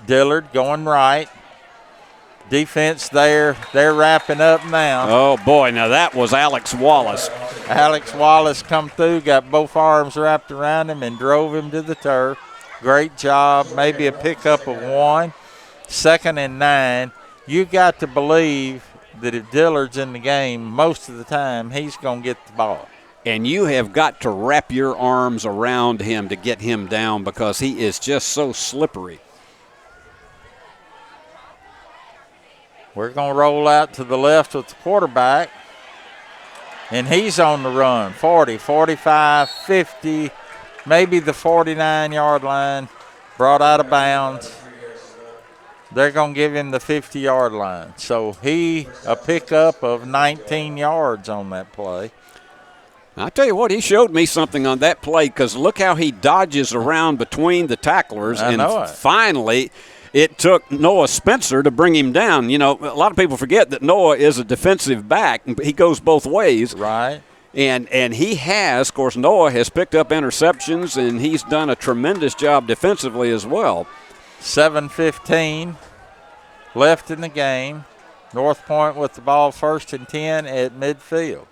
[SPEAKER 7] Dillard going right. Defense there. They're wrapping up now.
[SPEAKER 3] Oh, boy. Now, that was Alex Wallace.
[SPEAKER 7] Alex Wallace come through, got both arms wrapped around him, and drove him to the turf. Great job. Maybe a pickup of 1. 2nd and 9. You got to believe that if Dillard's in the game most of the time, he's going to get the ball.
[SPEAKER 3] And you have got to wrap your arms around him to get him down because he is just so slippery.
[SPEAKER 7] We're going to roll out to the left with the quarterback. And he's on the run. 40, 45, 50, maybe the 49-yard line. Brought out of bounds. They're going to give him the 50-yard line. So a pickup of 19 yards on that play.
[SPEAKER 3] I tell you what, he showed me something on that play because look how he dodges around between the tacklers. Finally, it took Noah Spencer to bring him down. You know, a lot of people forget that Noah is a defensive back. He goes both ways.
[SPEAKER 7] Right.
[SPEAKER 3] And he has, of course, Noah has picked up interceptions, and he's done a tremendous job defensively as well.
[SPEAKER 7] 7:15 left in the game. Northpoint with the ball 1st and 10 at midfield.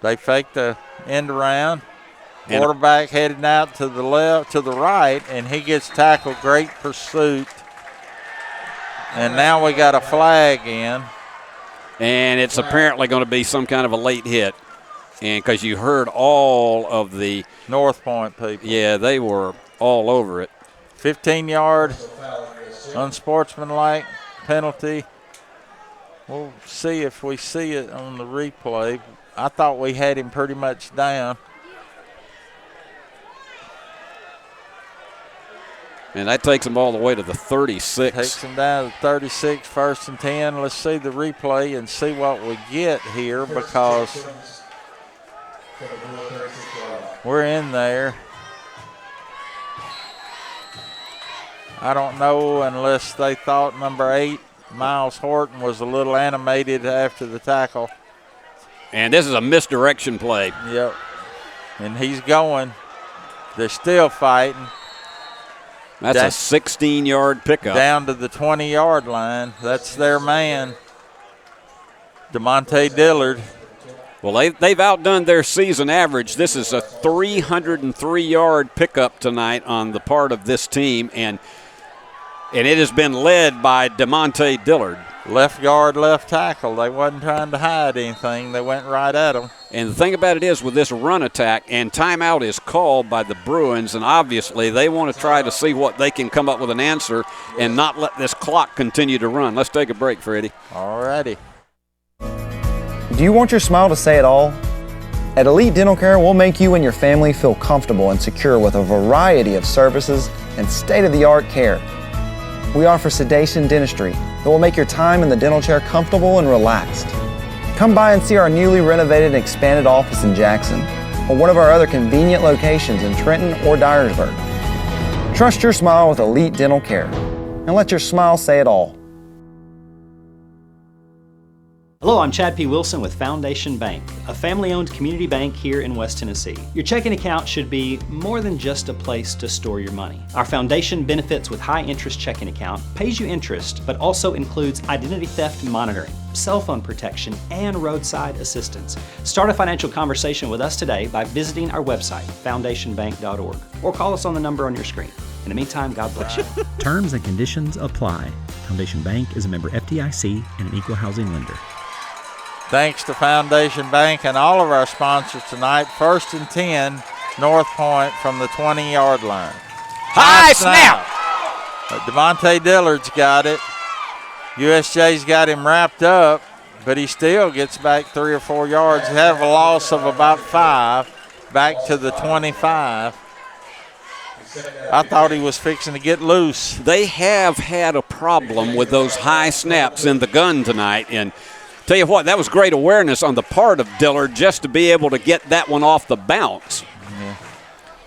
[SPEAKER 7] They fake the end around. Quarterback heading out to the left, to the right, and he gets tackled. Great pursuit. And now we got a flag in.
[SPEAKER 3] And it's apparently going to be some kind of a late hit. And because you heard all of the
[SPEAKER 7] Northpoint people.
[SPEAKER 3] Yeah, they were all over it.
[SPEAKER 7] 15-yard unsportsmanlike penalty. We'll see if we see it on the replay. I thought we had him pretty much down.
[SPEAKER 3] And that takes him all the way to the 36.
[SPEAKER 7] Takes him down to 36, 1st and 10. Let's see the replay and see what we get here, because we're in there. I don't know unless they thought number 8, Miles Horton, was a little animated after the tackle.
[SPEAKER 3] And this is a misdirection play.
[SPEAKER 7] Yep. And he's going. They're still fighting.
[SPEAKER 3] That's a 16-yard pickup.
[SPEAKER 7] Down to the 20-yard line. That's their man, DeMonte Dillard.
[SPEAKER 3] Well, they've outdone their season average. This is a 303-yard pickup tonight on the part of this team, and it has been led by DeMonte Dillard.
[SPEAKER 7] Left guard, left tackle. They wasn't trying to hide anything. They went right at him.
[SPEAKER 3] And the thing about it is, with this run attack, and timeout is called by the Bruins, and obviously they want to try to see what they can come up with an answer and not let this clock continue to run. Let's take a break, Freddie.
[SPEAKER 7] All righty.
[SPEAKER 12] Do you want your smile to say it all? At Elite Dental Care, we'll make you and your family feel comfortable and secure with a variety of services and state-of-the-art care. We offer sedation dentistry that will make your time in the dental chair comfortable and relaxed. Come by and see our newly renovated and expanded office in Jackson, or one of our other convenient locations in Trenton or Dyersburg. Trust your smile with Elite Dental Care, and let your smile say it all.
[SPEAKER 22] Hello, I'm Chad P. Wilson with Foundation Bank, a family-owned community bank here in West Tennessee. Your checking account should be more than just a place to store your money. Our Foundation Benefits with High Interest checking account pays you interest, but also includes identity theft monitoring, cell phone protection, and roadside assistance. Start a financial conversation with us today by visiting our website, foundationbank.org, or call us on the number on your screen. In the meantime, God bless you.
[SPEAKER 23] Terms and conditions apply. Foundation Bank is a member FDIC and an equal housing lender.
[SPEAKER 7] Thanks to Foundation Bank and all of our sponsors tonight. 1st and 10, Northpoint from the 20-yard line.
[SPEAKER 3] High snap!
[SPEAKER 7] DeMonte Dillard's got it. USJ's got him wrapped up, but he still gets back 3 or 4 yards. Have a loss of about 5, back to the 25. I thought he was fixing to get loose.
[SPEAKER 3] They have had a problem with those high snaps in the gun tonight, and tell you what, that was great awareness on the part of Dillard just to be able to get that one off the bounce.
[SPEAKER 7] Yeah.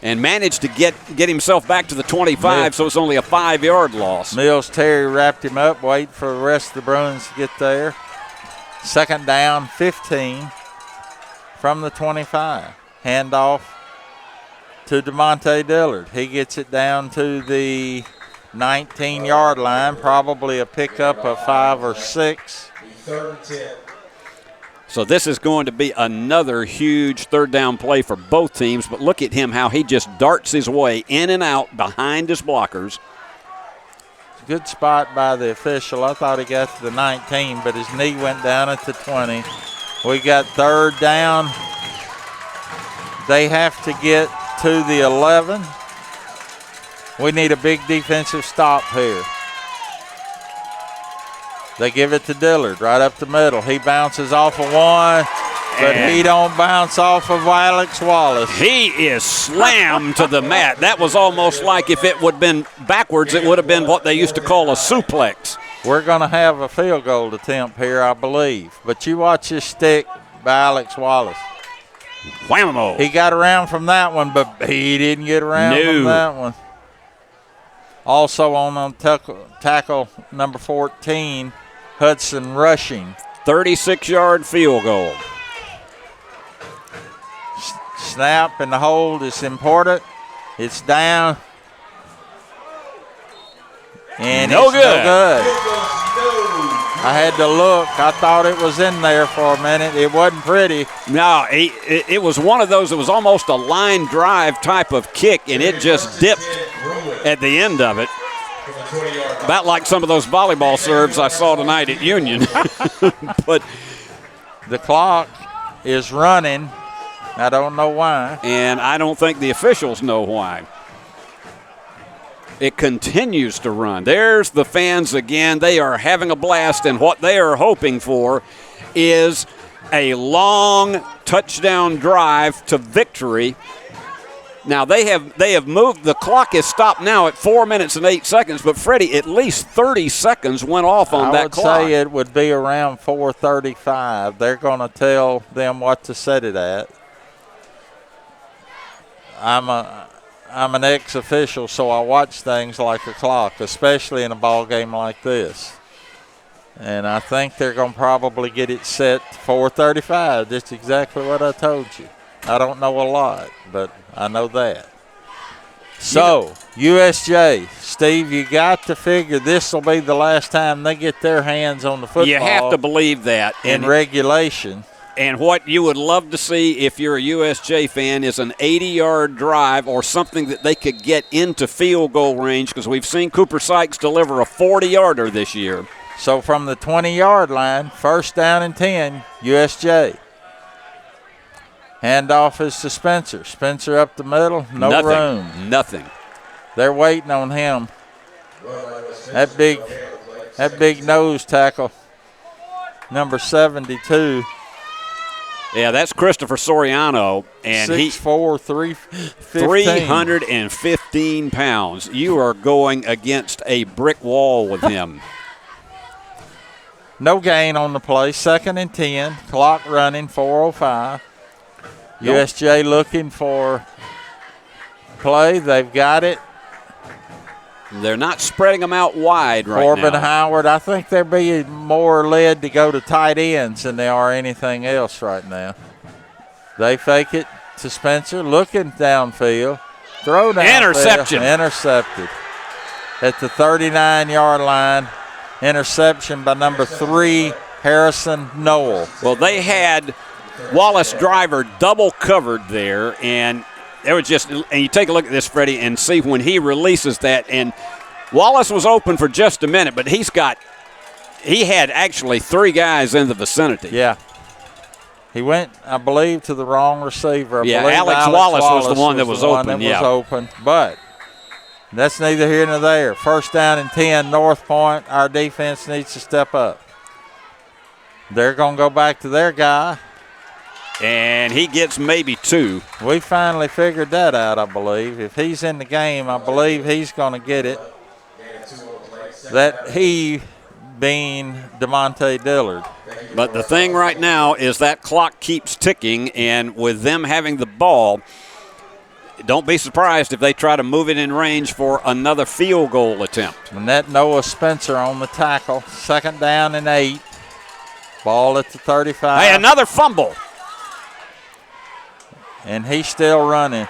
[SPEAKER 3] And managed to get himself back to the 25, so it's only a 5-yard loss.
[SPEAKER 7] Mills Terry wrapped him up, waiting for the rest of the Bruins to get there. 2nd down, 15 from the 25. Handoff to DeMonte Dillard. He gets it down to the 19-yard line, probably a pickup of 5 or 6.
[SPEAKER 3] So this is going to be another huge 3rd down play for both teams, but look at him, how he just darts his way in and out behind his blockers.
[SPEAKER 7] Good spot by the official. I thought he got to the 19, but his knee went down at the 20. We got 3rd down. They have to get to the 11. We need a big defensive stop here. They give it to Dillard right up the middle. He bounces off of one, but he don't bounce off of Alex Wallace.
[SPEAKER 3] He is slammed to the mat. That was almost like if it would have been backwards, it would have been what they used to call a suplex.
[SPEAKER 7] We're going to have a field goal attempt here, I believe. But you watch this stick by Alex Wallace.
[SPEAKER 3] Whammo.
[SPEAKER 7] He got around from that one, but he didn't get around from that one. Also on tackle number 14, Hudson rushing.
[SPEAKER 3] 36-yard field goal.
[SPEAKER 7] Snap and the hold is important. It's down. And
[SPEAKER 3] no
[SPEAKER 7] it's
[SPEAKER 3] good.
[SPEAKER 7] No good. I had to look. I thought it was in there for a minute. It wasn't pretty.
[SPEAKER 3] No, it was one of those that was almost a line drive type of kick, and it just dipped at the end of it. About like some of those volleyball serves I saw tonight at Union. But
[SPEAKER 7] the clock is running. I don't know why.
[SPEAKER 3] And I don't think the officials know why. It continues to run. There's the fans again. They are having a blast, and what they are hoping for is a long touchdown drive to victory. Now, they have moved. The clock is stopped now at 4 minutes and 8 seconds, but, Freddie, at least 30 seconds went off on that clock.
[SPEAKER 7] I would say it would be around 4:35. They're going to tell them what to set it at. I'm an ex-official, so I watch things like a clock, especially in a ball game like this. And I think they're going to probably get it set to 4:35, just exactly what I told you. I don't know a lot, but I know that. So, USJ, Steve, you got to figure this will be the last time they get their hands on the football.
[SPEAKER 3] You have to believe that.
[SPEAKER 7] In regulation.
[SPEAKER 3] And what you would love to see if you're a USJ fan is an 80-yard drive or something that they could get into field goal range, because we've seen Cooper Sykes deliver a 40-yarder this year.
[SPEAKER 7] So from the 20-yard line, 1st down and 10, USJ. Handoff is to Spencer. Spencer up the middle, no room.
[SPEAKER 3] Nothing.
[SPEAKER 7] They're waiting on him. That big nose tackle, number 72.
[SPEAKER 3] Yeah, that's Christopher Soriano, and
[SPEAKER 7] 6'4",
[SPEAKER 3] 315 pounds. You are going against a brick wall with him.
[SPEAKER 7] No gain on the play. 2nd and 10. Clock running, 4:05. USJ looking for play. They've got it.
[SPEAKER 3] They're not spreading them out wide right
[SPEAKER 7] Corbin
[SPEAKER 3] now.
[SPEAKER 7] Howard, I think they're being more led to go to tight ends than they are anything else right now. They fake it to Spencer, looking downfield. Throw downfield.
[SPEAKER 3] Interception.
[SPEAKER 7] Intercepted. At the 39-yard line. Interception by number 3, Harrison Noel.
[SPEAKER 3] Well, they had Wallace Driver double covered there, and there was just, and you take a look at this, Freddie, and see when he releases that, and Wallace was open for just a minute, but he had actually 3 guys in the vicinity.
[SPEAKER 7] Yeah. He went, I believe, to the wrong receiver.
[SPEAKER 3] Alex Wallace was the one that was open.
[SPEAKER 7] Was open, but that's neither here nor there. 1st down and 10, Northpoint. Our defense needs to step up. They're going to go back to their guy.
[SPEAKER 3] And he gets maybe 2.
[SPEAKER 7] We finally figured that out, I believe. If he's in the game, I believe he's going to get it. That he being DeMonte Dillard.
[SPEAKER 3] But the thing right now is that clock keeps ticking, and with them having the ball, don't be surprised if they try to move it in range for another field goal attempt.
[SPEAKER 7] And that Noah Spencer on the tackle. 2nd down and 8. Ball at the 35.
[SPEAKER 3] Hey, another fumble.
[SPEAKER 7] And he's still running.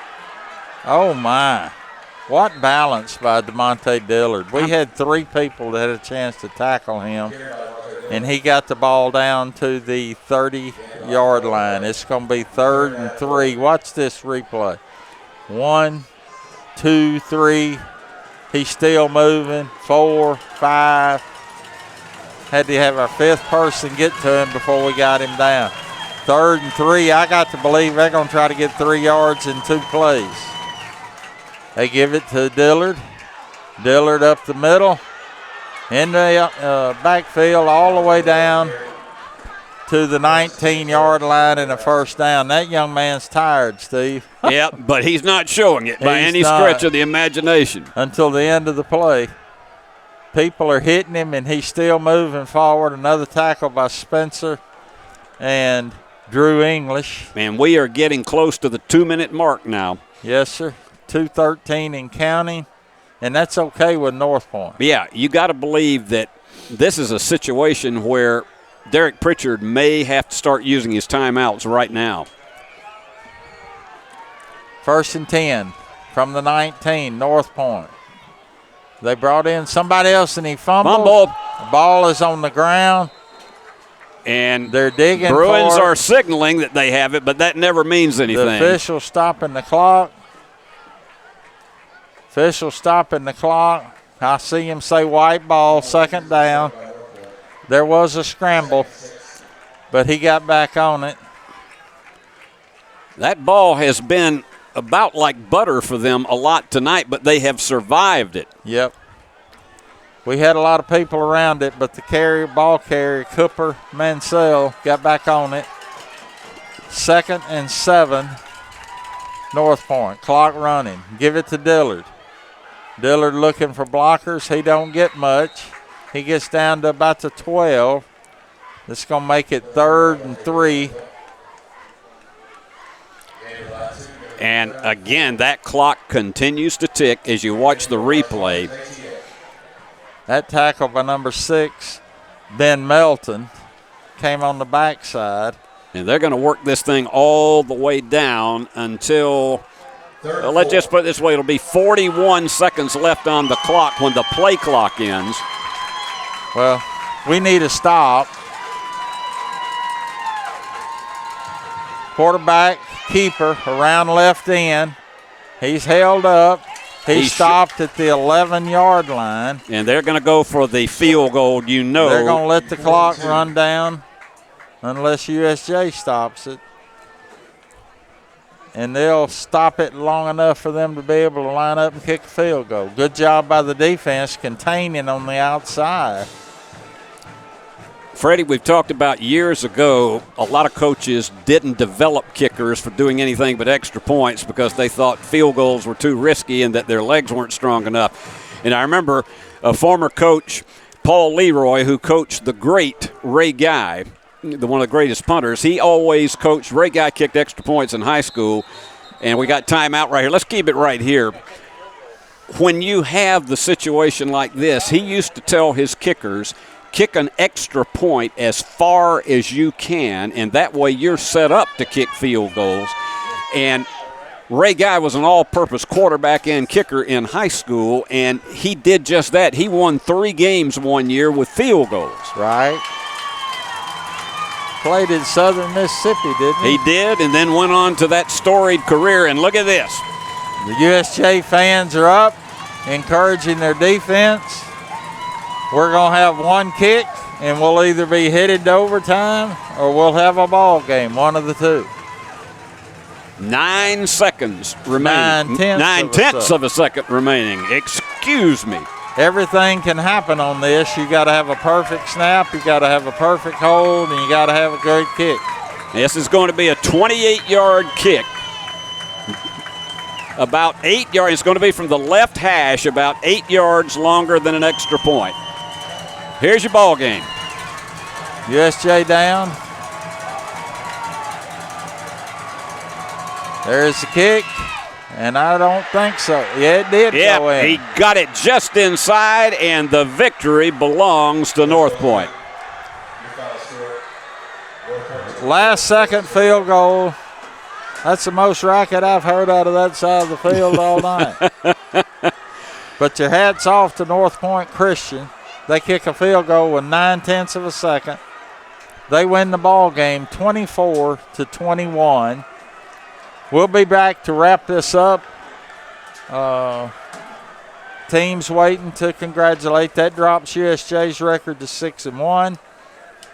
[SPEAKER 7] Oh, my. What balance by DeMonte Dillard. We had 3 people that had a chance to tackle him, and he got the ball down to the 30-yard line. It's going to be 3rd and 3. Watch this replay. 1, 2, 3. He's still moving. 4, 5. Had to have our 5th person get to him before we got him down. 3rd and 3. I got to believe they're going to try to get 3 yards in 2 plays. They give it to Dillard. Dillard up the middle. In the backfield all the way down to the 19-yard line and a 1st down. That young man's tired, Steve.
[SPEAKER 3] Yeah, but he's not showing it by any stretch of the imagination.
[SPEAKER 7] Until the end of the play. People are hitting him, and he's still moving forward. Another tackle by Spencer and Drew English.
[SPEAKER 3] Man, we are getting close to the 2-minute mark now.
[SPEAKER 7] Yes, sir. 2:13 and counting, and that's okay with Northpoint.
[SPEAKER 3] Yeah, you got to believe that this is a situation where Derek Pritchard may have to start using his timeouts right now.
[SPEAKER 7] 1st and 10 from the 19, Northpoint. They brought in somebody else, and he fumbled. The ball is on the ground.
[SPEAKER 3] And
[SPEAKER 7] they're digging
[SPEAKER 3] Bruins
[SPEAKER 7] for it.
[SPEAKER 3] are signaling that they have it, but that never means anything.
[SPEAKER 7] The official stopping the clock. Official stopping the clock. I see him say white ball, 2nd down. There was a scramble, but he got back on it.
[SPEAKER 3] That ball has been about like butter for them a lot tonight, but they have survived it.
[SPEAKER 7] Yep. We had a lot of people around it, but the ball carrier, Cooper Mansell, got back on it. 2nd and 7, North Point. Clock running. Give it to Dillard. Dillard looking for blockers. He don't get much. He gets down to about the 12. This is going to make it 3rd and 3.
[SPEAKER 3] And again, that clock continues to tick as you watch the replay.
[SPEAKER 7] That tackle by number 6, Ben Melton, came on the backside.
[SPEAKER 3] And they're going to work this thing all the way down until, let's just put it this way, it'll be 41 seconds left on the clock when the play clock ends.
[SPEAKER 7] Well, we need a stop. Quarterback, keeper, around left end. He's held up. He stopped at the 11-yard line.
[SPEAKER 3] And they're going to go for the field goal, you know.
[SPEAKER 7] They're going to let the clock run down unless USJ stops it. And they'll stop it long enough for them to be able to line up and kick a field goal. Good job by the defense containing on the outside.
[SPEAKER 3] Freddie, we've talked about years ago, a lot of coaches didn't develop kickers for doing anything but extra points because they thought field goals were too risky and that their legs weren't strong enough. And I remember a former coach, Paul Leroy, who coached the great Ray Guy, one of the greatest punters. He always coached. Ray Guy kicked extra points in high school, and we got timeout right here. Let's keep it right here. When you have the situation like this, he used to tell his kickers, kick an extra point as far as you can, and that way you're set up to kick field goals. And Ray Guy was an all-purpose quarterback and kicker in high school, and he did just that. He won 3 games one year with field goals.
[SPEAKER 7] Right. Played in Southern Mississippi, didn't he?
[SPEAKER 3] He did, and then went on to that storied career, and look at this.
[SPEAKER 7] The USJ fans are up, encouraging their defense. We're going to have one kick, and we'll either be headed to overtime or we'll have a ball game, one of the two.
[SPEAKER 3] 9 seconds remaining. 9/10 of a second remaining. Excuse me.
[SPEAKER 7] Everything can happen on this. You got to have a perfect snap, you got to have a perfect hold, and you got to have a great kick.
[SPEAKER 3] This is going to be a 28-yard kick. About 8 yards. It's going to be from the left hash, about 8 yards longer than an extra point. Here's your ball game.
[SPEAKER 7] USJ down. There's the kick, and I don't think so. Yeah, it did go in.
[SPEAKER 3] He got it just inside, and the victory belongs to Northpoint.
[SPEAKER 7] Last second field goal. That's the most racket I've heard out of that side of the field all night. But your hat's off to Northpoint Christian. They kick a field goal with 9/10 of a second. They win the ball game 24-21. We'll be back to wrap this up. Teams waiting to congratulate. That drops USJ's record to 6-1.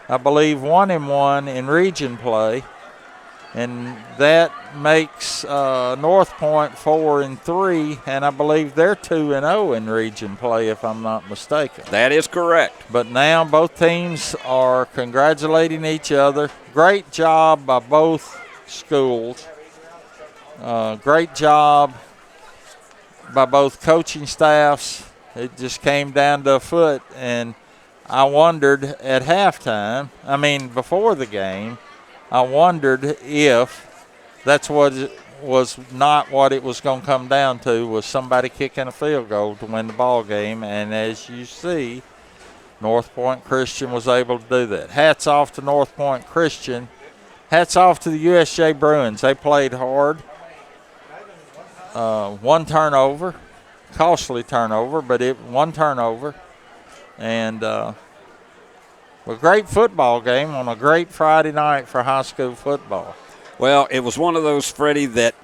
[SPEAKER 7] I believe 1-1 in region play. And that makes Northpoint 4-3, and I believe they're 2-0 in region play, if I'm not mistaken.
[SPEAKER 3] That is correct.
[SPEAKER 7] But now both teams are congratulating each other. Great job by both schools. Great job by both coaching staffs. It just came down to a foot, and I wondered at halftime, before the game, I wondered if that's what was not what it was going to come down to, was somebody kicking a field goal to win the ball game. And as you see, Northpoint Christian was able to do that. Hats off to Northpoint Christian. Hats off to the USJ Bruins. They played hard. One turnover, costly turnover, but one turnover. And a great football game on a great Friday night for high school football.
[SPEAKER 3] Well, it was one of those, Freddie, that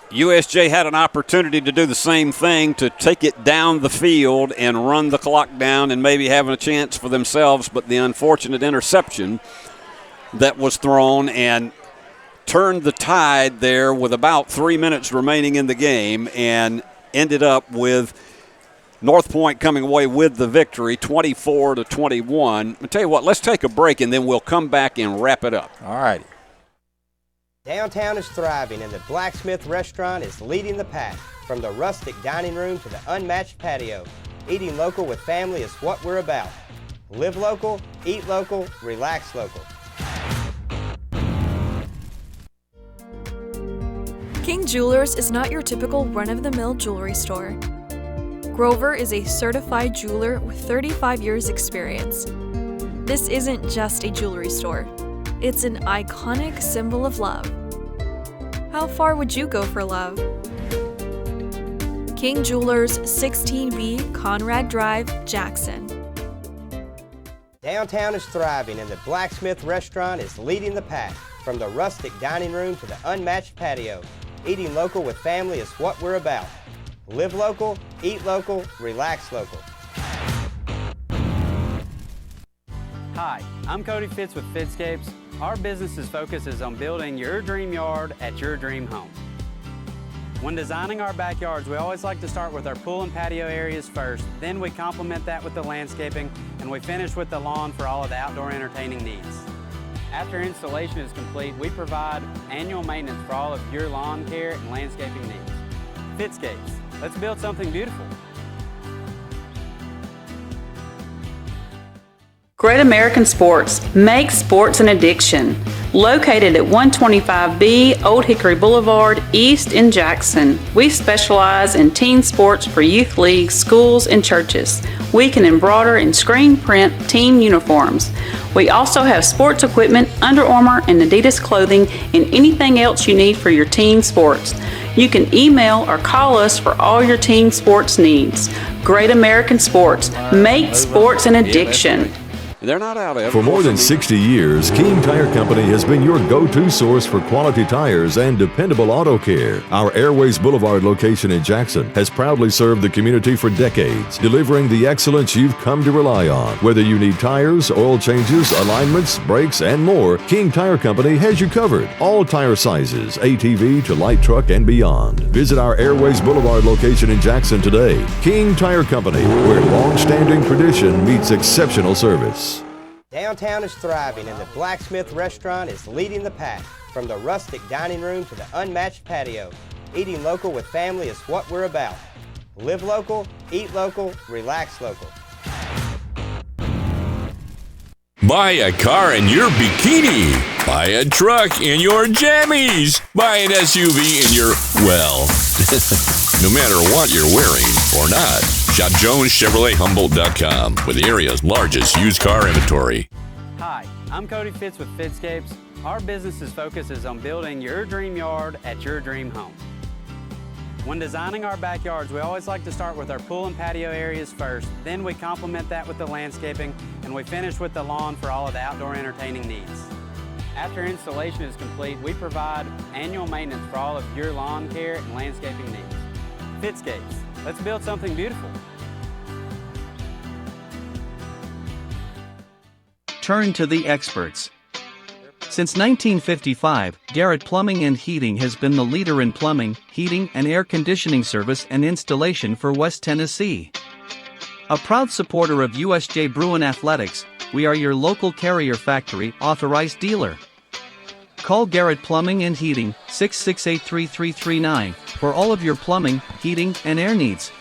[SPEAKER 3] USJ had an opportunity to do the same thing, to take it down the field and run the clock down and maybe having a chance for themselves, but the unfortunate interception that was thrown, and turned the tide there with about 3 minutes remaining in the game and ended up with Northpoint coming away with the victory, 24-21. I'll tell you what, let's take a break and then we'll come back and wrap it up.
[SPEAKER 7] All righty.
[SPEAKER 10] Downtown is thriving and the Blacksmith Restaurant is leading the pack. From the rustic dining room to the unmatched patio, eating local with family is what we're about. Live local, eat local, relax local.
[SPEAKER 16] King Jewelers is not your typical run-of-the-mill jewelry store. Grover is a certified jeweler with 35 years experience. This isn't just a jewelry store. It's an iconic symbol of love. How far would you go for love? King Jewelers, 16B Conrad Drive, Jackson.
[SPEAKER 10] Downtown is thriving and the Blacksmith Restaurant is leading the pack. From the rustic dining room to the unmatched patio, eating local with family is what we're about. Live local, eat local, relax local.
[SPEAKER 5] Hi, I'm Cody Fitz with Fitscapes. Our business's focus is on building your dream yard at your dream home. When designing our backyards, we always like to start with our pool and patio areas first, then we complement that with the landscaping, and we finish with the lawn for all of the outdoor entertaining needs. After installation is complete, we provide annual maintenance for all of your lawn care and landscaping needs. Fitscapes, let's build something beautiful.
[SPEAKER 13] Great American Sports. Make sports an addiction. Located at 125B Old Hickory Boulevard, East in Jackson. We specialize in team sports for youth leagues, schools, and churches. We can embroider and screen print team uniforms. We also have sports equipment, Under Armour and Adidas clothing, and anything else you need for your team sports. You can email or call us for all your team sports needs. Great American Sports. Make sports an addiction.
[SPEAKER 3] They're not out of it.
[SPEAKER 1] For more than 60 years, King Tire Company has been your go-to source for quality tires and dependable auto care. Our Airways Boulevard location in Jackson has proudly served the community for decades, delivering the excellence you've come to rely on. Whether you need tires, oil changes, alignments, brakes, and more, King Tire Company has you covered. All tire sizes, ATV to light truck and beyond. Visit our Airways Boulevard location in Jackson today. King Tire Company, where long-standing tradition meets exceptional service.
[SPEAKER 10] Downtown is thriving and the Blacksmith Restaurant is leading the pack. From the rustic dining room to the unmatched patio, eating local with family is what we're about. Live local, eat local, relax local.
[SPEAKER 4] Buy a car in your bikini. Buy a truck in your jammies. Buy an SUV in your, well, no matter what you're wearing or not. Shop JonesChevroletHumboldt.com with the area's largest used car inventory.
[SPEAKER 5] Hi, I'm Cody Fitz with Fitscapes. Our business's focus is on building your dream yard at your dream home. When designing our backyards, we always like to start with our pool and patio areas first, then we complement that with the landscaping, and we finish with the lawn for all of the outdoor entertaining needs. After installation is complete, we provide annual maintenance for all of your lawn care and landscaping needs. Fitscapes, let's build something beautiful.
[SPEAKER 15] Turn to the experts. Since 1955, Garrett Plumbing and Heating has been the leader in plumbing, heating, and air conditioning service and installation for West Tennessee. A proud supporter of USJ Bruin Athletics, we are your local Carrier Factory authorized dealer. Call Garrett Plumbing and Heating, 668-3339, for all of your plumbing, heating, and air needs.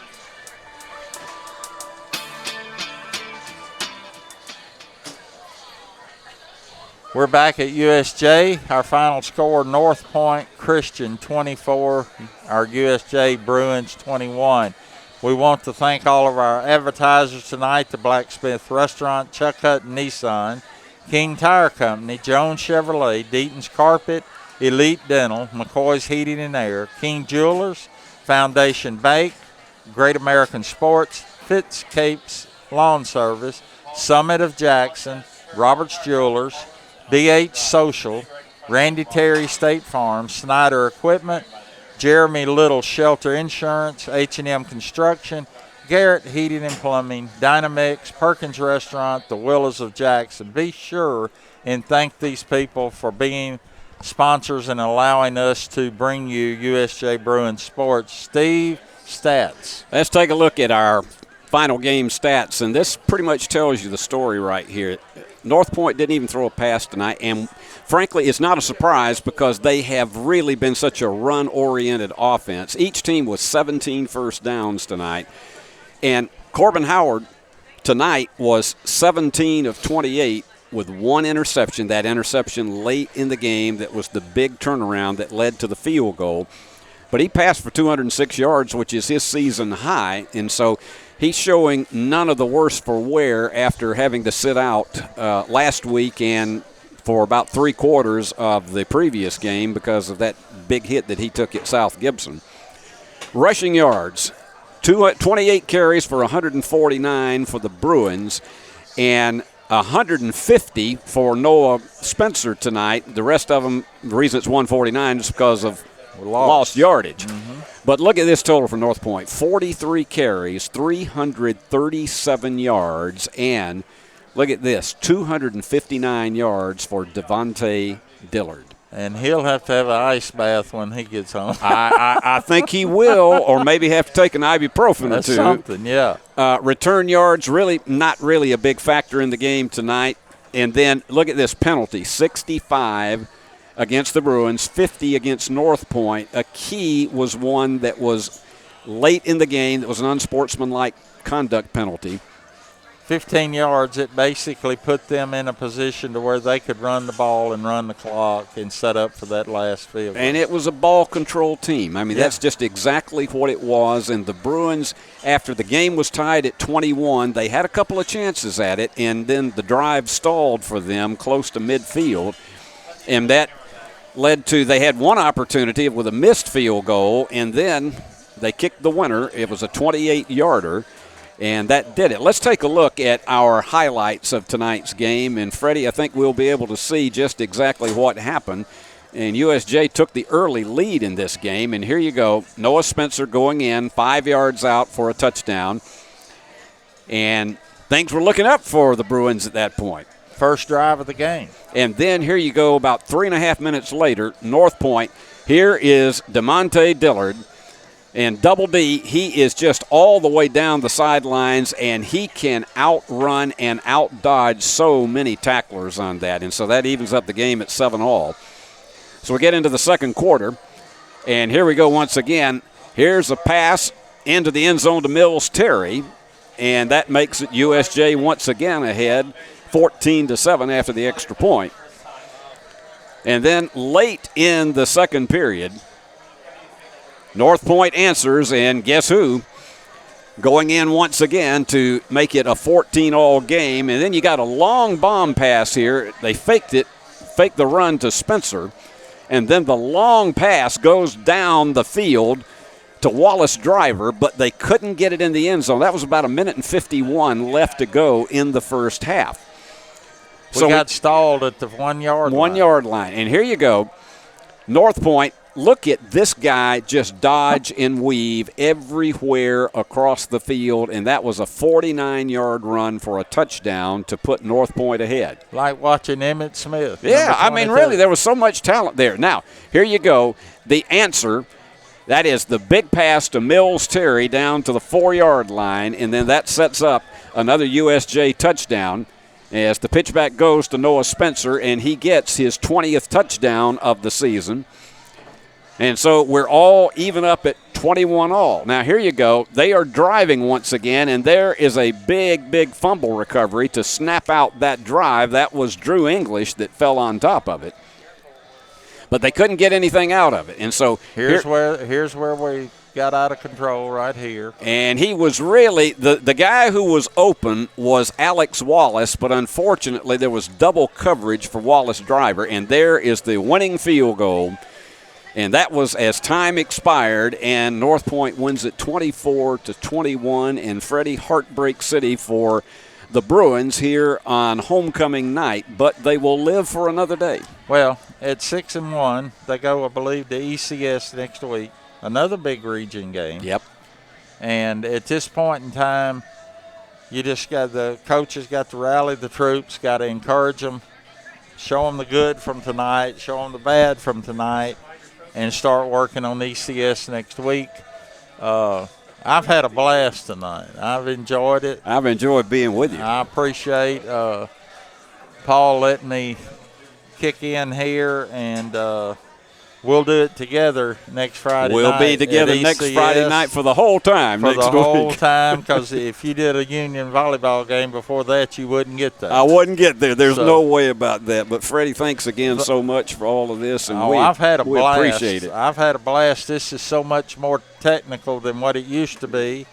[SPEAKER 7] We're back at USJ. Our final score, Northpoint Christian 24, our USJ Bruins 21. We want to thank all of our advertisers tonight, the Blacksmith Restaurant, Chuck Hutton Nissan, King Tire Company, Jones Chevrolet, Deaton's Carpet, Elite Dental, McCoy's Heating and Air, King Jewelers, Foundation Bank, Great American Sports, Fitscapes Lawn Service, Summit of Jackson, Roberts Jewelers, DH Social, Randy Terry State Farm, Snyder Equipment, Jeremy Little Shelter Insurance, H&M Construction, Garrett Heating and Plumbing, Dynamix, Perkins Restaurant, the Willows of Jackson. Be sure and thank these people for being sponsors and allowing us to bring you USJ Bruins Sports. Steve, stats.
[SPEAKER 3] Let's take a look at our final game stats, and this pretty much tells you the story right here. Northpoint didn't even throw a pass tonight, and frankly, it's not a surprise because they have really been such a run-oriented offense. Each team was 17 first downs tonight, and Corbin Howard tonight was 17 of 28 with one interception, that interception late in the game that was the big turnaround that led to the field goal. But he passed for 206 yards, which is his season high, and so he's showing none of the worse for wear after having to sit out last week and for about 3/4 of the previous game because of that big hit that he took at South Gibson. Rushing yards, 28 carries for 149 for the Bruins, and 150 for Noah Spencer tonight. The rest of them, the reason it's 149 is because of lost yardage. But look at this total for Northpoint. 43 carries, 337 yards, and look at this, 259 yards for Devontae Dillard.
[SPEAKER 7] And he'll have to have an ice bath when he gets home.
[SPEAKER 3] I think he will, or maybe have to take an ibuprofen
[SPEAKER 7] That's
[SPEAKER 3] or two.
[SPEAKER 7] something, yeah.
[SPEAKER 3] Return yards, really not really a big factor in the game tonight. And then look at this penalty, 65 against the Bruins, 50 against Northpoint. A key was one that was late in the game that was an unsportsmanlike conduct penalty.
[SPEAKER 7] 15 yards, it basically put them in a position to where they could run the ball and run the clock and set up for that last field.
[SPEAKER 3] And it was a ball control team. I mean, that's just exactly what it was. And the Bruins, after the game was tied at 21, they had a couple of chances at it, and then the drive stalled for them close to midfield. And that led to, they had one opportunity with a missed field goal, and then they kicked the winner. It was a 28-yarder. And that did it. Let's take a look at our highlights of tonight's game. And, Freddie, I think we'll be able to see just exactly what happened. And USJ took the early lead in this game. And here you go. Noah Spencer going in, 5 yards out for a touchdown. And things were looking up for the Bruins at that point.
[SPEAKER 7] First drive of the game.
[SPEAKER 3] And then here you go, about 3.5 minutes later, Northpoint. Here is Devontae Dillard. And Double D, he is just all the way down the sidelines, and he can outrun and outdodge so many tacklers on that. And so that evens up the game at 7-all. So we get into the second quarter, and here we go once again. Here's a pass into the end zone to Mills Terry, and that makes it USJ once again ahead, 14-7 after the extra point. And then late in the second period, Northpoint answers, and guess who? Going in once again to make it a 14-all game. And then you got a long bomb pass here. They faked the run to Spencer. And then the long pass goes down the field to Wallace Driver, but they couldn't get it in the end zone. That was about 1:51 left to go in the first half.
[SPEAKER 7] We got stalled at the 1 yard line.
[SPEAKER 3] 1 yard line. And here you go. Northpoint. Look at this guy just dodge and weave everywhere across the field, and that was a 49-yard run for a touchdown to put Northpoint ahead.
[SPEAKER 7] Like watching Emmitt Smith.
[SPEAKER 3] Yeah, I mean, really, there was so much talent there. Now, here you go. The answer, that is the big pass to Mills Terry down to the 4-yard line, and then that sets up another USJ touchdown as the pitchback goes to Noah Spencer, and he gets his 20th touchdown of the season. And so we're all even up at 21-all. Now, here you go. They are driving once again, and there is a big, big fumble recovery to snap out that drive. That was Drew English that fell on top of it. But they couldn't get anything out of it. And so
[SPEAKER 7] here's where we got out of control right here.
[SPEAKER 3] And he was really, the guy who was open was Alex Wallace, but unfortunately there was double coverage for Wallace Driver, and there is the winning field goal. And that was as time expired, and Northpoint wins it 24-21. And Freddie, heartbreak city for the Bruins here on homecoming night, but they will live for another day.
[SPEAKER 7] Well, at 6-1, they go, I believe, to ECS next week. Another big region game.
[SPEAKER 3] Yep.
[SPEAKER 7] And at this point in time, you just got the coaches got to rally the troops, got to encourage them show them the good from tonight, show them the bad from tonight, and start working on ECS next week. I've had a blast tonight. I've enjoyed it.
[SPEAKER 3] I've enjoyed being with you.
[SPEAKER 7] I appreciate Paul letting me kick in here, and we'll do it together next Friday night.
[SPEAKER 3] We'll be together next Friday night for the whole time
[SPEAKER 7] for
[SPEAKER 3] next
[SPEAKER 7] the whole
[SPEAKER 3] week.
[SPEAKER 7] time, because if you did a Union volleyball game before that, you wouldn't get there.
[SPEAKER 3] I wouldn't get there. There's no way about that. But, Freddie, thanks again so much for all of this. And
[SPEAKER 7] I've had a blast.
[SPEAKER 3] We appreciate it.
[SPEAKER 7] I've had a blast. This is so much more technical than what it used to be.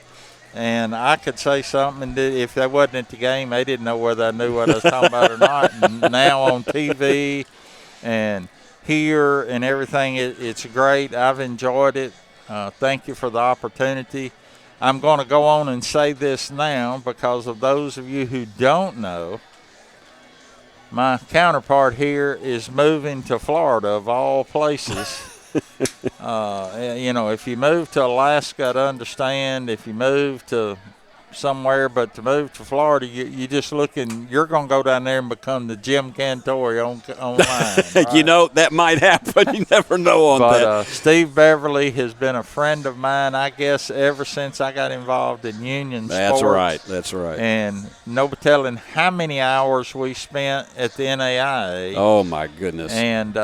[SPEAKER 7] And I could say something, and if that wasn't at the game, they didn't know whether I knew what I was talking about or not. And now on TV and here and everything, it's great. I've enjoyed it. Thank you for the opportunity. I'm going to go on and say this now because of those of you who don't know, my counterpart here is moving to Florida, of all places. If you move to Alaska, I'd understand. If you move to somewhere, but to move to Florida, you just looking. You're going to go down there and become the Jim Cantori online. Right?
[SPEAKER 3] That might happen. You never know on that.
[SPEAKER 7] Steve Beverly has been a friend of mine, I guess, ever since I got involved in Union sports.
[SPEAKER 3] That's right.
[SPEAKER 7] And no telling how many hours we spent at the NAIA.
[SPEAKER 3] Oh, my goodness.
[SPEAKER 7] And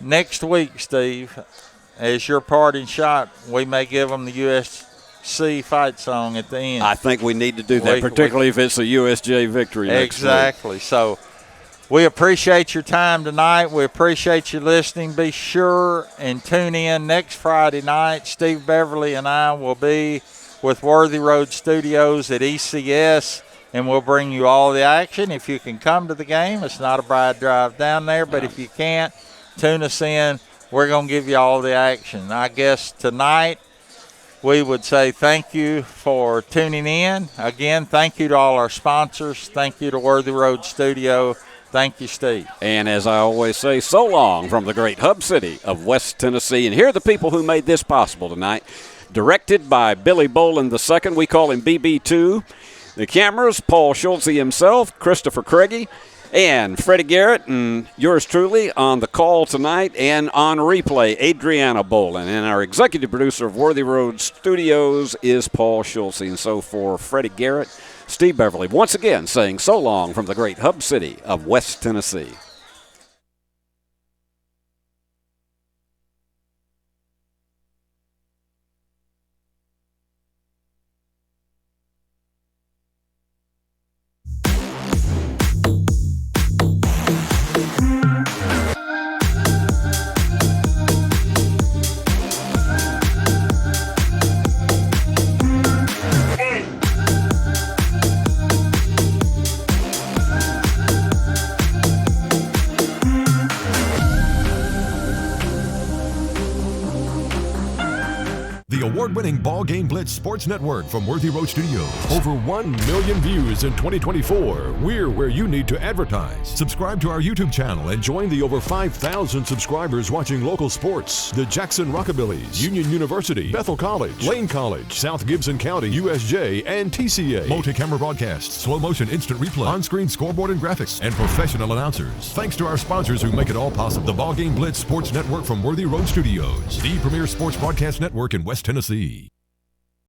[SPEAKER 7] next week, Steve, as your parting shot, we may give them the USC fight song at the end.
[SPEAKER 3] I think we need to do that, particularly if it's a USJ victory next
[SPEAKER 7] exactly.
[SPEAKER 3] week.
[SPEAKER 7] So we appreciate your time tonight. We appreciate you listening. Be sure and tune in next Friday night. Steve Beverly and I will be with Worthy Road Studios at ECS, and we'll bring you all the action. If you can come to the game, it's not a bride drive down there, but if you can't, tune us in. We're going to give you all the action. I guess tonight we would say thank you for tuning in. Again, thank you to all our sponsors. Thank you to Worthy Road Studio. Thank you, Steve.
[SPEAKER 3] And as I always say, so long from the great hub city of West Tennessee. And here are the people who made this possible tonight. Directed by Billy Boland II. We call him BB2. The cameras, Paul Schultze himself, Christopher Craigie, and Freddie Garrett, and yours truly on the call tonight and on replay, Adriana Boland. And our executive producer of Worthy Road Studios is Paul Schultze. And so for Freddie Garrett, Steve Beverly, once again saying so long from the great hub city of West Tennessee.
[SPEAKER 1] Award-winning BallGame Blitz Sports Network from Worthy Road Studios. Over 1 million views in 2024. We're where you need to advertise. Subscribe to our YouTube channel and join the over 5,000 subscribers watching local sports. The Jackson Rockabillys, Union University, Bethel College, Lane College, South Gibson County, USJ, and TCA. Multi-camera broadcasts, slow-motion instant replay, on-screen scoreboard and graphics, and professional announcers. Thanks to our sponsors who make it all possible. The BallGame Blitz Sports Network from Worthy Road Studios. The premier sports broadcast network in West Tennessee.